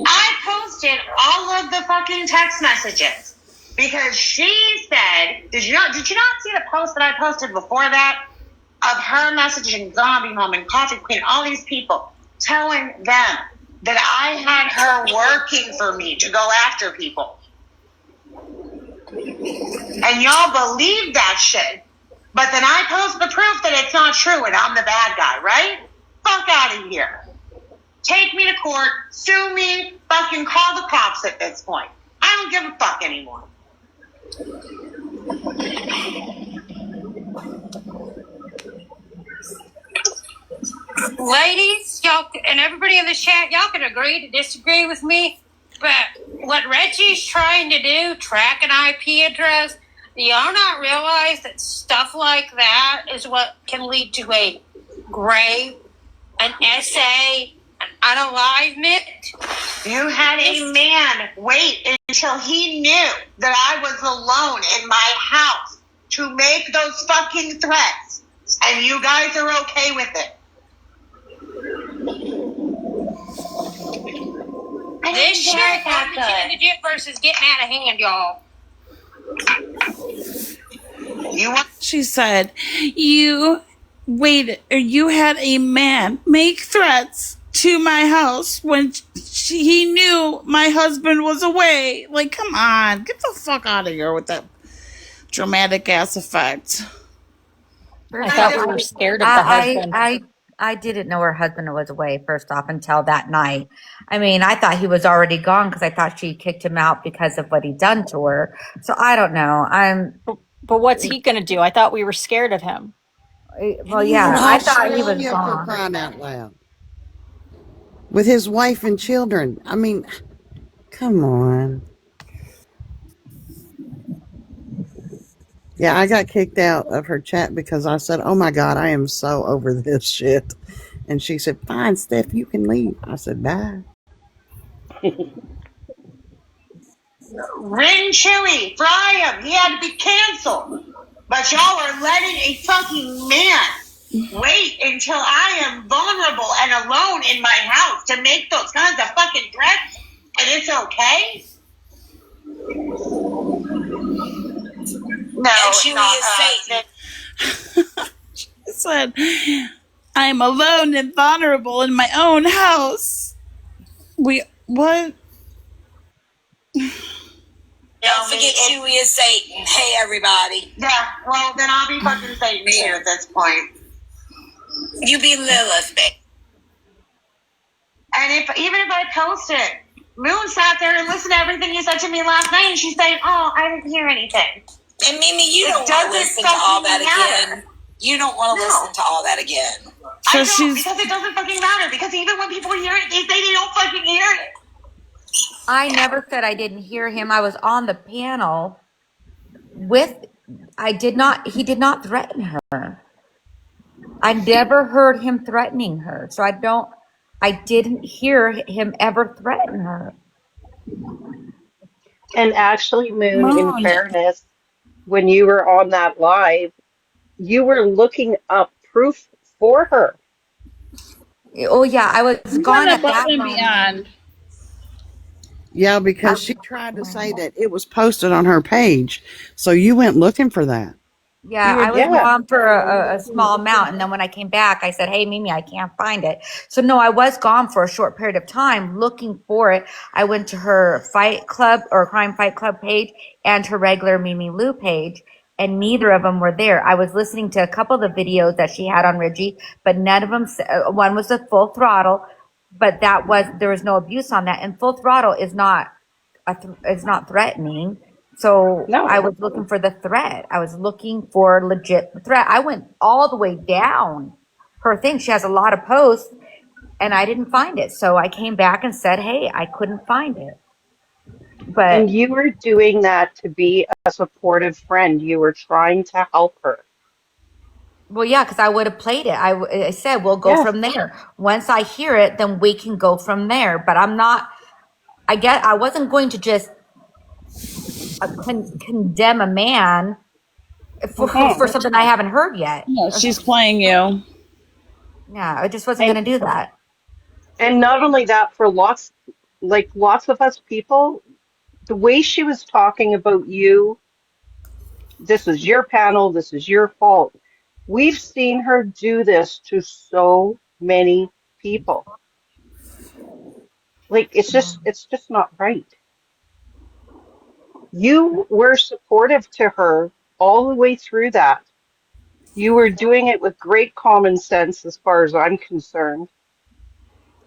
I posted all of the fucking text messages because she said, did you not see the post that I posted before that of her messaging Zombie Mom and Coffee Queen, all these people telling them that I had her working for me to go after people. And y'all believe that shit. But then I post the proof that it's not true and I'm the bad guy, right? Fuck out of here. Take me to court, sue me, fucking call the cops at this point. I don't give a fuck anymore.
Ladies, y'all, and everybody in the chat, y'all can agree to disagree with me, but what Reggie's trying to do, track an IP address, do y'all not realize that stuff like that is what can lead to a grave, an essay, an unalivement?
You had a man wait until he knew that I was alone in my house to make those fucking threats, and you guys are okay with it.
This shit is legit versus getting out of hand, y'all.
She said, you had a man make threats to my house when he knew my husband was away. Like, come on, get the fuck out of here with that dramatic ass effect.
I thought we were scared of the husband.
I didn't know her husband was away, first off, until that night. I mean, I thought he was already gone because I thought she kicked him out because of what he'd done to her. So I don't know.
But what's he going to do? I thought we were scared of him.
Well, yeah, I thought he was
For
gone.
crying out loud. With his wife and children. I mean, come on. Yeah, I got kicked out of her chat because I said, oh my God, I am so over this shit. And she said, fine, Steph, you can leave. I said, bye.
Ring Chewy, fry him. He had to be canceled. But y'all are letting a fucking man wait until I am vulnerable and alone in my house to make those kinds of fucking threats, and it's okay? No,
and Chewy is Satan.
She said, I'm alone and vulnerable in my own house. What?
Don't forget Chewy is Satan. Hey, everybody.
Yeah, well, then I'll be fucking Satan too at this point.
You be Lilith, babe.
And even if I post it, Moon sat there and listened to everything you said to me last night, and she's saying, oh, I didn't hear anything.
And Mimi, you don't want to listen to all that again. You don't want to listen to all that again.
So I don't, because it doesn't fucking matter. Because even when people hear it, they say they don't fucking hear it.
I never said I didn't hear him. I was on the panel he did not threaten her. I never heard him threatening her. So I didn't hear him ever threaten her.
And actually, Moon, in fairness, when you were on that live, you were looking up proof for her.
Oh yeah, I was gone at that moment.
Yeah, because she tried to say that it was posted on her page. So you went looking for that.
Yeah, I was gone for a small amount. And then when I came back, I said, hey, Mimi, I can't find it. So no, I was gone for a short period of time looking for it. I went to her Fight Club or Crime Fight Club page and her regular Mimi Lou page. and neither of them were there. I was listening to a couple of the videos that she had on Reggie, but none of them, one was a full throttle, but there was no abuse on that. And full throttle is not, it's not threatening. So
No.
I was looking for the threat. I was looking for legit threat. I went all the way down her thing. She has a lot of posts and I didn't find it. So I came back and said, hey, I couldn't find it. But
And you were doing that to be a supportive friend. You were trying to help her.
well, yeah, because I would have played it. I said, we'll go
Yes.
from there. Once I hear it, then we can go from there. But I wasn't going to just condemn a man for something I haven't heard yet.
Yeah, she's playing you.
Yeah, I just wasn't going to do that.
And not only that, for lots of us people, the way she was talking about you, this is your panel, this is your fault. We've seen her do this to so many people. Like, it's just not right. You were supportive to her all the way through that. You were doing it with great common sense as far as I'm concerned.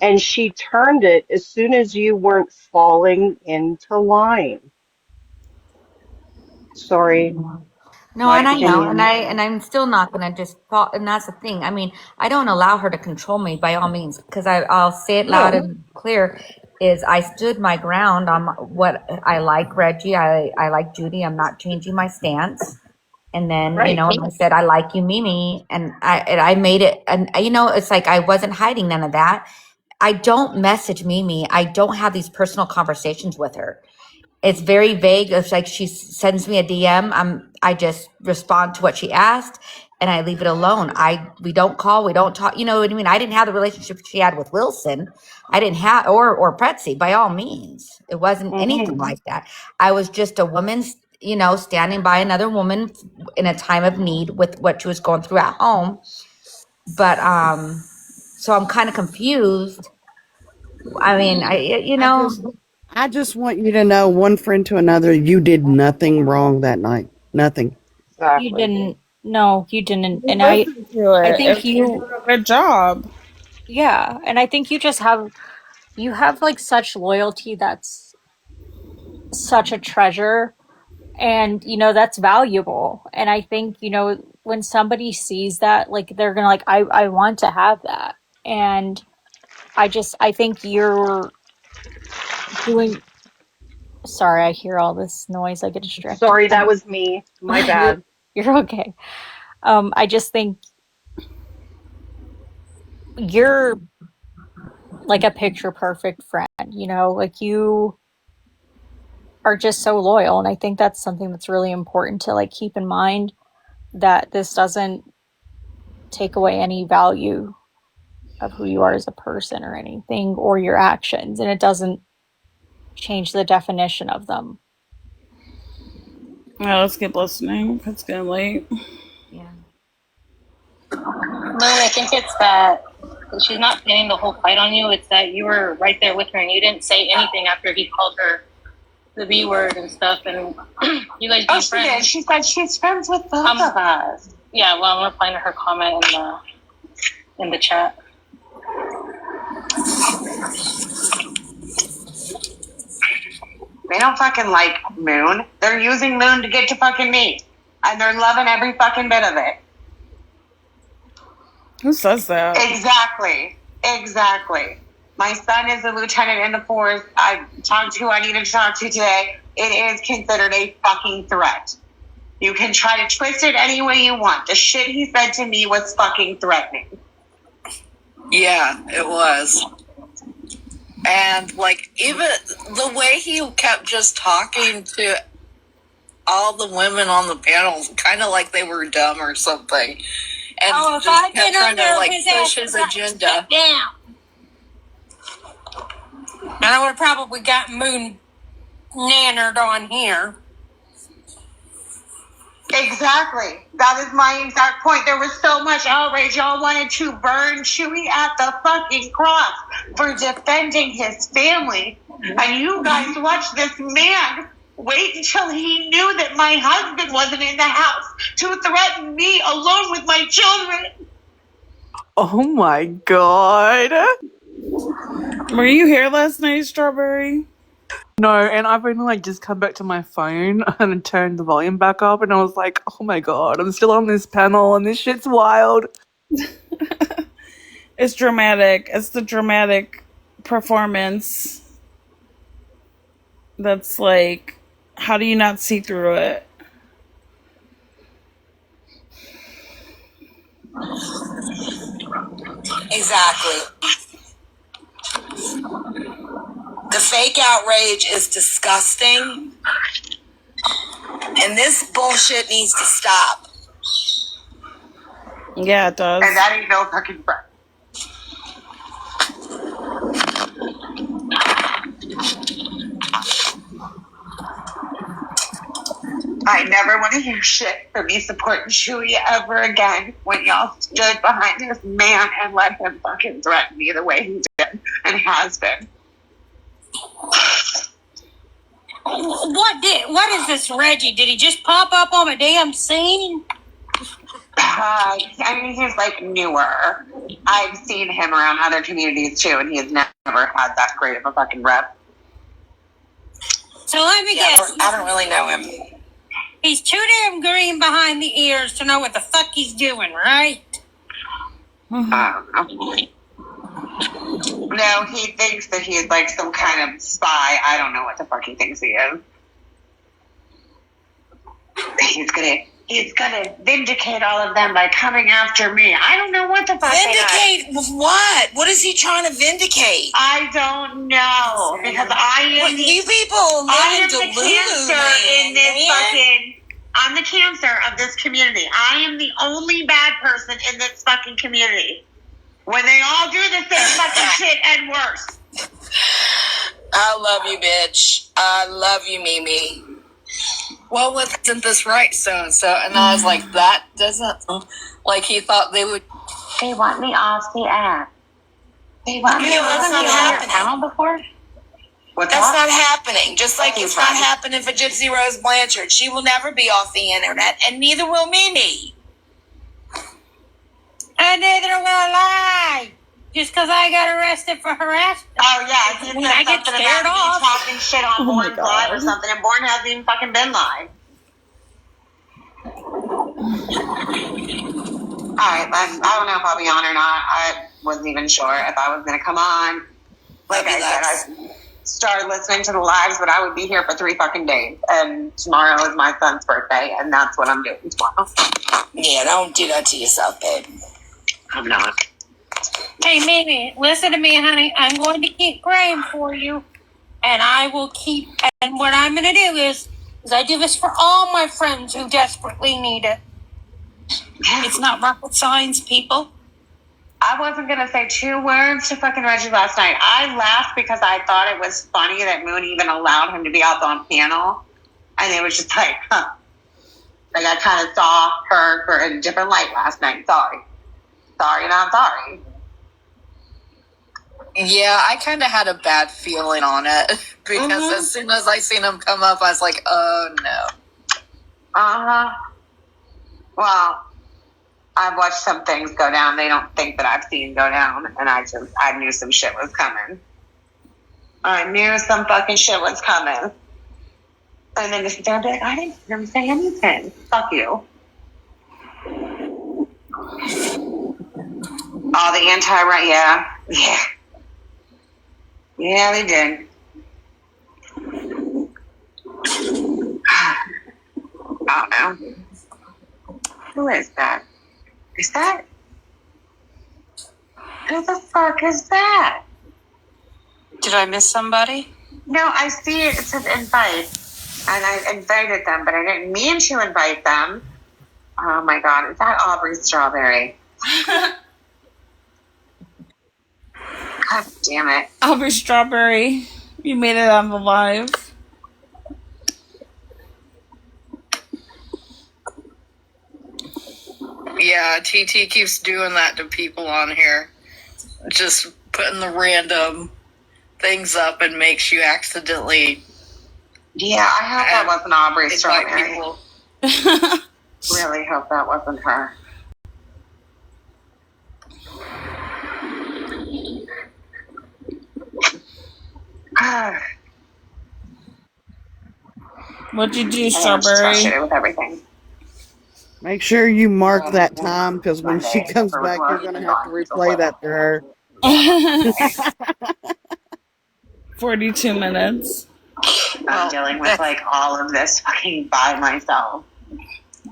And she turned it as soon as you weren't falling into line. Sorry.
No,
My
and I know,
opinion.
and I'm still not gonna just fall. And that's the thing. I mean, I don't allow her to control me by all means, because I'll say it loud
No.
and clear. Is I stood my ground on what I like Reggie. I like Judy. I'm not changing my stance. And then
Right.
I said I like you, Mimi, and I made it. And it's like I wasn't hiding none of that. I don't message Mimi. I don't have these personal conversations with her. It's very vague. It's like she sends me a DM. I just respond to what she asked and I leave it alone. We don't call, we don't talk. You know what I mean? I didn't have the relationship she had with Wilson. I didn't have, or Pretzi, by all means. It wasn't anything like that. I was just a woman, standing by another woman in a time of need with what she was going through at home. But, so I'm kind of confused. I mean,
I just want you to know, one friend to another, you did nothing wrong that night. Nothing.
You didn't. No, you didn't. And
Listen to it.
I think
If you did a good job.
yeah, and I think you have like such loyalty that's such a treasure, and that's valuable. And I think when somebody sees that, like they're gonna like, I want to have that. And I think you're doing. Sorry, I hear all this noise. I get distracted.
Sorry, that was me. My bad.
You're okay. I just think you're like a picture perfect friend, like you are just so loyal. And I think that's something that's really important to like keep in mind, that this doesn't take away any value of who you are as a person or anything, or your actions, and it doesn't change the definition of them.
Yeah, let's keep listening. It's getting late.
Yeah.
Moon, I think it's that she's not pinning the whole fight on you. It's that you were right there with her and you didn't say anything after he called her the B word and stuff. And you guys be friends. She did. She said she's friends with both of us. Yeah, well, I'm replying to her comment in the chat. They don't fucking like Moon. They're using Moon to get to fucking me. And they're loving every fucking bit of it.
Who says that?
Exactly. My son is a lieutenant in the force. I talked to who I needed to talk to today. It is considered a fucking threat. You can try to twist it any way you want. The shit he said to me was fucking threatening.
Yeah, it was. And, like, even the way he kept just talking to all the women on the panel, kind of like they were dumb or something. And
if
just
I
kept
get
trying
up there,
to, like,
his
push
ass
his
got
agenda.
stepped down. And I would have probably got Moon nannered on here.
Exactly. That is my exact point. There was so much outrage. Y'all wanted to burn Chewy at the fucking cross for defending his family. And you guys watch this man
wait until he knew that my husband wasn't in the house to threaten me alone with my children.
Oh my god.
Were you here last night, Strawberry?
No, and I've only like just come back to my phone and turned the volume back up, and I was like, oh my god, I'm still on this panel and this shit's wild.
It's dramatic. It's the dramatic performance that's like, how do you not see through it?
Exactly. The fake outrage is disgusting. And this bullshit needs to stop.
Yeah, it does.
And that ain't no fucking friend. I never want to hear shit from me supporting Chewy ever again when y'all stood behind this man and let him fucking threaten me the way he did and has been.
What is this, Reggie? Did he just pop up on a damn scene?
I mean, he's like newer. I've seen him around other communities too, and he has never had that great of a fucking rep.
So let me guess.
I don't really know him.
He's too damn green behind the ears to know what the fuck he's doing, right?
I don't know. No, he thinks that he's like some kind of spy. I don't know what the fuck he thinks he is. He's gonna vindicate all of them by coming after me. I don't know what the fuck.
Vindicate what? What is he trying to vindicate?
I don't know, because
you people live in
the cancer in this fucking. I'm the cancer of this community. I am the only bad person in this fucking community. When they all do the same fucking shit and worse.
I love you, bitch. I love you, Mimi. Well, wasn't this right, so-and-so? And I was like, that doesn't... Like, he thought they would...
They want me off the app. They want me off the app.
Happening before?
What's
That's
that?
not happening. Just like it's not happening for Gypsy Rose Blanchard. She will never be off the internet, and neither will Mimi.
And neither will I. Just because I got arrested for harassment.
Oh, yeah. He said
I get
something
scared
about
off.
me talking shit on Born's live or something, and Born hasn't even fucking been live. Alright, I don't know if I'll be on or not. I wasn't even sure if I was going to come on. Like I said, I started listening to the lives, but I would be here for 3 fucking days. And tomorrow is my son's birthday, and that's what I'm doing tomorrow.
Yeah, don't do that to yourself, babe.
I'm not.
Hey, Mimi, listen to me, honey. I'm going to keep praying for you. And I will keep... And what I'm going to do is I do this for all my friends who desperately need it. It's not rocket science, people.
I wasn't going to say 2 words to fucking Reggie last night. I laughed because I thought it was funny that Moon even allowed him to be out on panel. And it was just like, huh. Like, I kind of saw her for a different light last night. Sorry. Sorry, not sorry.
Yeah, I kind of had a bad feeling on it. Because as soon as I seen him come up, I was like, oh, no.
Uh-huh. Well... I've watched some things go down they don't think that I've seen go down, and I knew some shit was coming. I knew some fucking shit was coming. And then just they'll be like, I didn't hear him say anything. Fuck you. All the anti-right, yeah. Yeah, they did. I don't know. Who is that? Is that? Who the fuck is that?
Did I miss somebody?
No, I see it. It says invite. And I invited them, but I didn't mean to invite them. Oh my god, is that Aubrey Strawberry? God damn it.
Aubrey Strawberry, you made it on the live.
Yeah, TT keeps doing that to people on here. Just putting the random things up and makes you accidentally
Yeah, I hope that wasn't Aubrey Strawberry. Really hope that wasn't her.
What'd you do,
I think I'm just
Strawberry?
frustrated with everything.
Make sure you mark that time because when she comes back, you're going to have to replay that to her.
42 minutes.
I'm dealing with like all of this fucking by myself.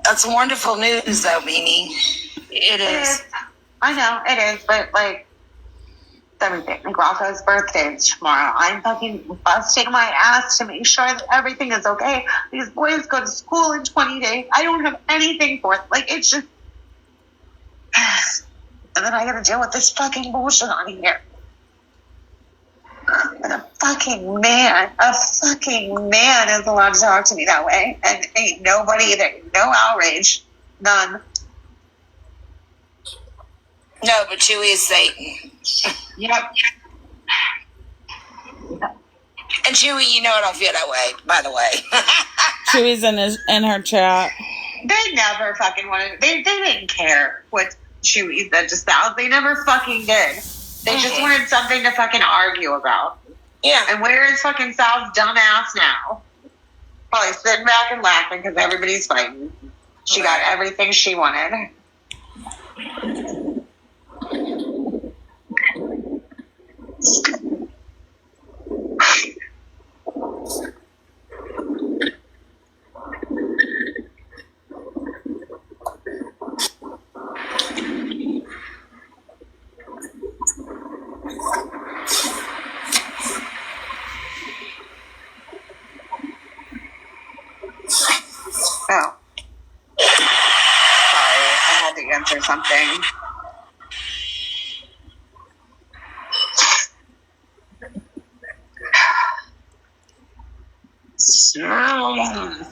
That's wonderful news, though, Mimi. It is.
I know it is, but like everything. Like Rocco's birthday is tomorrow. I'm fucking busting my ass to make sure that everything is okay. These boys go to school in 20 days. I don't have anything for it. Like it's just, and then I gotta deal with this fucking bullshit on here. And a fucking man is allowed to talk to me that way, and ain't nobody there. No outrage, none.
No, but Chewie is Satan.
Yep.
And Chewie, you know I don't feel that way, by the way.
Chewie's in her chat.
They never fucking wanted. They didn't care what Chewie said to South. They never fucking did. They just wanted something to fucking argue about.
Yeah.
And where is fucking South's dumb ass now? Probably sitting back and laughing because everybody's fighting. She got everything she wanted. Oh. Sorry, I had to answer something.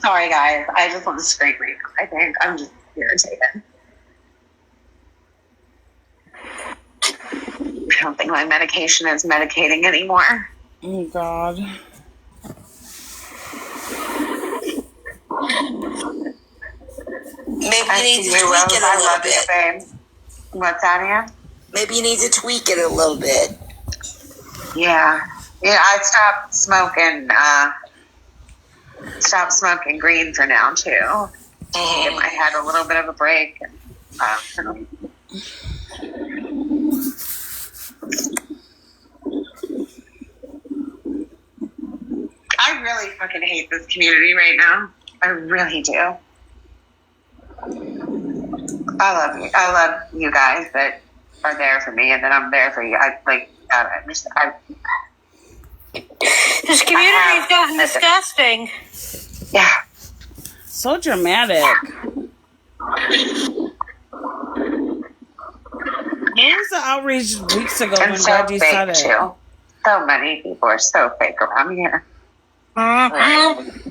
Sorry, guys. I just want to scream right now. I think I'm just irritated. I don't think my medication is medicating anymore.
Oh, God.
Maybe you need to tweak it a little bit.
Babe. What's that, Ann?
Maybe you need to tweak it a little bit.
Yeah. Yeah, I stopped smoking green for now, too. Give my head a little bit of a break. I really fucking hate this community right now. I really do. I love you guys that are there for me, and then I'm there for you.
This community's gotten disgusting.
Yeah.
So dramatic. What was the outrage weeks ago
And
when
so
Reggie
fake,
said it?
too. So many people are so fake around here.
Mm-hmm.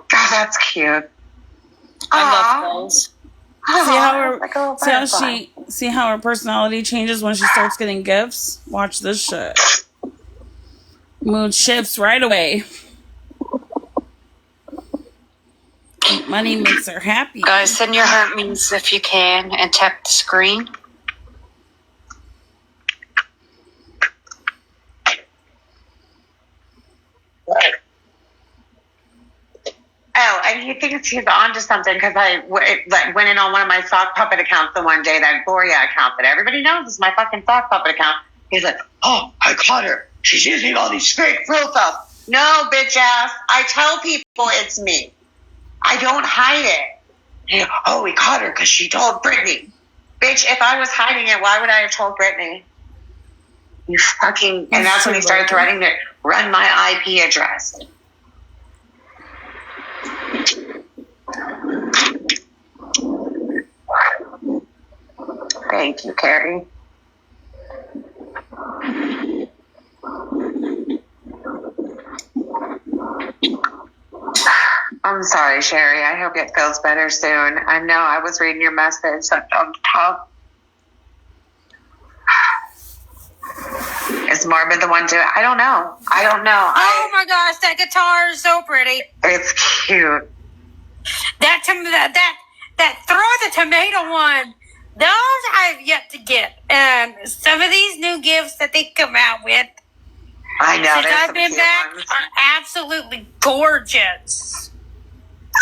God, that's cute.
I love those.
See how her personality changes when she starts getting gifts? Watch this shit. Mood shifts right away. Money makes her happy.
Guys, send your heart means if you can and tap the screen.
Oh, and he thinks he's on to something because I went in on one of my sock puppet accounts the one day, that Gloria account that everybody knows is my fucking sock puppet account. He's like, oh, I caught her. She's using all these fake profiles. No, bitch ass. I tell people it's me. I don't hide it. Oh, we caught her because she told Brittany. Bitch, if I was hiding it, why would I have told Brittany? You fucking... And that's when he started threatening to run my IP address. Thank you, Carrie. I'm sorry, Sherry. I hope it feels better soon. I know I was reading your message. I'm tough. Is Is Morbid the one doing? I don't know.
Oh my gosh, that guitar is so pretty.
It's cute.
That throw the tomato one. Those I've yet to get. Some of these new gifts that they come out with.
I know.
Since I've been back, are absolutely gorgeous.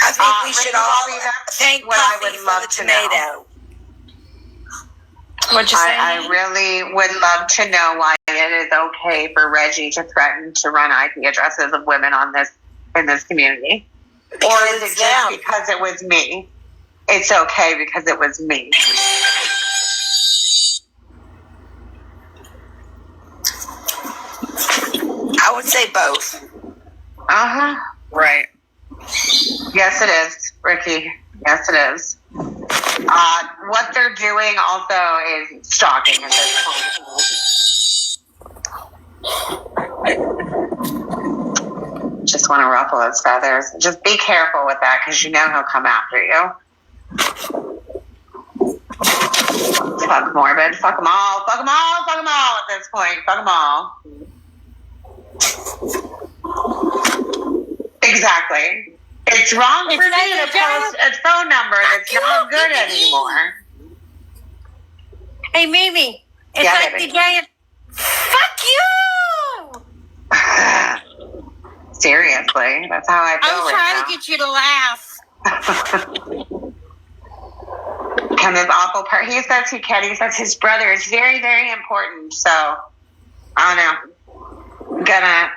I think we should all thank Puffy for the tomato.
What'd you say? I really would love to know why it is okay for Reggie to threaten to run IP addresses of women in this community. Or is it just because it was me? It's okay because it was me.
I would say both.
Uh-huh.
Right.
Yes, it is, Ricky. Yes, it is. What they're doing also is stalking at this point. Just want to ruffle his feathers. Just be careful with that because you know he'll come after you. Fuck Morbid. Fuck them all. Fuck them all. Fuck them all at this point. Fuck them all. Exactly. It's wrong for me to post a phone number that's not good anymore.
Hey, Mimi. It's like the giant. Fuck you!
Seriously, that's how I feel.
I'm trying to get you to laugh.
And this awful part. He says he says his brother is very, very important. So, I don't know. I'm gonna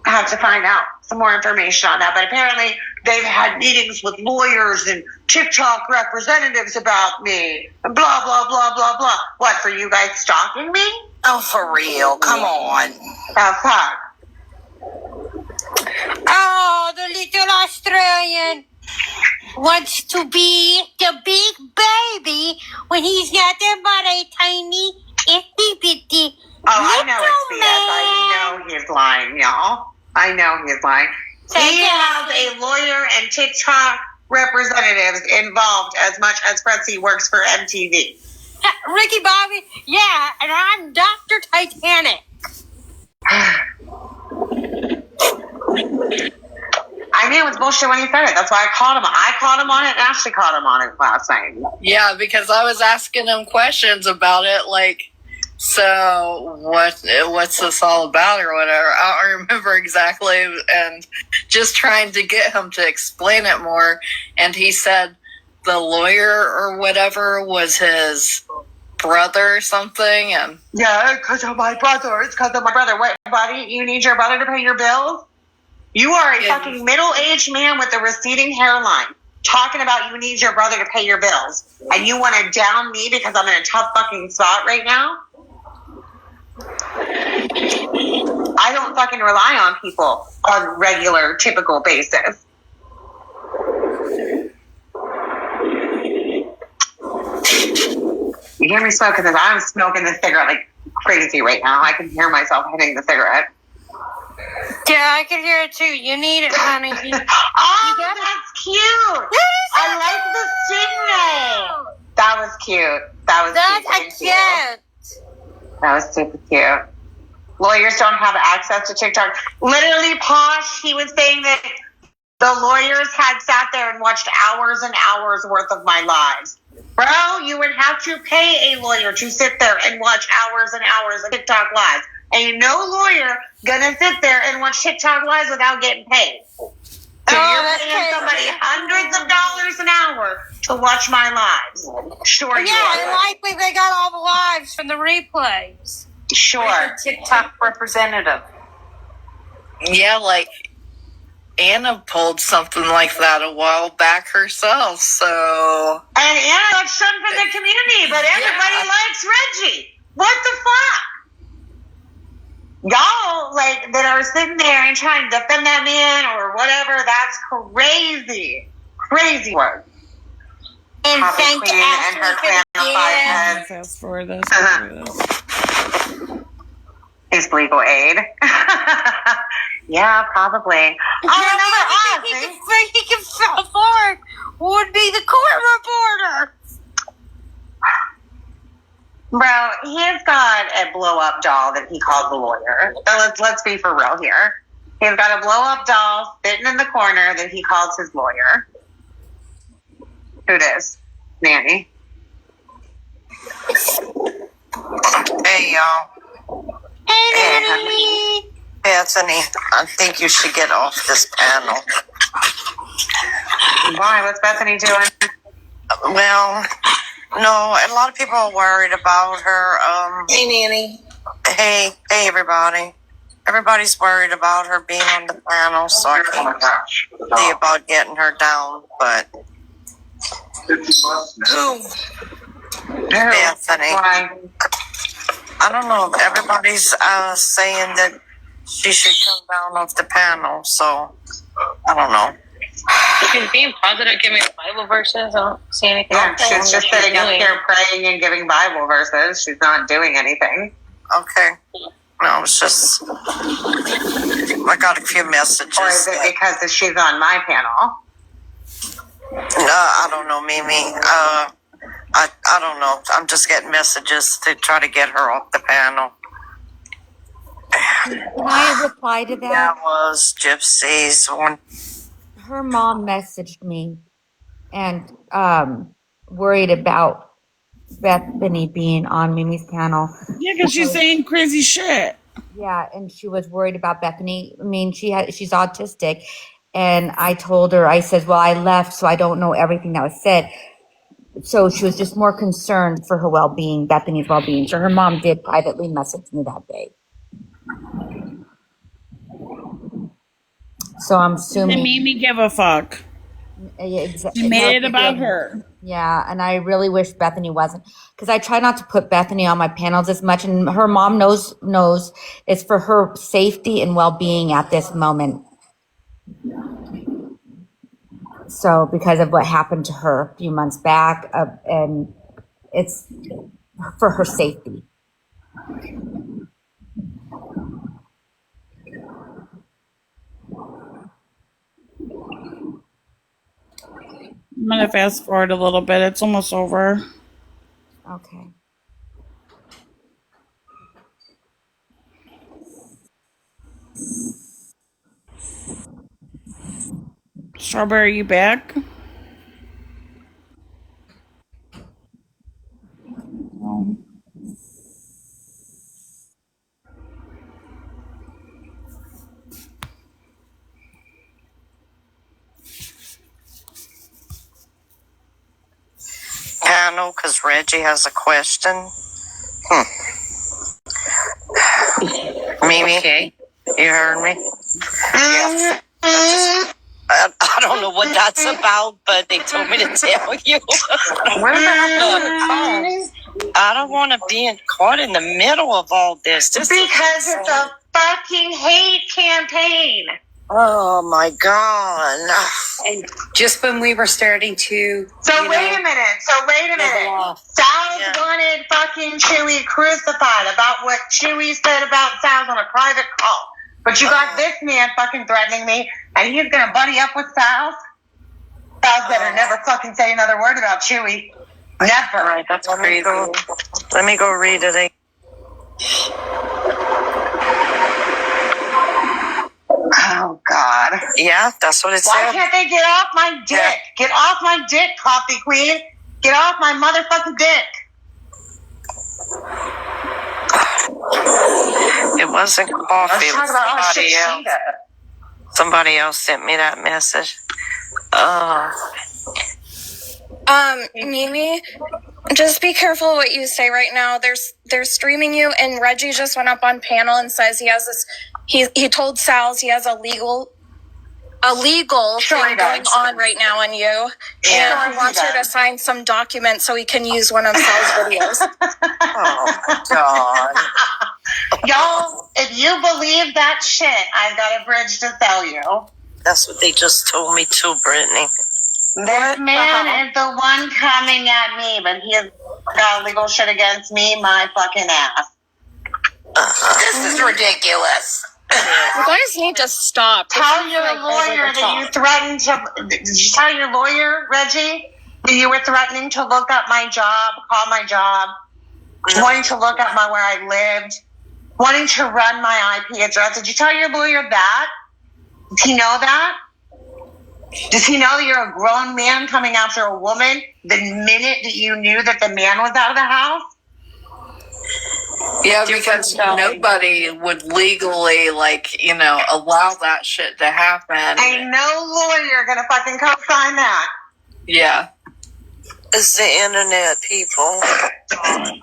have to find out some more information on that. But apparently, they've had meetings with lawyers and TikTok representatives about me. And blah, blah, blah, blah, blah. What, for you guys stalking me?
Oh, for real. Come on.
That's hot.
Oh, the little Australian wants to be the big baby when he's got the body tiny, itty bitty.
Oh, I know it's BS. I know he's lying, y'all. I know he's lying. He has a lawyer and TikTok representatives involved as much as Fretzy works for MTV.
Ricky Bobby, yeah, and I'm Dr. Titanic.
I knew it was bullshit when he said it. That's why I caught him. I caught him on it, and Ashley caught him on it last night.
Yeah, because I was asking him questions about it, like, so what's this all about or whatever. I don't remember exactly, and just trying to get him to explain it more. And he said the lawyer or whatever was his brother or something. And
yeah, because of my brother. It's because of my brother. What, buddy? You need your brother to pay your bills? You are a fucking middle-aged man with a receding hairline talking about you need your brother to pay your bills. And you want to down me because I'm in a tough fucking spot right now? I don't fucking rely on people on a regular, typical basis. You hear me smoking this? I'm smoking this cigarette like crazy right now. I can hear myself hitting the cigarette.
Yeah, I can hear it too. You need it, honey.
That's cute. I like the stingray. That was cute. That was cute. That was super cute. Lawyers don't have access to TikTok. Literally, Posh, he was saying that the lawyers had sat there and watched hours and hours worth of my lives. Bro, you would have to pay a lawyer to sit there and watch hours and hours of TikTok lives. Ain't no lawyer gonna sit there and watch TikTok lives without getting paid. So you're paying somebody hundreds of dollars an hour to watch my lives. Sure, you are.
Yeah, likely they got all the lives from the replays.
Sure.
TikTok representative.
yeah, like Anna pulled something like that a while back herself. So
and Anna looks fun for the community, but everybody likes Reggie. What the fuck? Y'all, like, that are sitting there and trying to defend that man or whatever, that's crazy. Crazy work.
And thank
Queen and her clan of 5 heads.
Fast forward this.
Is legal aid. Yeah, probably.
He can afford would be the court reporter.
Bro, he's got a a blow-up doll that he called the lawyer. So let's be for real here. He's got a blow-up doll sitting in the corner that he calls his lawyer. Who it is? Nanny.
Hey, y'all. Hey, honey. Bethany, I think you should get off this panel.
Why? What's Bethany doing?
Well, no, a lot of people are worried about her.
Hey, Nanny.
Hey, everybody. Everybody's worried about her being on the panel, so I can't see about getting her down, but... Who? Bethany. Why? I don't know. Everybody's saying that she should come down off the panel, so I don't know.
She's being positive, giving Bible verses. I don't see anything.
Yeah, she's just sitting up here praying and giving Bible verses. She's not doing anything.
Okay. No, it's just I got a few messages.
Or is it because she's on my panel?
I don't know, Mimi. I don't know. I'm just getting messages to try to get her off the panel.
Can I reply to that?
That was Gypsy's one.
Her mom messaged me and worried about Bethany being on Mimi's panel.
Yeah, because she's saying crazy shit.
Yeah, and she was worried about Bethany. I mean, she's autistic. And I told her, I said, well, I left, so I don't know everything that was said. So she was just more concerned for her well-being, Bethany's well-being. So her mom did privately message me that day. So I'm assuming...
It made me give a fuck.
Exactly.
She made it about her.
Yeah, and I really wish Bethany wasn't, because I try not to put Bethany on my panels as much, and her mom knows it's for her safety and well-being at this moment. So because of what happened to her a few months back, and it's for her safety.
I'm going to fast forward a little bit. It's almost over.
Okay.
Strawberry, you back? No.
Panel, because Reggie has a question. Mimi, okay. You heard me? Yes. I don't know what that's about, but they told me to tell you.
What about
I don't want to be caught in the middle of all this.
Because it's a fucking hate campaign.
Oh my God.
And just when we were starting to...
So wait a minute. Sal's wanted fucking Chewy crucified about what Chewy said about Sal's on a private call. But you got this man fucking threatening me, and he's gonna buddy up with Sal's? Sal's better never fucking say another word about Chewy. Never.
Right, that's crazy. Let me go read it.
Oh, God.
Yeah, that's what it said.
Why can't they get off my dick? Yeah. Get off my dick, Coffee Queen. Get off my motherfucking dick.
It wasn't coffee. It was somebody else. Somebody else sent me that message.
Mimi, just be careful what you say right now. They're streaming you, and Reggie just went up on panel and says he has this. He told Sal's he has a legal thing going on right now on you, and he wants her to sign some document so he can use one of Sal's videos.
Oh God,
y'all! If you believe that shit, I've got a bridge to sell you.
That's what they just told me too, Brittany.
This man is the one coming at me, but he has got legal shit against me, my fucking ass.
This is ridiculous.
You guys need to stop.
Tell your lawyer that you threatened to... Did you tell your lawyer, Reggie, that you were threatening to look up my job, call my job? wanting to look up where I lived, wanting to run my IP address. Did you tell your lawyer that? Does he know that? Does he know that you're a grown man coming after a woman the minute that you knew that the man was out of the house?
Yeah, because nobody would legally, allow that shit to happen.
Ain't no lawyer gonna fucking co-sign that.
Yeah.
It's the internet, people.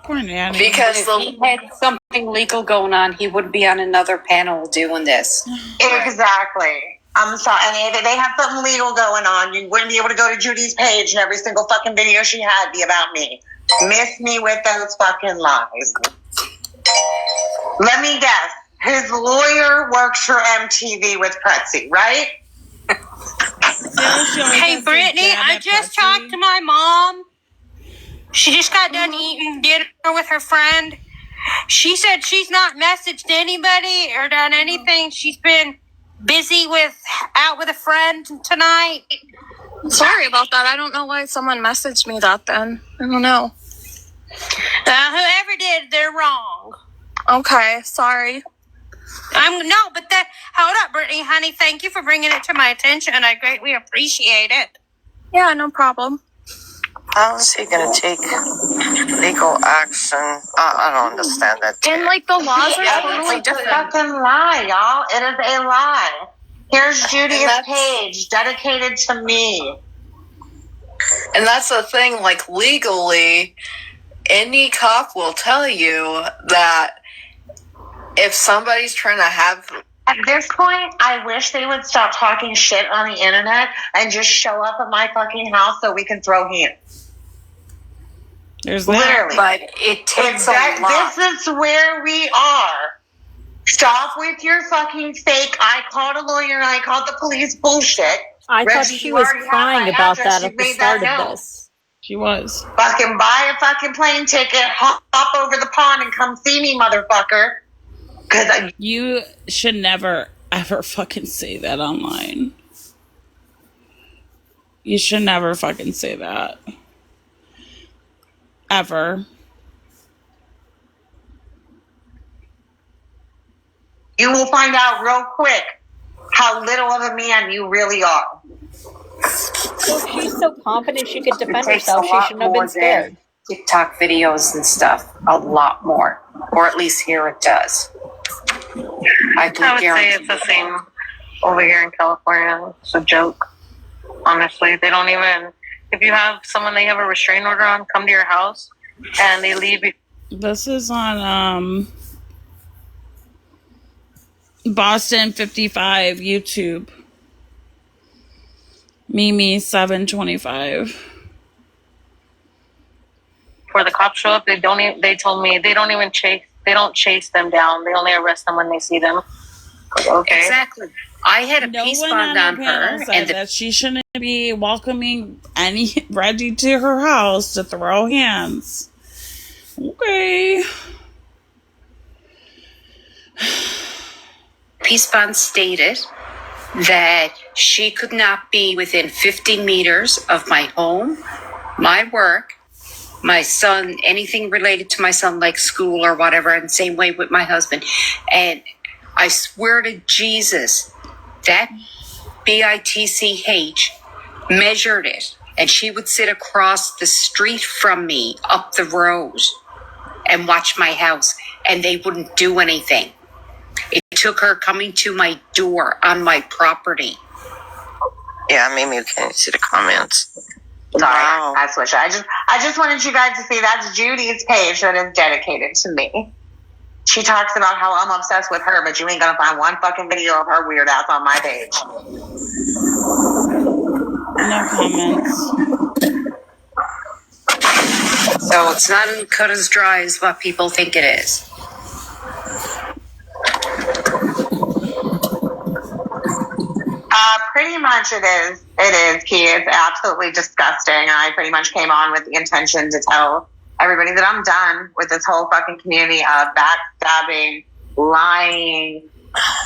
Poor Nanny.
Because if he had something legal going on, he would be on another panel doing this.
Exactly. I'm sorry. And if they have something legal going on, you wouldn't be able to go to Judy's page and every single fucking video she had be about me. Miss me with those fucking lies. Let me guess. His lawyer works for MTV with Pretzi, right?
Hey, Brittany, I just talked to my mom. She just got done eating dinner with her friend. She said she's not messaged anybody or done anything. She's been busy out with a friend tonight.
Sorry about that. I don't know why someone messaged me that then. I don't know.
Whoever did, they're wrong.
Okay, sorry.
Hold up, Brittany, honey. Thank you for bringing it to my attention. I greatly appreciate it.
Yeah, no problem.
How is he going to take legal action? I don't understand that.
And the laws are totally different.
It's a fucking lie, y'all. It is a lie. Here's Judy's page dedicated to me.
And that's the thing, legally, any cop will tell you that if somebody's trying to have...
At this point, I wish they would stop talking shit on the internet and just show up at my fucking house so we can throw hands.
There's
literally.
But it takes a lot.
This is where we are. Stop with your fucking fake, I called a lawyer and I called the police bullshit.
I thought she was crying about that at the start of this.
She was.
Fucking buy a fucking plane ticket, hop over the pond and come see me, motherfucker.
You should never, ever fucking say that online. You should never fucking say that. Ever.
You will find out real quick how little of a man you really are.
So if she's so confident she could defend herself, she shouldn't have been scared.
TikTok videos and stuff, a lot more. Or at least here it does. I
would say it's the same over here in California. It's a joke. Honestly, they don't even. If you have someone they have a restraining order on come to your house and they leave you.
This is on Boston 55 YouTube. Mimi 725.
Before the cops show up, they told me they don't even chase. They don't chase them down. They only arrest them when they see them. Okay.
Exactly. I had a peace bond on her,
and that she shouldn't be welcoming any Reggie to her house to throw hands. Okay.
Peace bond stated that she could not be within 50 meters of my home, my work, my son, anything related to my son, like school or whatever, and same way with my husband. And I swear to Jesus, that BITCH measured it, and she would sit across the street from me up the road and watch my house, and they wouldn't do anything. It took her coming to my door on my property.
Yeah, maybe you can't see the comments.
Sorry, I switched. I just wanted you guys to see that's Judy's page that is dedicated to me. She talks about how I'm obsessed with her, but you ain't gonna find one fucking video of her weird ass on my page.
No comments.
So it's not as cut as dry as what people think it is.
Pretty much it is. It is, Key. It's absolutely disgusting. I pretty much came on with the intention to tell everybody that I'm done with this whole fucking community of backstabbing, lying,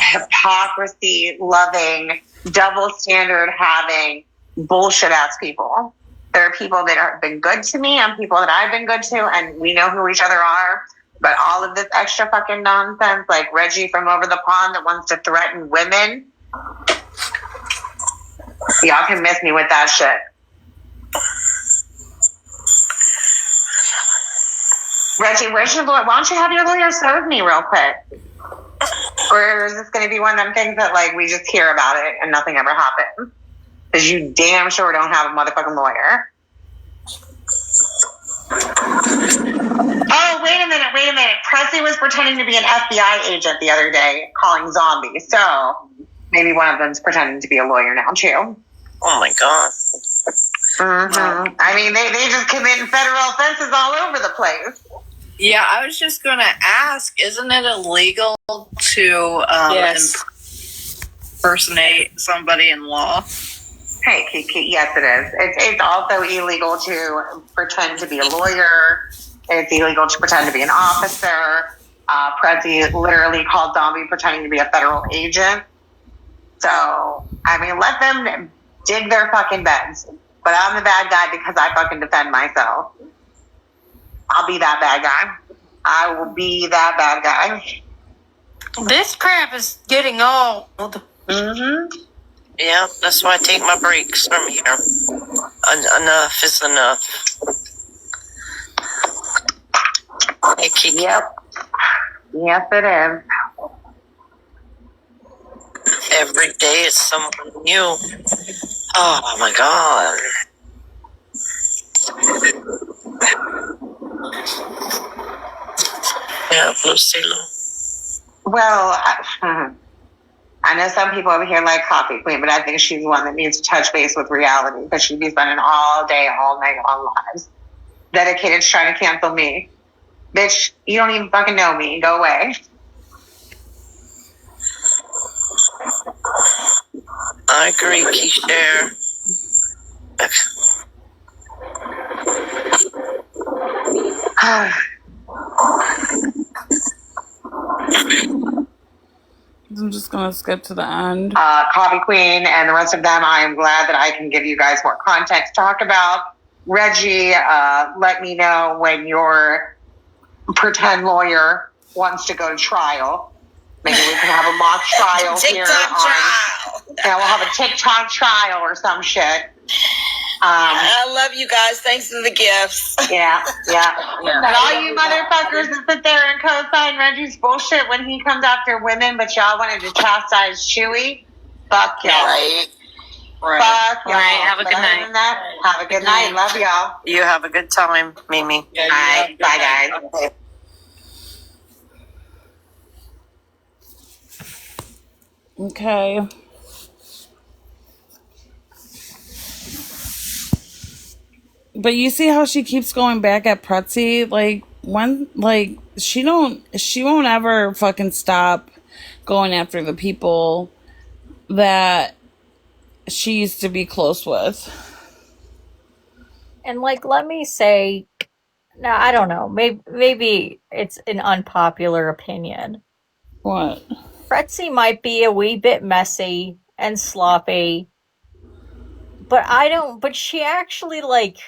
hypocrisy, loving, double standard having, bullshit ass people. There are people that have been good to me and people that I've been good to, and we know who each other are. But all of this extra fucking nonsense, like Reggie from over the pond that wants to threaten women, y'all can miss me with that shit. Reggie, why don't you have your lawyer serve me real quick? Or is this going to be one of them things that, like, we just hear about it and nothing ever happens? Because you damn sure don't have a motherfucking lawyer. Oh, wait a minute. Presley was pretending to be an FBI agent the other day, calling zombies. So maybe one of them's pretending to be a lawyer now, too.
Oh, my God.
Mm-hmm. I mean, they just committing federal offenses all over the place.
Yeah, I was just going to ask, isn't it illegal to impersonate somebody in law?
Hey, Kiki, yes, it is. It's also illegal to pretend to be a lawyer. It's illegal to pretend to be an officer. Prezi literally called zombie pretending to be a federal agent. So, I mean, let them dig their fucking beds. But I'm the bad guy because I fucking defend myself. I'll be that bad guy. I will be that bad guy.
This crap is getting old.
Mm-hmm.
Yeah, that's why I take my breaks from here. Enough is enough. Hey, Kiki.
Yep. Yes, it is.
Every day is someone new. Oh, my God. Yeah, Lucille.
Well, I know some people over here like Coffee Queen, but I think she's the one that needs to touch base with reality because she'd be spending all day, all night on lives dedicated to trying to cancel me. Bitch, you don't even fucking know me. Go away.
I agree, Keisha.
I'm just going to skip to the end.
Coffee Queen and the rest of them, I am glad that I can give you guys more context to talk about. Reggie, let me know when your pretend lawyer wants to go to trial. Maybe we can have a mock trial here. Yeah, we'll have a TikTok trial or some shit.
I love you guys. Thanks for the gifts.
Yeah. But all you motherfuckers that sit there and co-sign Reggie's bullshit when he comes after women, but y'all wanted to chastise Chewy, fuck y'all.
Right.
Fuck y'all.
Have a good night.
Have a good night. Love y'all.
You have a good time, Mimi.
Bye, guys.
Okay. But you see how she keeps going back at Pretzi? Like, she won't ever fucking stop going after the people that she used to be close with.
And like, let me say, now I don't know, maybe it's an unpopular opinion.
What?
Pretzi might be a wee bit messy and sloppy, but she actually, like,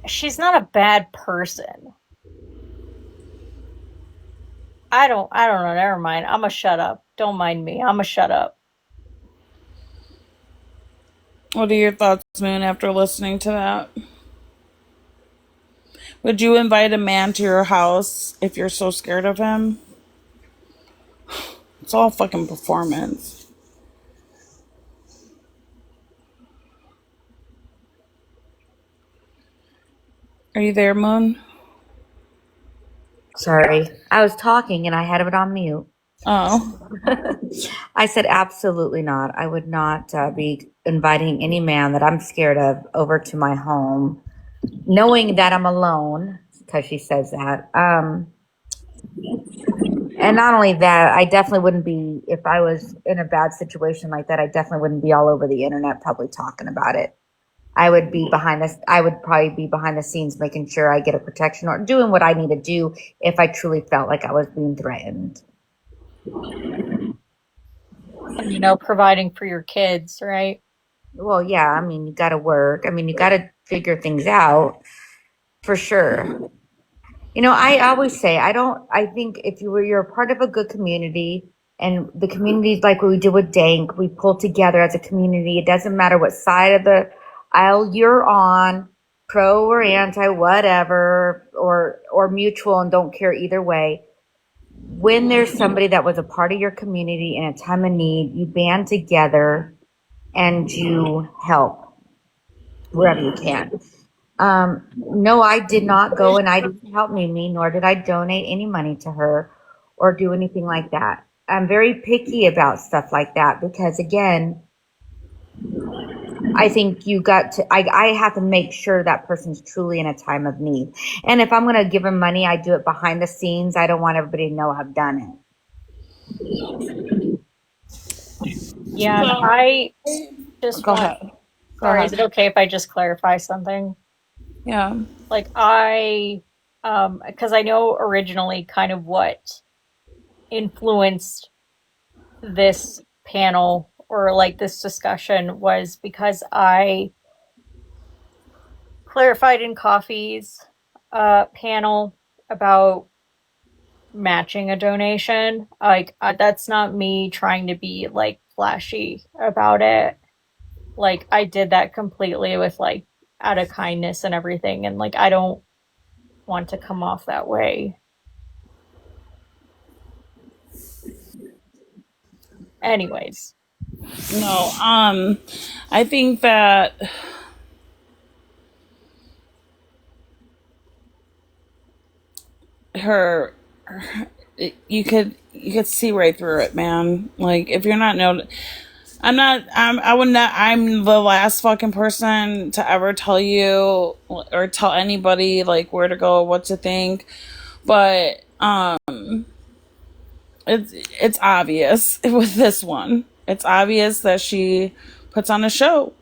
she's not a bad person. I don't know, never mind. I'ma shut up. Don't mind me. I'ma shut up.
What are your thoughts, Moon, after listening to that? Would you invite a man to your house if you're so scared of him? It's all fucking performance. Are you there, Moon?
Sorry. I was talking and I had it on mute.
Oh.
I said absolutely not. I would not be inviting any man that I'm scared of over to my home, knowing that I'm alone, because she says that. And not only that, I definitely wouldn't be, if I was in a bad situation like that, I definitely wouldn't be all over the internet probably talking about it. I would probably be behind the scenes making sure I get a protection or doing what I need to do if I truly felt like I was being threatened.
Providing for your kids, right?
Well, yeah, I mean, you got to work. I mean, you got to figure things out for sure. You know, I always say, I think if you're a part of a good community and the communities like what we did with Dank, we pull together as a community. It doesn't matter what side of the aisle you're on, pro or anti, whatever, or mutual and don't care either way. When there's somebody that was a part of your community in a time of need, you band together and you help wherever you can. No, I did not go and I didn't help Mimi, nor did I donate any money to her or do anything like that. I'm very picky about stuff like that because, again, I think I have to make sure that person's truly in a time of need. And if I'm going to give them money, I do it behind the scenes. I don't want everybody to know I've done it.
Yeah, and I just
Go
want.
ahead. Go
Sorry,
ahead.
is it okay if I just clarify something?
Yeah.
Like because I know originally kind of what influenced this panel or like this discussion was because I clarified in Coffee's panel about matching a donation. Like that's not me trying to be like flashy about it. Like I did that completely with like out of kindness and everything, and like I don't want to come off that way. Anyways.
No, I think that her you could see right through it, man. Like if you're not I would not I'm the last fucking person to ever tell you or tell anybody like where to go, what to think. But it's obvious with this one. It's obvious that she puts on a show.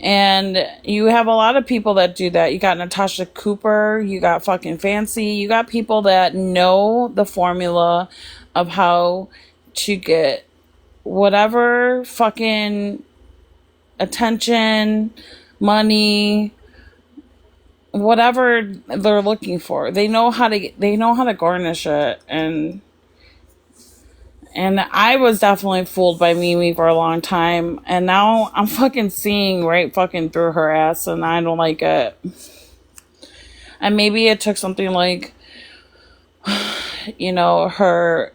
And you have a lot of people that do that. You got Natasha Cooper, you got fucking Fancy, you got people that know the formula of how to get whatever fucking attention, money, whatever they're looking for. They know how to garnish it, and I was definitely fooled by Mimi for a long time, and now I'm fucking seeing right fucking through her ass, and I don't like it. And maybe it took something like, her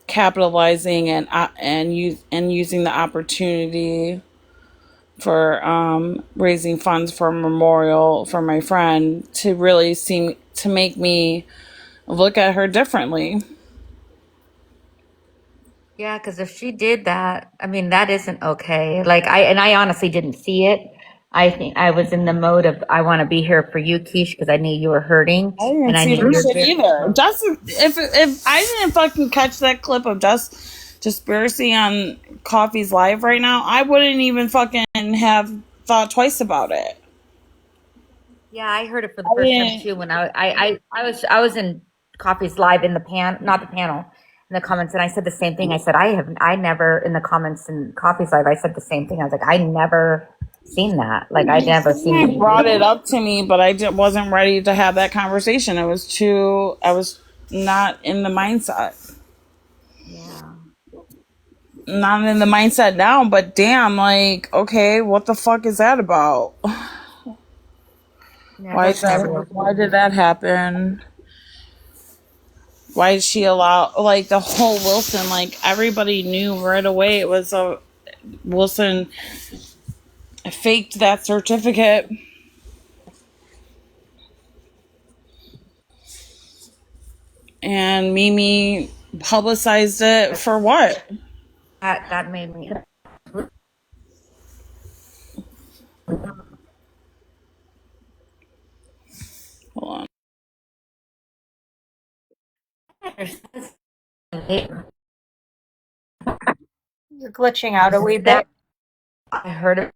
capitalizing and using the opportunity for raising funds for a memorial for my friend to really seem to make me look at her differently.
Yeah, because if she did that, I mean, that isn't okay. Like I honestly didn't see it. I think I was in the mode of I want to be here for you, Kesh, because I knew you were hurting,
I didn't
and I
see
knew
that
you're
shit either. Just if I didn't fucking catch that clip of Conspiracy on Coffee's live right now, I wouldn't even fucking have thought twice about it.
Yeah, I heard it for the first time too when I was in Coffee's live in the not the panel, in the comments, and I said the same thing. I said I never in the comments in Coffee's live. I said the same thing. I was like, I never seen that. Like I never seen.
He brought it up to me, but I wasn't ready to have that conversation. I was not in the mindset.
Yeah.
Not in the mindset now, but damn, like, okay, what the fuck is that about?
Yeah,
why did that happen? Why did she allow, like, the whole Wilson, like, everybody knew right away it was Wilson faked that certificate. And Mimi publicized it for what?
That made me.
Hold on.
You're glitching out a wee bit.
I heard it.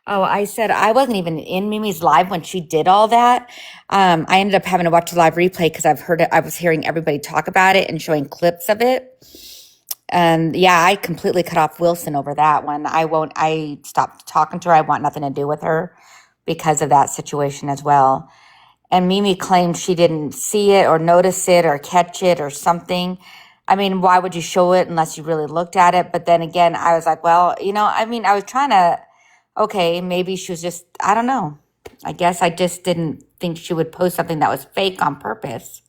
I said I wasn't even in Mimi's live when she did all that. I ended up having to watch the live replay because I've heard it. I was hearing everybody talk about it and showing clips of it. And yeah, I completely cut off Wilson over that one. I stopped talking to her. I want nothing to do with her because of that situation as well. And Mimi claimed she didn't see it or notice it or catch it or something. I mean, why would you show it unless you really looked at it? But then again, I was like, well, I was trying to, okay, maybe she was just, I don't know. I guess I just didn't think she would post something that was fake on purpose.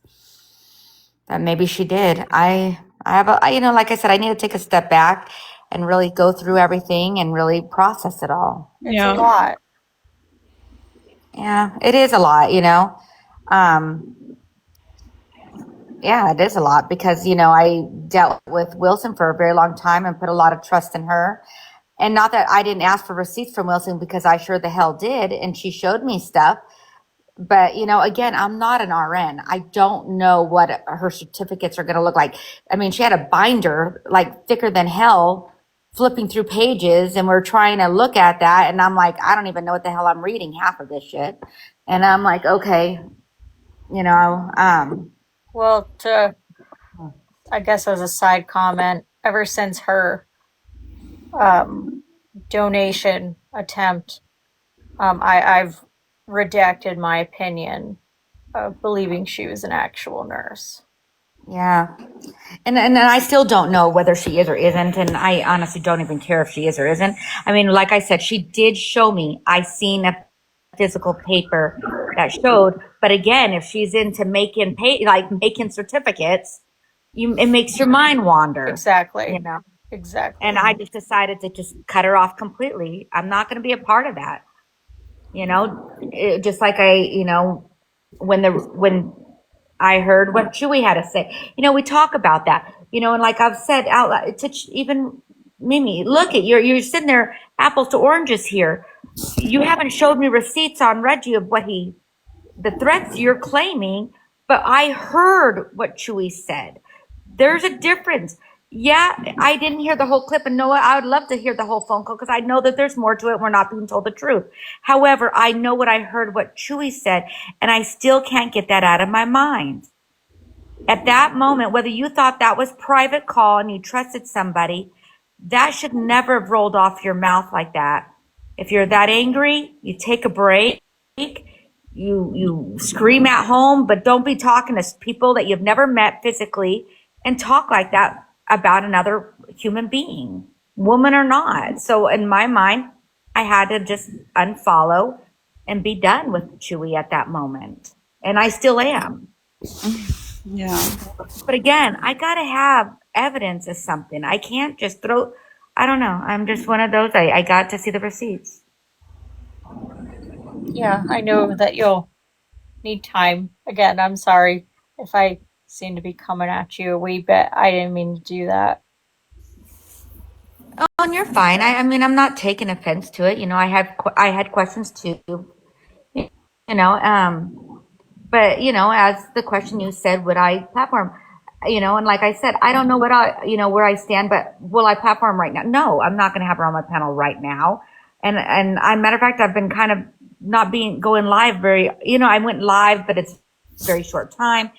But maybe she did. I have like I said, I need to take a step back and really go through everything and really process it all.
It's a lot.
Yeah, it is a lot, Yeah, it is a lot because, I dealt with Wilson for a very long time and put a lot of trust in her. And not that I didn't ask for receipts from Wilson, because I sure the hell did. And she showed me stuff. But, again, I'm not an RN. I don't know what her certificates are going to look like. I mean, she had a binder like thicker than hell, flipping through pages, and we're trying to look at that. And I'm like, I don't even know what the hell I'm reading, half of this shit. And I'm like, okay,
Well, I guess as a side comment, ever since her donation attempt, I've redacted my opinion of believing she was an actual nurse.
Yeah. And I still don't know whether she is or isn't. And I honestly don't even care if she is or isn't. I mean, like I said, she did show me. I seen a physical paper that showed. But again, if she's into making certificates, it makes your mind wander.
Exactly. Exactly.
And I just decided to just cut her off completely. I'm not going to be a part of that. Just like when I heard what Chewy had to say. We talk about that. And like I've said out loud to even Mimi, look at you're sitting there, apples to oranges here. You haven't showed me receipts on Reggie of the threats you're claiming, but I heard what Chewy said. There's a difference. Yeah, I didn't hear the whole clip, and Noah, I would love to hear the whole phone call because I know that there's more to it. We're not being told the truth. However, I know what I heard, what Chewy said, and I still can't get that out of my mind. At that moment, whether you thought that was private call and you trusted somebody, that should never have rolled off your mouth like that. If you're that angry, you take a break. You scream at home, but don't be talking to people that you've never met physically and talk like that about another human being, woman or not. So in my mind, I had to just unfollow and be done with Chewy at that moment. And I still am.
Yeah.
But again, I got to have evidence of something. I can't just I don't know. I'm just one of those. I got to see the receipts.
Yeah, I know that you'll need time. Again, I'm sorry if I seem to be coming at you a wee bit. I didn't mean to do that.
Oh, and you're fine. I mean, I'm not taking offense to it. I had questions too. But as the question you said, would I platform? And like I said, I don't know where I stand, but will I platform right now? No, I'm not going to have her on my panel right now. And matter of fact, I've been kind of not going live I went live, but it's very short time.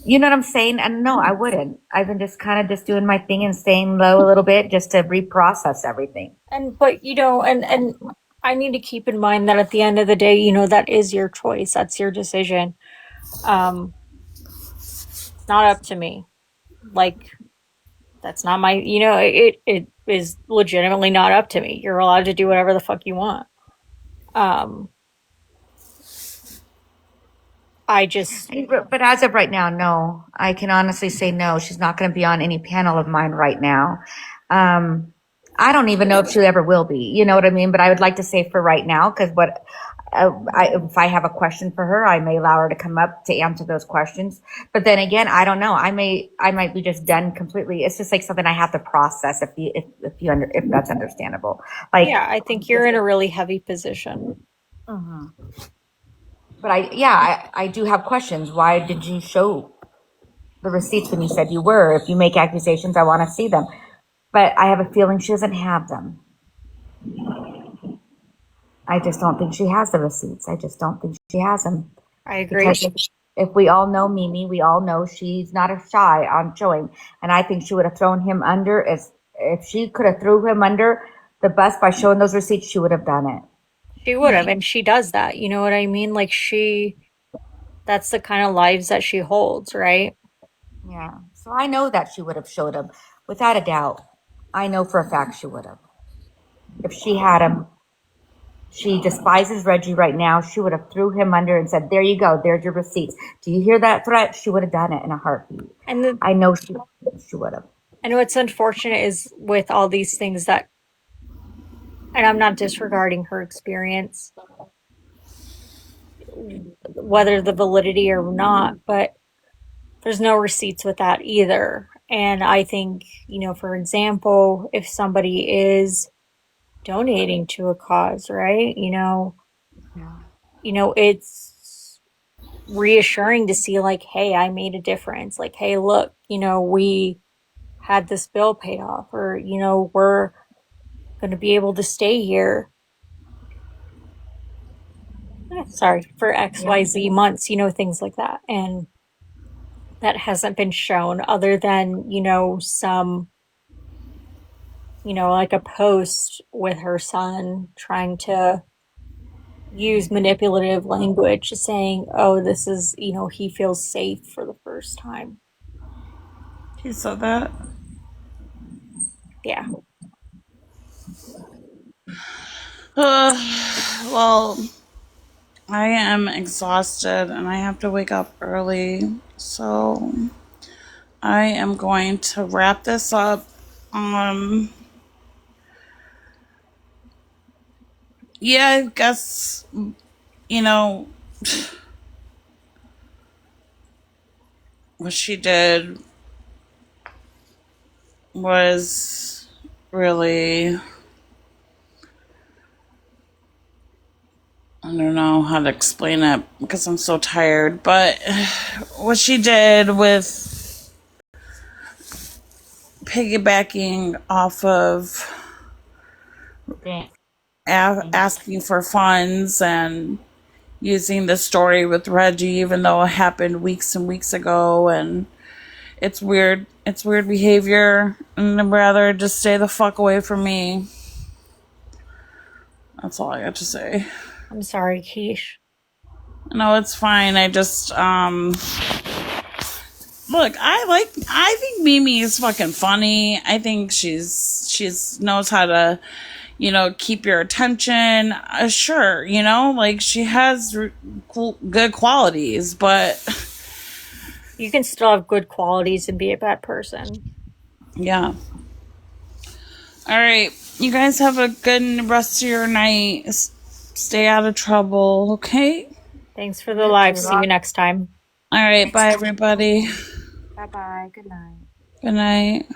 You know what I'm saying? And no, I wouldn't. I've been just kind of just doing my thing and staying low a little bit just to reprocess everything.
But and I need to keep in mind that at the end of the day, that is your choice. That's your decision. It's not up to me. Like, that's not my, it is legitimately not up to me. You're allowed to do whatever the fuck you want.
But as of right now, no. I can honestly say no. She's not going to be on any panel of mine right now. I don't even know if she ever will be. You know what I mean? But I would like to say for right now, because if I have a question for her, I may allow her to come up to answer those questions. But then again, I don't know. I might be just done completely. It's just like something I have to process. If that's understandable. Like,
yeah, I think you're in a really heavy position.
Uh-huh. But I do have questions. Why did you show the receipts when you said you were? If you make accusations, I want to see them. But I have a feeling she doesn't have them. I just don't think she has the receipts. I just don't think she has them.
I agree.
If we all know Mimi, we all know she's not a shy on showing. And I think she would have thrown him under. If she could have threw him under the bus by showing those receipts, she would have done it.
She would have, and she does that. You know what I mean? Like that's the kind of lives that she holds, right?
Yeah. So I know that she would have showed him, without a doubt. I know for a fact she would have. If she had him, she despises Reggie right now. She would have threw him under and said, "There you go. There's your receipts. Do you hear that threat?" She would have done it in a heartbeat.
And
I know she would have.
And what's unfortunate is with all these things that, and I'm not disregarding her experience, whether the validity or not, but there's no receipts with that either. And I think, for example, if somebody is donating to a cause, right? It's reassuring to see like, hey, I made a difference. Like, hey, look, we had this bill paid off, or, we're going to be able to stay here. Sorry, for XYZ months, things like that. And that hasn't been shown other than, some, like a post with her son trying to use manipulative language, saying, oh, this is, he feels safe for the first time.
He said that?
Yeah.
Well, I am exhausted and I have to wake up early, so I am going to wrap this up. Yeah, I guess, what she did was really, I don't know how to explain it because I'm so tired, but what she did with piggybacking off of asking for funds and using the story with Reggie, even though it happened weeks and weeks ago, and it's weird behavior, and I'd rather just stay the fuck away from me. That's all I got to say.
I'm sorry, Kesh.
No, it's fine. I just, look, I think Mimi is fucking funny. I think she's knows how to, keep your attention. Sure, she has good qualities, but
you can still have good qualities and be a bad person.
Yeah. All right. You guys have a good rest of your night. Stay out of trouble, okay?
Thanks for the live. See you next time.
All right. Bye, everybody.
Bye-bye. Good night.
Good night.